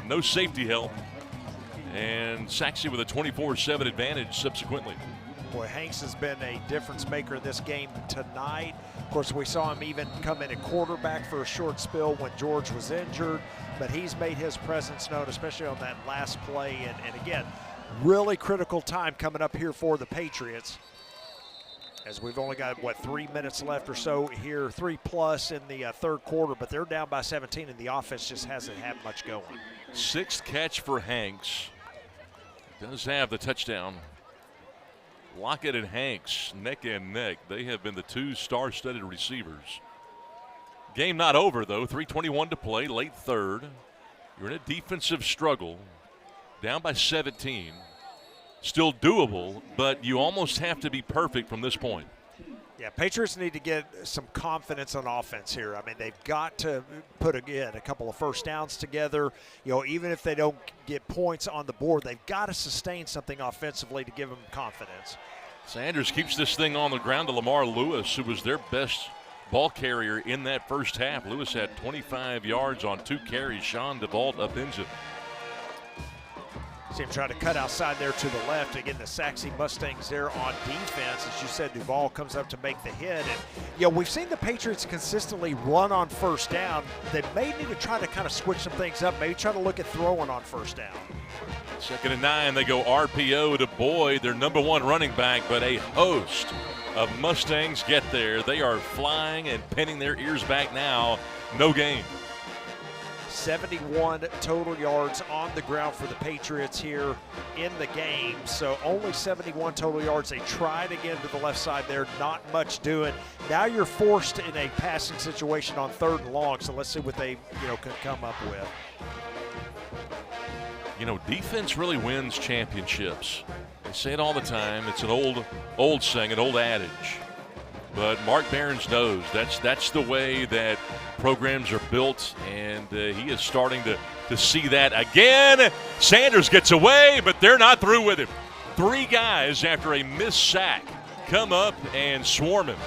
No safety help. And Sachse with a 24-7 advantage subsequently. Boy, Hanks has been a difference maker in this game tonight. Of course, we saw him even come in at quarterback for a short spell when George was injured, but he's made his presence known, especially on that last play. And again, really critical time coming up here for the Patriots, as we've only got, 3 minutes left or so here, 3+ in the third quarter, but they're down by 17, and the offense just hasn't had much going. 6th catch for Hanks. Does have the touchdown. Lockett and Hanks, neck and neck. They have been the 2 star-studded receivers. Game not over, though. 3:21 to play, late third. You're in a defensive struggle, down by 17. Still doable, but you almost have to be perfect from this point. Yeah, Patriots need to get some confidence on offense here. I mean, they've got to put, again, a couple of first downs together. You know, even if they don't get points on the board, they've got to sustain something offensively to give them confidence. Sanders keeps this thing on the ground to Lamar Lewis, who was their best ball carrier in that first half. Lewis had 25 yards on 2 carries. Sean DeVault upends it. See him trying to cut outside there to the left. Again, the Sachse Mustangs there on defense. As you said, Duval comes up to make the hit. And, you know, we've seen the Patriots consistently run on first down. They may need to try to kind of switch some things up, maybe try to look at throwing on first down. 2nd and 9, they go RPO to Boyd, their number 1 running back, but a host of Mustangs get there. They are flying and pinning their ears back now. No gain. 71 total yards on the ground for the Patriots here in the game. So only 71 total yards. They tried again to the left side there, not much doing. Now you're forced in a passing situation on 3rd and long. So let's see what they, can come up with. Defense really wins championships. They say it all the time. It's an old saying, an old adage. But Mark Behrens knows that's the way that programs are built, and he is starting to see that again. Sanders gets away, but they're not through with him. 3 guys after a missed sack come up and swarm him.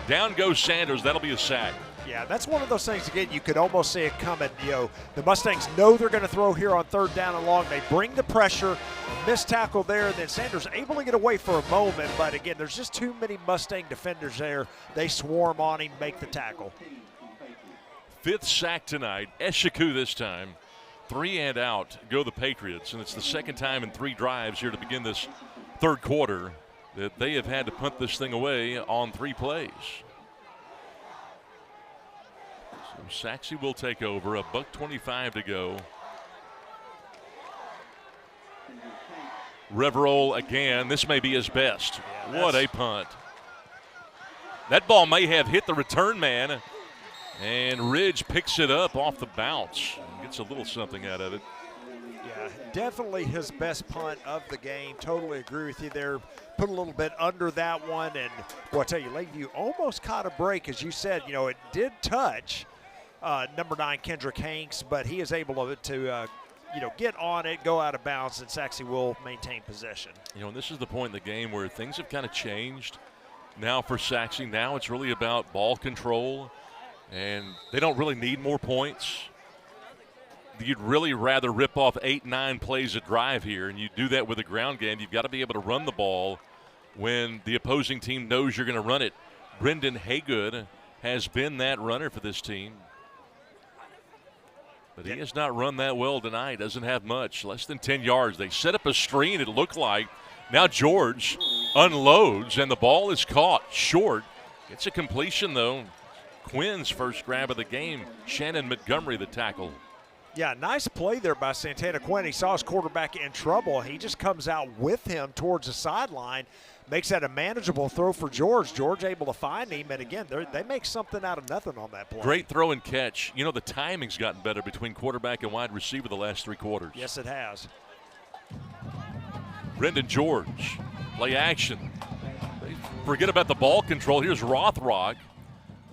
Down goes Sanders. That'll be a sack. Yeah, that's one of those things, again, you could almost see it coming. The Mustangs know they're going to throw here on 3rd down and long. They bring the pressure, missed tackle there, and then Sanders able to get away for a moment. But, again, there's just too many Mustang defenders there. They swarm on him, make the tackle. 5th sack tonight. Eshiku this time. 3 and out go the Patriots, and it's the 2nd time in 3 drives here to begin this 3rd quarter that they have had to punt this thing away on 3 plays. Sachse will take over. $1:25 to go. Reverol again. This may be his best. Yeah, what a punt. That ball may have hit the return man, and Ridge picks it up off the bounce and gets a little something out of it. Yeah, definitely his best punt of the game. Totally agree with you there. Put a little bit under that one, and boy, I tell you, Lakeview almost caught a break. As you said, it did touch number 9, Kendrick Hanks, but he is able to get on it, go out of bounds, and Sachse will maintain possession. And this is the point in the game where things have kind of changed now for Sachse. Now it's really about ball control, and they don't really need more points. You'd really rather rip off 8-9 plays a drive here, and you do that with a ground game. You've got to be able to run the ball when the opposing team knows you're going to run it. Brendan Haygood has been that runner for this team. But he has not run that well tonight. Doesn't have much. Less than 10 yards. They set up a screen, it looked like. Now George unloads, and the ball is caught short. It's a completion, though. Quinn's first grab of the game. Shannon Montgomery, the tackle. Yeah, nice play there by Santana Quinn. He saw his quarterback in trouble. He just comes out with him towards the sideline, makes that a manageable throw for George. George able to find him, and again, they make something out of nothing on that play. Great throw and catch. The timing's gotten better between quarterback and wide receiver the last 3 quarters. Yes, it has. Brendan George, play action. They forget about the ball control. Here's Rothrock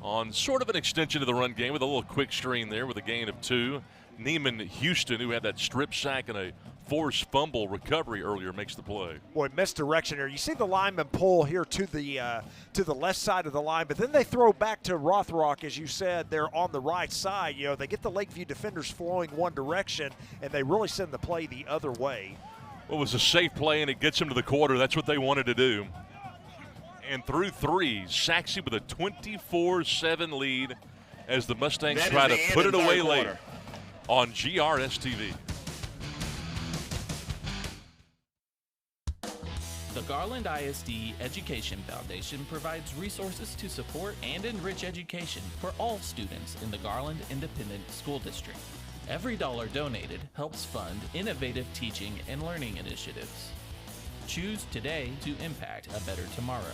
on sort of an extension of the run game with a little quick screen there with a gain of 2. Neiman Houston, who had that strip sack and a forced fumble recovery earlier, makes the play. Boy, misdirection here. You see the lineman pull here to the left side of the line, but then they throw back to Rothrock, as you said, they're on the right side. You know, they get the Lakeview defenders flowing one direction, and they really send the play the other way. Well, it was a safe play, and it gets them to the quarter. That's what they wanted to do. And through three, Sachse with a 24-7 lead as the Mustangs try to put it away late on GRS TV. The Garland ISD Education Foundation provides resources to support and enrich education for all students in the Garland Independent School District. Every dollar donated helps fund innovative teaching and learning initiatives. Choose today to impact a better tomorrow.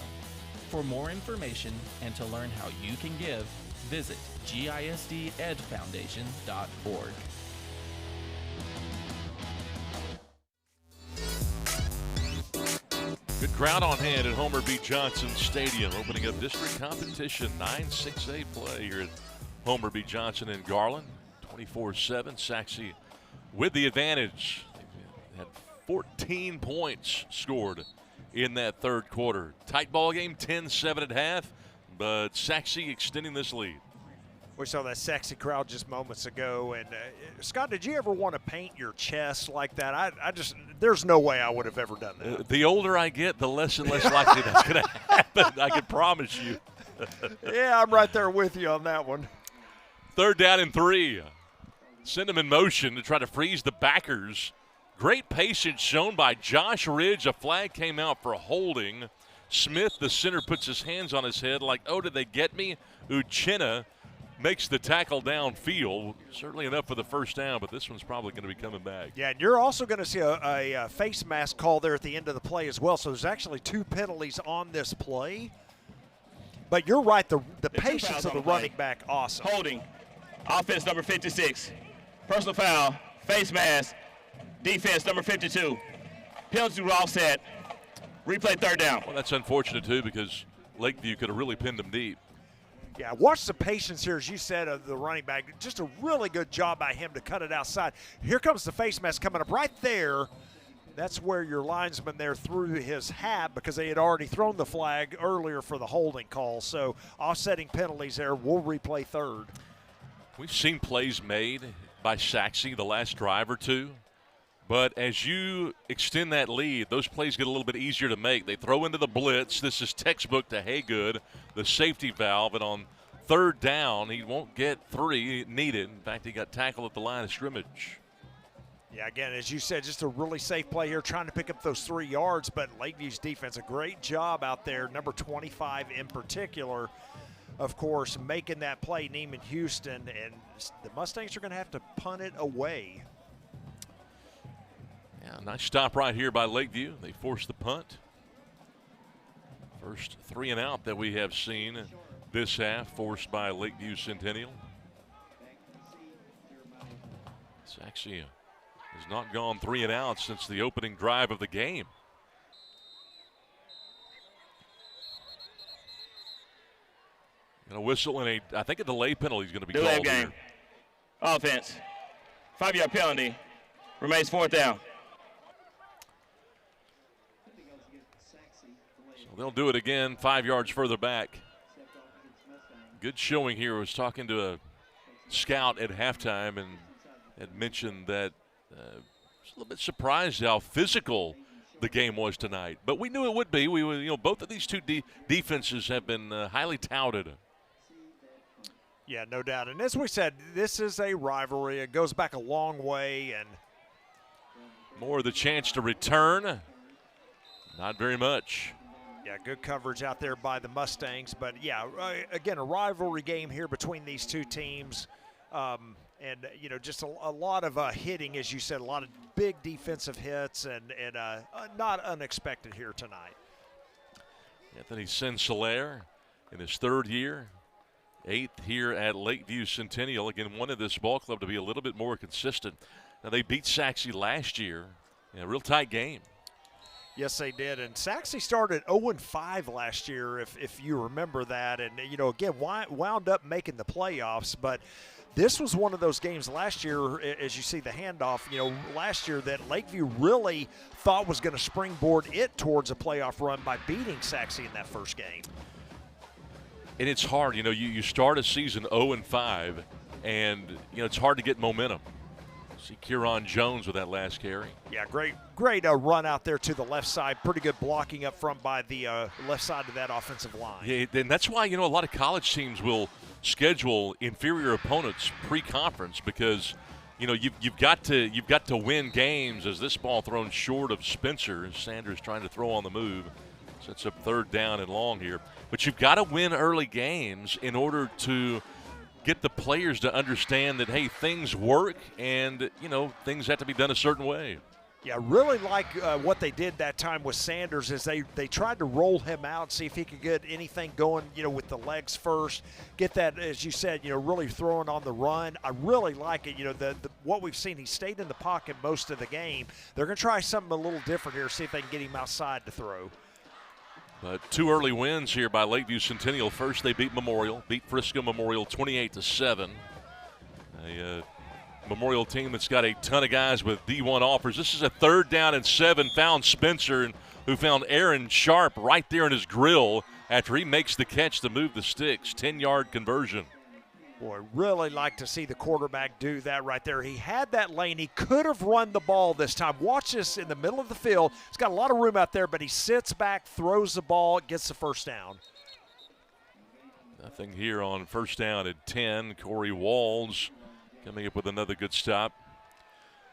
For more information and to learn how you can give, visit gisdedfoundation.org. Good crowd on hand at Homer B. Johnson Stadium, opening up district competition 9-6A play here at Homer B. Johnson in Garland. 24-7, Sachse with the advantage. They had 14 points scored in that third quarter. Tight ball game, 10-7 at half, but Sachse extending this lead. We saw that sexy crowd just moments ago. And Scott, did you ever want to paint your chest like that? I just, there's no way I would have ever done that. The older I get, the less and less likely that's going to happen. I can promise you. Yeah, I'm right there with you on that one. Third down and 3. Send them in motion to try to freeze the backers. Great patience shown by Josh Ridge. A flag came out for holding. Smith, the center, puts his hands on his head like, oh, did they get me? Uchenna makes the tackle downfield. Certainly enough for the first down, but this one's probably going to be coming back. Yeah, and you're also going to see a face mask call there at the end of the play as well. So there's actually 2 penalties on this play. But you're right, the patience of the running back, awesome. Holding, offense number 56. Personal foul, face mask, defense number 52. Penalty were offset. Replay third down. Well, that's unfortunate, too, because Lakeview could have really pinned them deep. Yeah, watch the patience here, as you said, of the running back. Just a really good job by him to cut it outside. Here comes the face mask coming up right there. That's where your linesman there threw his hat because they had already thrown the flag earlier for the holding call. So offsetting penalties there. We'll replay third. We've seen plays made by Sachse the last drive or two. But as you extend that lead, those plays get a little bit easier to make. They throw into the blitz. This is textbook to Haygood, the safety valve. And on third down, he won't get 3 needed. In fact, he got tackled at the line of scrimmage. Yeah, again, as you said, just a really safe play here, trying to pick up those 3 yards. But Lakeview's defense, a great job out there, number 25 in particular, of course, making that play, Neiman Houston. And the Mustangs are going to have to punt it away. Yeah, nice stop right here by Lakeview. They forced the punt. First 3 and out that we have seen this half, forced by Lakeview Centennial. Sachse has not gone 3 and out since the opening drive of the game. Going to whistle, and I think a delay penalty is going to be delay called game. here. Offense. 5-yard penalty. Remains 4th down. So they'll do it again 5 yards further back. Good showing here. I was talking to a scout at halftime and had mentioned that I was a little bit surprised how physical the game was tonight. But we knew it would be. We were, both of these two defenses have been highly touted. Yeah, no doubt. And as we said, this is a rivalry. It goes back a long way. And more of the chance to return. Not very much. Yeah, good coverage out there by the Mustangs. But, yeah, again, a rivalry game here between these two teams. And, just a lot of hitting, as you said, a lot of big defensive hits and not unexpected here tonight. Anthony Sinclair in his 3rd year, 8th here at Lakeview Centennial. Again, wanted this ball club to be a little bit more consistent. Now, they beat Sachse last year in a real tight game. Yes, they did. And Sachse started 0-5 last year, if you remember that. And, again, wound up making the playoffs. But this was one of those games last year, as you see the handoff, last year that Lakeview really thought was going to springboard it towards a playoff run by beating Sachse in that first game. And it's hard, you start a season 0-5, and, it's hard to get momentum. See Kieran Jones with that last carry. Yeah, great run out there to the left side. Pretty good blocking up front by the left side of that offensive line. Yeah, and that's why, a lot of college teams will schedule inferior opponents pre-conference because, you've got to win games. As this ball thrown short of Spencer, as Sanders trying to throw on the move. Sets up 3rd down and long here. But you've got to win early games in order to get the players to understand that, hey, things work and, things have to be done a certain way. Yeah, really like what they did that time with Sanders is they tried to roll him out, see if he could get anything going, with the legs first, get that, as you said, really throwing on the run. I really like it. What we've seen, he stayed in the pocket most of the game. They're going to try something a little different here, see if they can get him outside to throw. But 2 early wins here by Lakeview Centennial. First, they beat Frisco Memorial 28-7. A Memorial team that's got a ton of guys with D1 offers. This is a 3rd down and 7. Found Spencer, who found Aaron Sharp right there in his grill after he makes the catch to move the sticks. 10-yard conversion. Boy, really like to see the quarterback do that right there. He had that lane. He could have run the ball this time. Watch this in the middle of the field. He's got a lot of room out there, but he sits back, throws the ball, gets the first down. Nothing here on first down at 10. Corey Walls coming up with another good stop.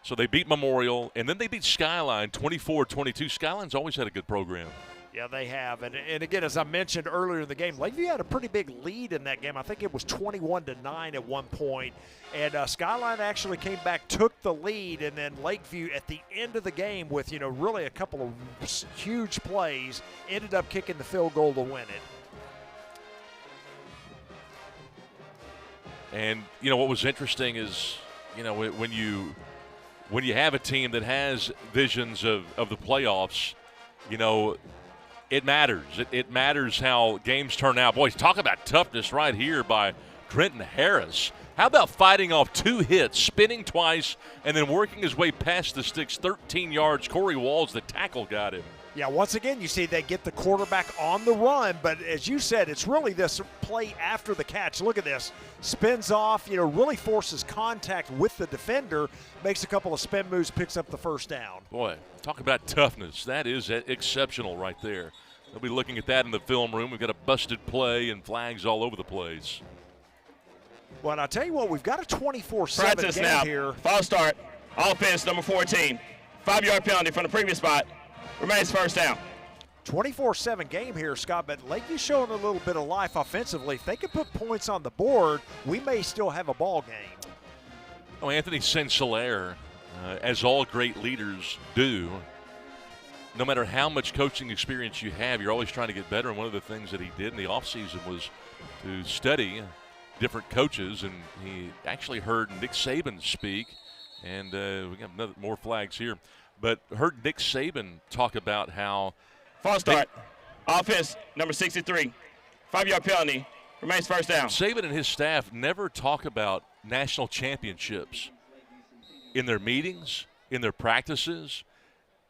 So they beat Memorial, and then they beat Skyline 24-22. Skyline's always had a good program. Yeah, they have. And again, as I mentioned earlier in the game, Lakeview had a pretty big lead in that game. I think it was 21-9 at one point. And Skyline actually came back, took the lead, and then Lakeview at the end of the game with, really a couple of huge plays, ended up kicking the field goal to win it. And, what was interesting is, when you have a team that has visions of the playoffs, it matters. It matters how games turn out. Boys, talk about toughness right here by Trenton Harris. How about fighting off 2 hits, spinning twice, and then working his way past the sticks 13 yards. Corey Walls, the tackle, got him. Yeah, once again, you see they get the quarterback on the run, but as you said, it's really this play after the catch. Look at this. Spins off, really forces contact with the defender, makes a couple of spin moves, picks up the first down. Boy, talk about toughness. That is exceptional right there. They'll be looking at that in the film room. We've got a busted play and flags all over the place. Well, and I'll tell you what, we've got a 24-7 Practice game now. here. False start. Offense number 14. 5-yard penalty from the previous spot. Remains first down. 24-7 game here, Scott, but Lakeview showing a little bit of life offensively. If they can put points on the board, we may still have a ball game. Oh, Anthony Saint-Hilaire, as all great leaders do, no matter how much coaching experience you have, you're always trying to get better. And one of the things that he did in the offseason was to study different coaches, and he actually heard Nick Saban speak. And we got more flags here. But heard Nick Saban talk about how false start. Offense number 63. 5-yard penalty. Remains first down. Saban and his staff never talk about national championships in their meetings, in their practices,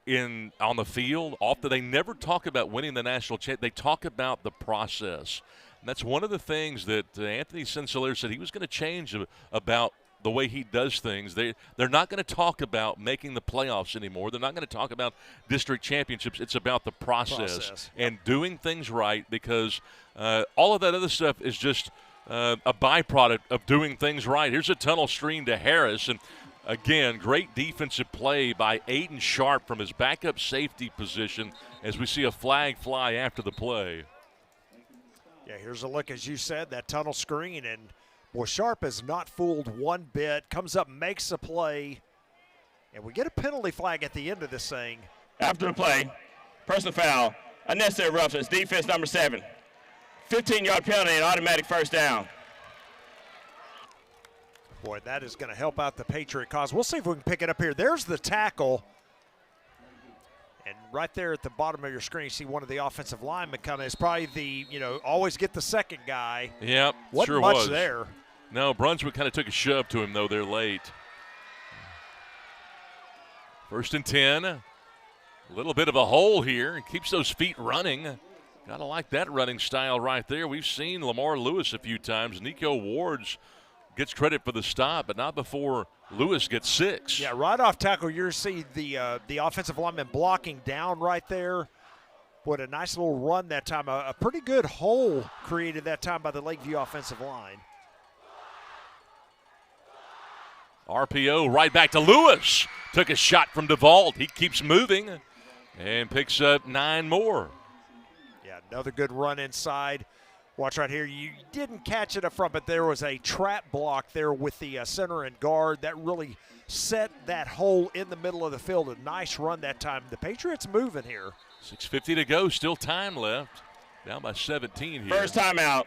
on the field. They never talk about winning the national championship. They talk about the process. And that's one of the things that Anthony Saint-Hilaire said he was going to change about the way he does things. They're not going to talk about making the playoffs anymore. They're not going to talk about district championships. It's about the process. And doing things right, because all of that other stuff is just a byproduct of doing things right. Here's a tunnel screen to Harris, and again, great defensive play by Aiden Sharp from his backup safety position as we see a flag fly after the play. Yeah, here's a look, as you said, that tunnel screen, and boy, Sharp has not fooled one bit. Comes up, makes a play, and we get a penalty flag at the end of this thing. After the play, personal foul, unnecessary roughness, defense number 7. 15-yard penalty and automatic first down. Boy, that is going to help out the Patriot cause. We'll see if we can pick it up here. There's the tackle. And right there at the bottom of your screen, you see one of the offensive linemen coming. It's probably the, always get the second guy. Yep, Wasn't sure much was. there. No, Brunswick kind of took a shove to him, though, there late. 1st and 10. A little bit of a hole here. Keeps those feet running. Gotta like that running style right there. We've seen Lamar Lewis a few times. Nico Wards gets credit for the stop, but not before Lewis gets 6. Yeah, right off tackle, you're seeing the offensive lineman blocking down right there. What a nice little run that time. A pretty good hole created that time by the Lakeview offensive line. RPO right back to Lewis. Took a shot from DeVault. He keeps moving and picks up 9 more. Yeah, another good run inside. Watch right here. You didn't catch it up front, but there was a trap block there with the center and guard that really set that hole in the middle of the field. A nice run that time. The Patriots moving here. 6:50 to go. Still time left. Down by 17 here. First timeout,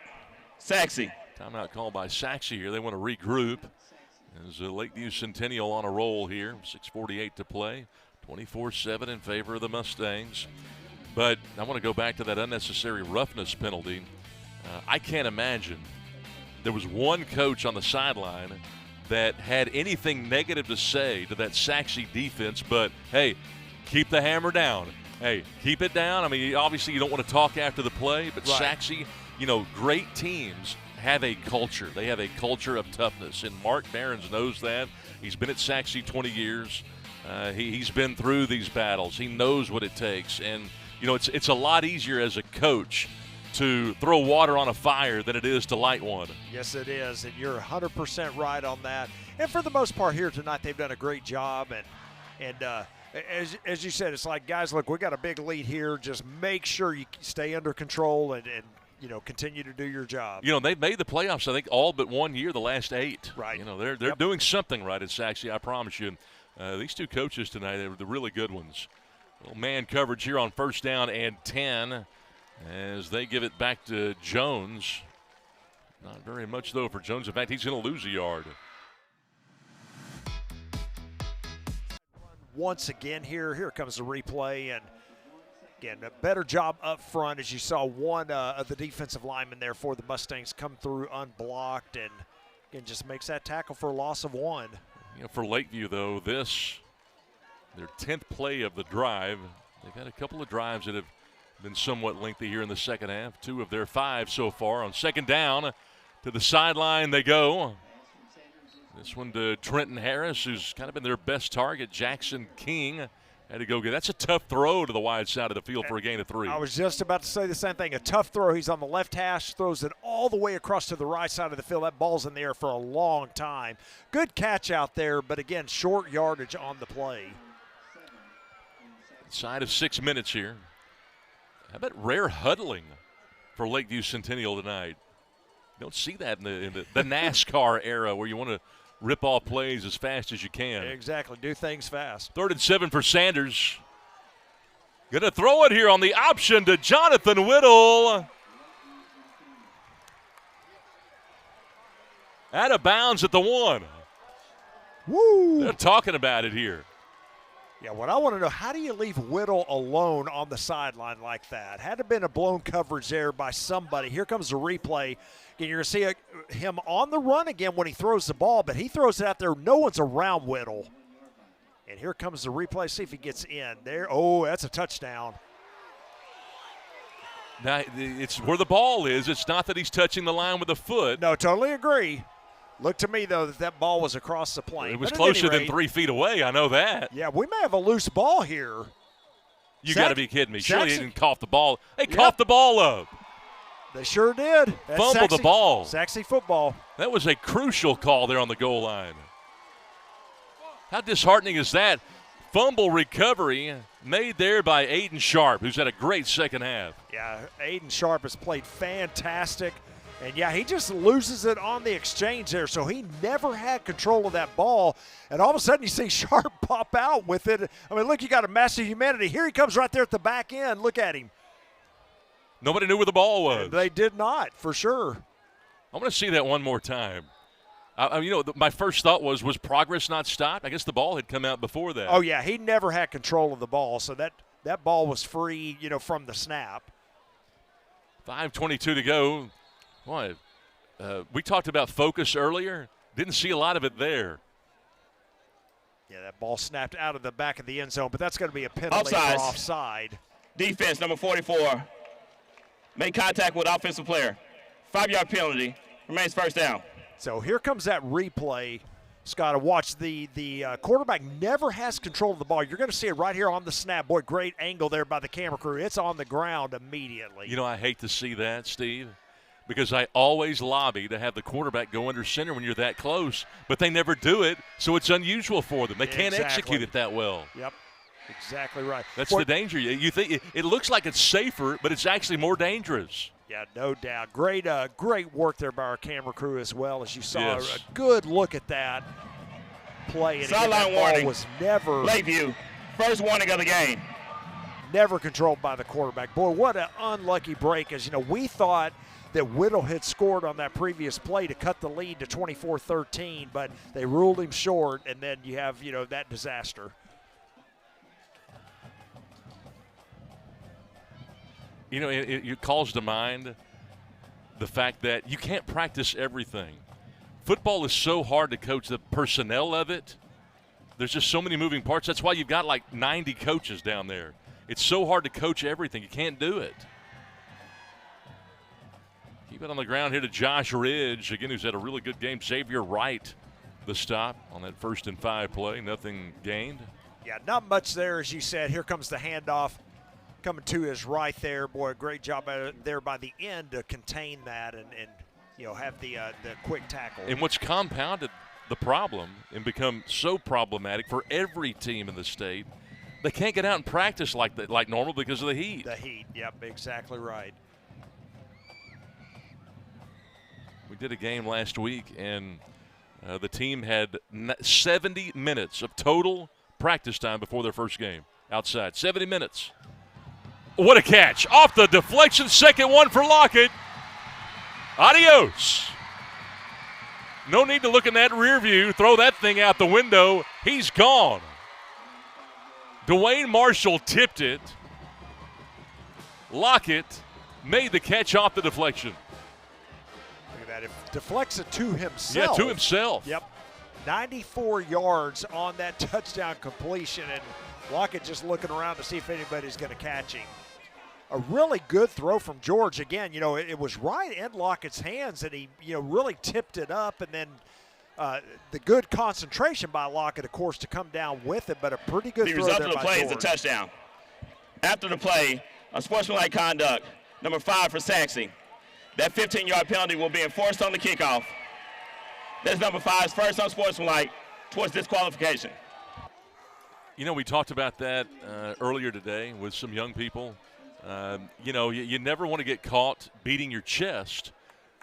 Sachse. Timeout called by Sachse here. They want to regroup. As Lakeview Centennial on a roll here. 6:48 to play. 24-7 in favor of the Mustangs. But I want to go back to that unnecessary roughness penalty. I can't imagine there was one coach on the sideline that had anything negative to say to that Sachse defense, but, hey, keep the hammer down. Hey, keep it down. I mean, obviously you don't want to talk after the play, but right. Sachse, great teams have a culture. They have a culture of toughness, and Mark Behrens knows that. He's been at Sachse 20 years. He's been through these battles. He knows what it takes, and it's a lot easier as a coach to throw water on a fire than it is to light one. Yes, it is, and you're 100% right on that. And for the most part here tonight, they've done a great job. And as you said, it's like, guys, look, we got a big lead here. Just make sure you stay under control and continue to do your job. They've made the playoffs, I think, all but 1 year, the last 8. Right. They're doing something right at Sachse, I promise you. These two coaches tonight, they were the really good ones. Little man coverage here on 1st down and 10 as they give it back to Jones. Not very much, though, for Jones. In fact, he's going to lose a yard. Once again here comes the replay, and again, a better job up front as you saw one of the defensive linemen there for the Mustangs come through unblocked, and again just makes that tackle for a loss of 1. For Lakeview, though, their 10th play of the drive. They've had a couple of drives that have been somewhat lengthy here in the second half. 2 of their 5 so far. On 2nd down, to the sideline they go. This one to Trenton Harris, who's kind of been their best target. Jackson King had to go get. That's a tough throw to the wide side of the field for a gain of 3. I was just about to say the same thing. A tough throw. He's on the left hash, throws it all the way across to the right side of the field. That ball's in the air for a long time. Good catch out there, but again, short yardage on the play. Inside of 6 minutes here. How about rare huddling for Lakeview Centennial tonight? You don't see that in the NASCAR era where you want to rip off plays as fast as you can. Exactly. Do things fast. 3rd and 7 for Sanders. Going to throw it here on the option to Jonathan Whittle. Out of bounds at the 1. Woo! They're talking about it here. Yeah, what I want to know, how do you leave Whittle alone on the sideline like that? Had to have been a blown coverage there by somebody. Here comes the replay. Again, you're going to see him on the run again when he throws the ball, but he throws it out there. No one's around Whittle. And here comes the replay. See if he gets in there. Oh, that's a touchdown. Now, it's where the ball is. It's not that he's touching the line with a foot. No, totally agree. Looked to me, though, that ball was across the plane. It was closer than 3 feet away. I know that. Yeah, we may have a loose ball here. You got to be kidding me. Surely he didn't cough the ball. They coughed the ball up. They sure did. Fumbled the ball. Sachse football. That was a crucial call there on the goal line. How disheartening is that? Fumble recovery made there by Aiden Sharp, who's had a great second half. Yeah, Aiden Sharp has played fantastic. And, yeah, he just loses it on the exchange there, so he never had control of that ball. And all of a sudden you see Sharp pop out with it. I mean, look, you got a massive humanity. Here he comes right there at the back end. Look at him. Nobody knew where the ball was. They did not, for sure. I want to see that one more time. My first thought was progress not stopped? I guess the ball had come out before that. Oh, yeah, he never had control of the ball, so that ball was free, from the snap. 5:22 to go. Boy, we talked about focus earlier. Didn't see a lot of it there. Yeah, that ball snapped out of the back of the end zone, but that's going to be a penalty for offside. Defense, number 44, made contact with offensive player. 5-yard penalty, remains first down. So here comes that replay. Scott, watch the quarterback never has control of the ball. You're going to see it right here on the snap. Boy, great angle there by the camera crew. It's on the ground immediately. You know, I hate to see that, Steve, because I always lobby to have the quarterback go under center when you're that close, but they never do it, so it's unusual for them. They can't execute it that well. Yep, exactly right. That's the danger. You think it looks like it's safer, but it's actually more dangerous. Yeah, no doubt. Great work there by our camera crew as well, as you saw Yes. a good look at that play. And Sideline warning. was never Lakeview, first warning of the game. Never controlled by the quarterback. Boy, what an unlucky break. As you know, we thought that Whittle had scored on that previous play to cut the lead to 24-13, but they ruled him short, and then you have, that disaster. It calls to mind the fact that you can't practice everything. Football is so hard to coach, the personnel of it. There's just so many moving parts. That's why you've got like 90 coaches down there. It's so hard to coach everything. You can't do it. Keep it on the ground here to Josh Ridge, again, who's had a really good game. Xavier Wright, the stop on that 1st and 5 play. Nothing gained. Yeah, not much there, as you said. Here comes the handoff coming to his right there. Boy, great job there by the end to contain that and have the quick tackle. And what's compounded the problem and become so problematic for every team in the state, they can't get out and practice like normal because of the heat. The heat, yep, exactly right. We did a game last week, and the team had 70 minutes of total practice time before their first game outside. 70 minutes. What a catch. Off the deflection, second one for Lockett. Adios. No need to look in that rear view. Throw that thing out the window. He's gone. Dwayne Marshall tipped it. Lockett made the catch off the deflection. Look at that. It deflects it to himself. Yeah, to himself. Yep. 94 yards on that touchdown completion, and Lockett just looking around to see if anybody's going to catch him. A really good throw from George. Again, it was right in Lockett's hands, and he, really tipped it up. And then the good concentration by Lockett, of course, to come down with it, but a pretty good throw there by George. The result of the play is a touchdown. After the play, a sportsmanlike conduct, number 5 for Sachse. That 15-yard penalty will be enforced on the kickoff. That's number 5's first unsportsmanlike towards disqualification. We talked about that earlier today with some young people. You never want to get caught beating your chest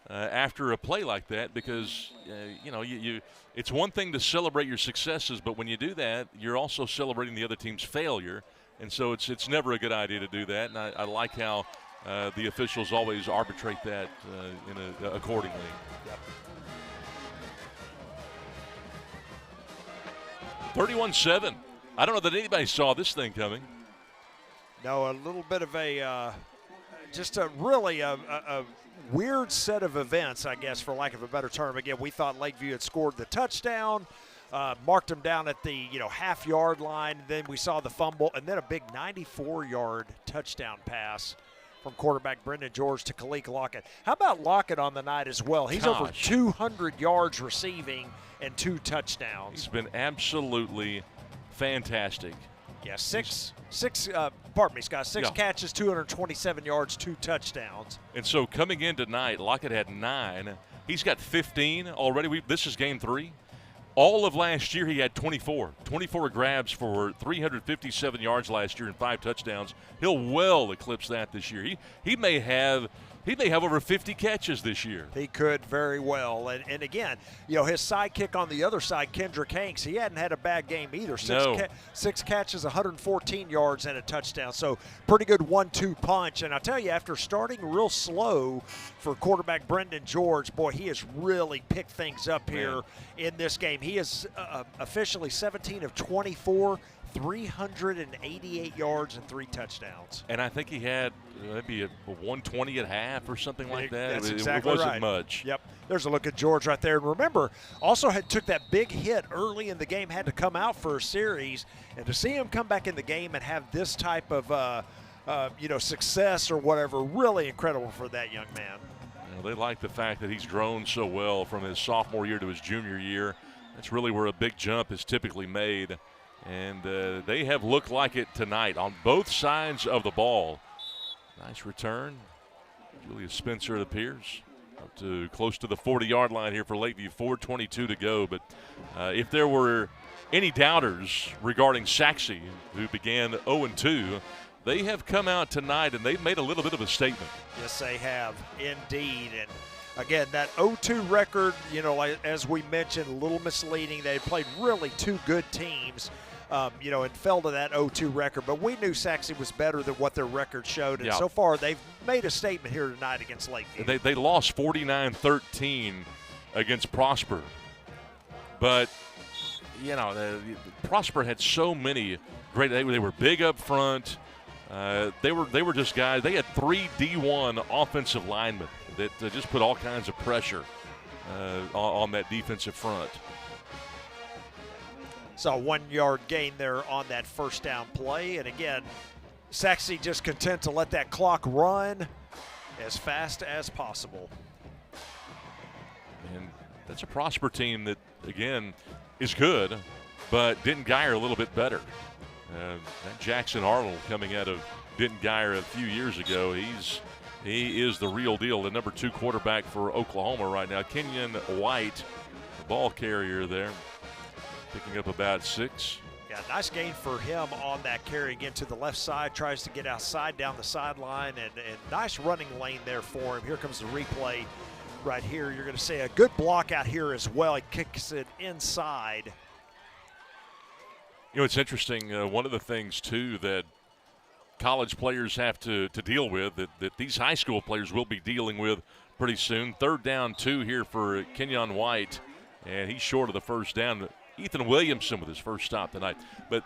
after a play like that because, it's one thing to celebrate your successes, but when you do that, you're also celebrating the other team's failure. And so it's never a good idea to do that. And I like how the officials always arbitrate that accordingly. Yep. 31-7. I don't know that anybody saw this thing coming. No, a little bit of just a really a weird set of events, I guess, for lack of a better term. Again, we thought Lakeview had scored the touchdown, marked them down at the half-yard line. Then we saw the fumble, and then a big 94-yard touchdown pass from quarterback Brendan George to Kalik Lockett. How about Lockett on the night as well? He's over 200 yards receiving and 2 touchdowns. He's been absolutely fantastic. Yeah, six catches, 227 yards, 2 touchdowns. And so coming in tonight, Lockett had 9. He's got 15 already. This is game 3. All of last year, he had 24 grabs for 357 yards last year and 5 touchdowns. He'll well eclipse that this year. He may have over 50 catches this year. He could very well. And again, his sidekick on the other side, Kendrick Hanks, he hadn't had a bad game either. 6 catches, 114 yards, and a touchdown. So pretty good 1-2 punch. And I'll tell you, after starting real slow for quarterback Brendan George, boy, he has really picked things up here in this game. He is officially 17 of 24, 388 yards and 3 touchdowns. And I think he had maybe a 120 at half or something like that. That's it exactly wasn't right. much. Yep. There's a look at George right there. And remember, also took that big hit early in the game, had to come out for a series. And to see him come back in the game and have this type of, success or whatever, really incredible for that young man. They like the fact that he's grown so well from his sophomore year to his junior year. That's really where a big jump is typically made. And they have looked like it tonight on both sides of the ball. Nice return. Julius Spencer, it appears, up to close to the 40-yard line here for Lakeview. 4:22 to go. But if there were any doubters regarding Sachse, who began 0-2, they have come out tonight and they've made a little bit of a statement. Yes, they have, indeed. And again, that 0-2 record, as we mentioned, a little misleading. They played really two good teams, and fell to that 0-2 record. But we knew Sachse was better than what their record showed. And so far, they've made a statement here tonight against Lakeview. They lost 49-13 against Prosper. But, Prosper had so many great – they were big up front. They were just guys. They had 3 D1 offensive linemen that just put all kinds of pressure on that defensive front. So a 1-yard gain there on that first down play. And again, Sachse just content to let that clock run as fast as possible. And that's a Prosper team that, again, is good, but Denton Geyer a little bit better. That Jackson Arnold coming out of Denton Geyer a few years ago, he is the real deal, the number 2 quarterback for Oklahoma right now. Kenyon White, the ball carrier there, picking up about 6. Yeah, nice gain for him on that carry again to the left side, tries to get outside down the sideline, and nice running lane there for him. Here comes the replay right here. You're going to see a good block out here as well. He kicks it inside. It's interesting. One of the things, too, that college players have to deal with, that these high school players will be dealing with pretty soon. 3rd down 2 here for Kenyon White, and he's short of the first down. Ethan Williamson with his first stop tonight. But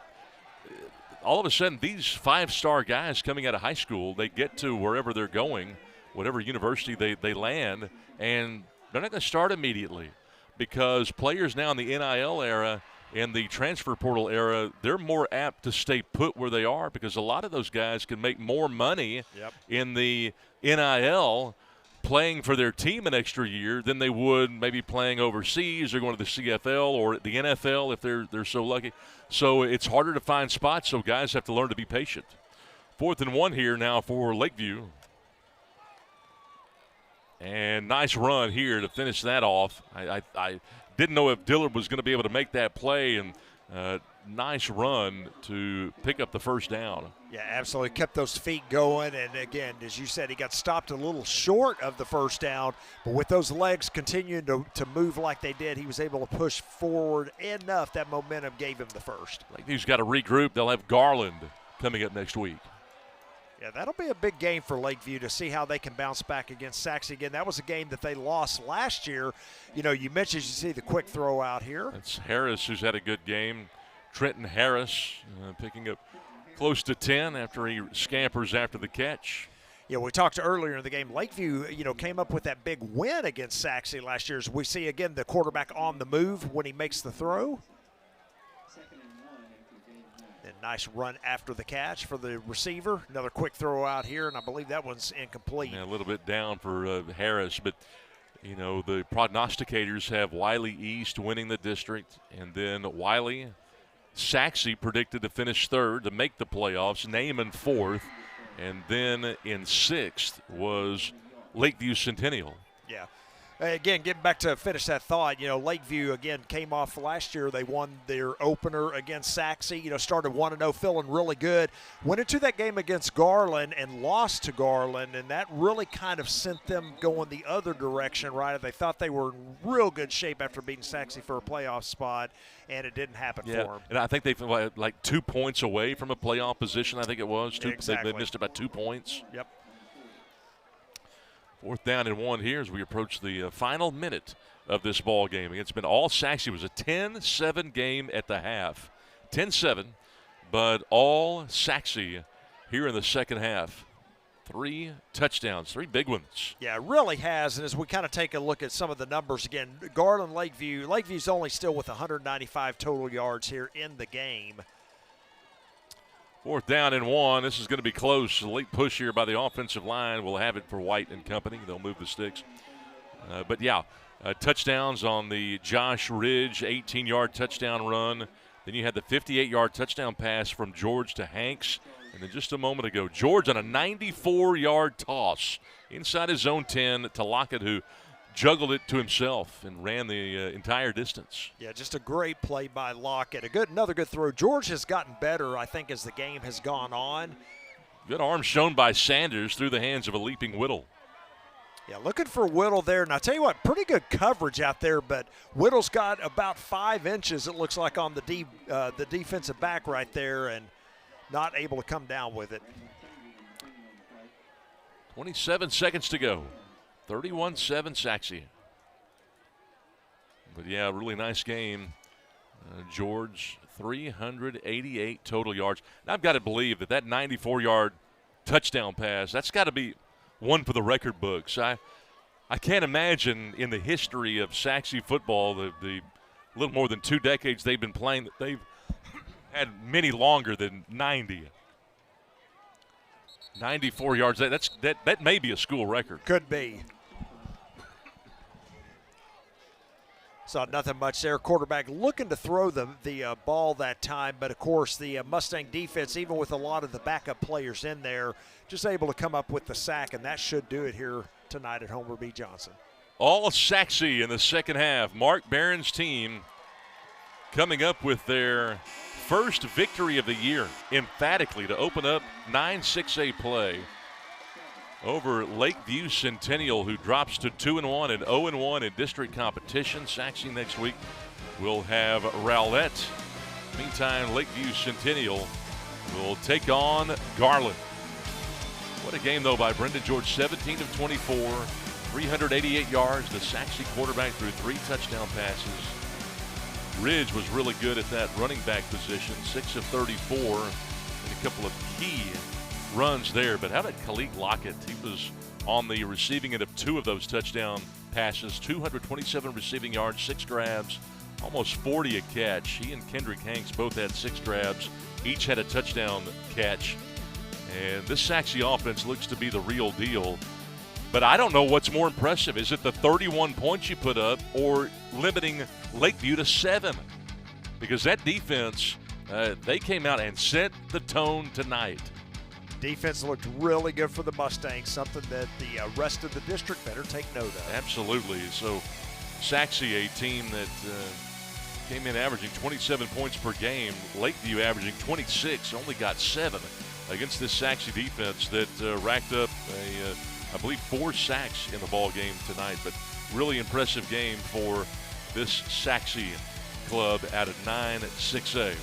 all of a sudden, these 5-star guys coming out of high school, they get to wherever they're going, whatever university they land, and they're not going to start immediately because players now in the NIL era, in the transfer portal era, they're more apt to stay put where they are because a lot of those guys can make more money in the NIL playing for their team an extra year than they would maybe playing overseas or going to the CFL or the NFL if they're so lucky. So it's harder to find spots, so guys have to learn to be patient. 4th and 1 here now for Lakeview. And nice run here to finish that off. I didn't know if Dillard was going to be able to make that play, and nice run to pick up the first down. Yeah, absolutely. Kept those feet going, and again, as you said, he got stopped a little short of the first down, but with those legs continuing to move like they did, he was able to push forward enough that momentum gave him the first. Lakeview's got to regroup. They'll have Garland coming up next week. Yeah, that'll be a big game for Lakeview to see how they can bounce back against Sachse again. That was a game that they lost last year. You mentioned you see the quick throw out here. That's Harris, who's had a good game. Trenton Harris picking up close to 10 after he scampers after the catch. Yeah, we talked earlier in the game. Lakeview, came up with that big win against Sachse last year. As we see again the quarterback on the move when he makes the throw. And nice run after the catch for the receiver. Another quick throw out here, and I believe that one's incomplete. Yeah, a little bit down for Harris, but the prognosticators have Wiley East winning the district, and then Wiley, Sachse predicted to finish 3rd to make the playoffs, Naaman 4th, and then in 6th was Lakeview Centennial. Yeah. Again, getting back to finish that thought, Lakeview, again, came off last year. They won their opener against Sachse, started 1-0, feeling really good. Went into that game against Garland and lost to Garland, and that really kind of sent them going the other direction, right? They thought they were in real good shape after beating Sachse for a playoff spot, and it didn't happen for them. And I think they were like 2 points away from a playoff position, I think it was. Exactly. They missed about 2 points. Yep. 4th down and 1 here as we approach the final minute of this ball game. It's been all Sachse. It was a 10-7 game at the half. 10-7, but all Sachse here in the second half. 3 touchdowns, 3 big ones. Yeah, it really has. And as we kind of take a look at some of the numbers again, Garland, Lakeview's only still with 195 total yards here in the game. 4th down and 1. This is going to be close. The late push here by the offensive line will have it for White and company. They'll move the sticks. But, yeah, touchdowns on the Josh Ridge 18-yard touchdown run. Then you had the 58-yard touchdown pass from George to Hanks. And then just a moment ago, George on a 94-yard toss inside his zone 10 to Lockett, who juggled it to himself and ran the entire distance. Yeah, just a great play by Lockett. Another good throw. George has gotten better, I think, as the game has gone on. Good arm shown by Sanders through the hands of a leaping Whittle. Yeah, looking for Whittle there. And I'll tell you what, pretty good coverage out there, but Whittle's got about 5 inches, it looks like, on the defensive back right there, and not able to come down with it. 27 seconds to go. 31-7 Sachse. But, yeah, really nice game. George, 388 total yards. And I've got to believe that 94-yard touchdown pass, that's got to be one for the record books. I can't imagine in the history of Sachse football, the little more than 2 decades they've been playing, that they've had many longer than 90. 94 yards. That may be a school record. Could be. Saw nothing much there. Quarterback looking to throw the ball that time, but of course the Mustang defense, even with a lot of the backup players in there, just able to come up with the sack, and that should do it here tonight at Homer B. Johnson. All Sachse in the second half. Mark Barron's team coming up with their first victory of the year, emphatically, to open up 9-6A play over Lakeview Centennial, who drops to 2-1 and 0-1 in district competition. Sachse next week will have Rowlett. Meantime, Lakeview Centennial will take on Garland. What a game, though, by Brendan George. 17 of 24, 388 yards. The Sachse quarterback threw 3 touchdown passes. Ridge was really good at that running back position, 6 of 34, and a couple of key runs there. But how about Khalid Lockett? He was on the receiving end of 2 of those touchdown passes, 227 receiving yards, 6 grabs, almost 40 a catch. He and Kendrick Hanks both had 6 grabs, each had a touchdown catch. And this Sachse offense looks to be the real deal. But I don't know what's more impressive. Is it the 31 points you put up or limiting Lakeview to 7? Because that defense, they came out and set the tone tonight. Defense looked really good for the Mustangs, something that the rest of the district better take note of. Absolutely. So Sachse, a team that came in averaging 27 points per game. Lakeview averaging 26, only got 7 against this Sachse defense that racked up, I believe, 4 sacks in the ball game tonight. But really impressive game for this Sachse club out of 9-6A.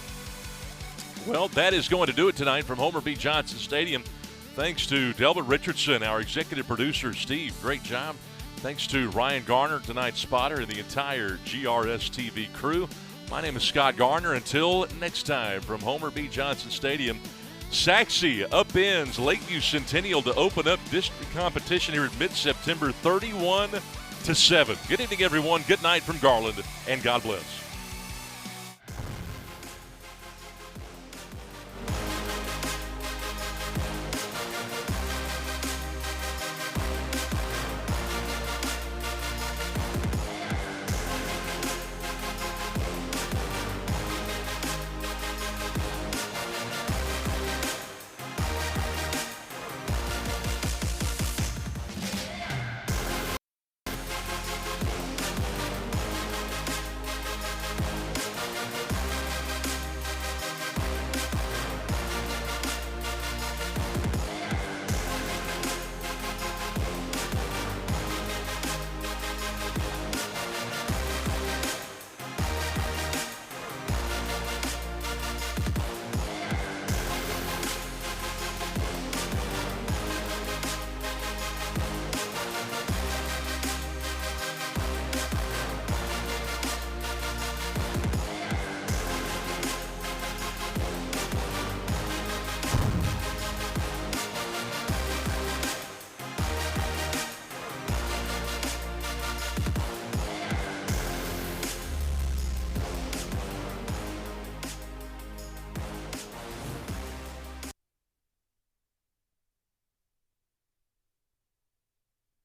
Well, that is going to do it tonight from Homer B. Johnson Stadium. Thanks to Delbert Richardson, our executive producer, Steve. Great job. Thanks to Ryan Garner, tonight's spotter, and the entire GRS TV crew. My name is Scott Garner. Until next time from Homer B. Johnson Stadium, Sachse upends Lakeview Centennial to open up district competition here in mid-September, 31-7. Good evening, everyone. Good night from Garland, and God bless.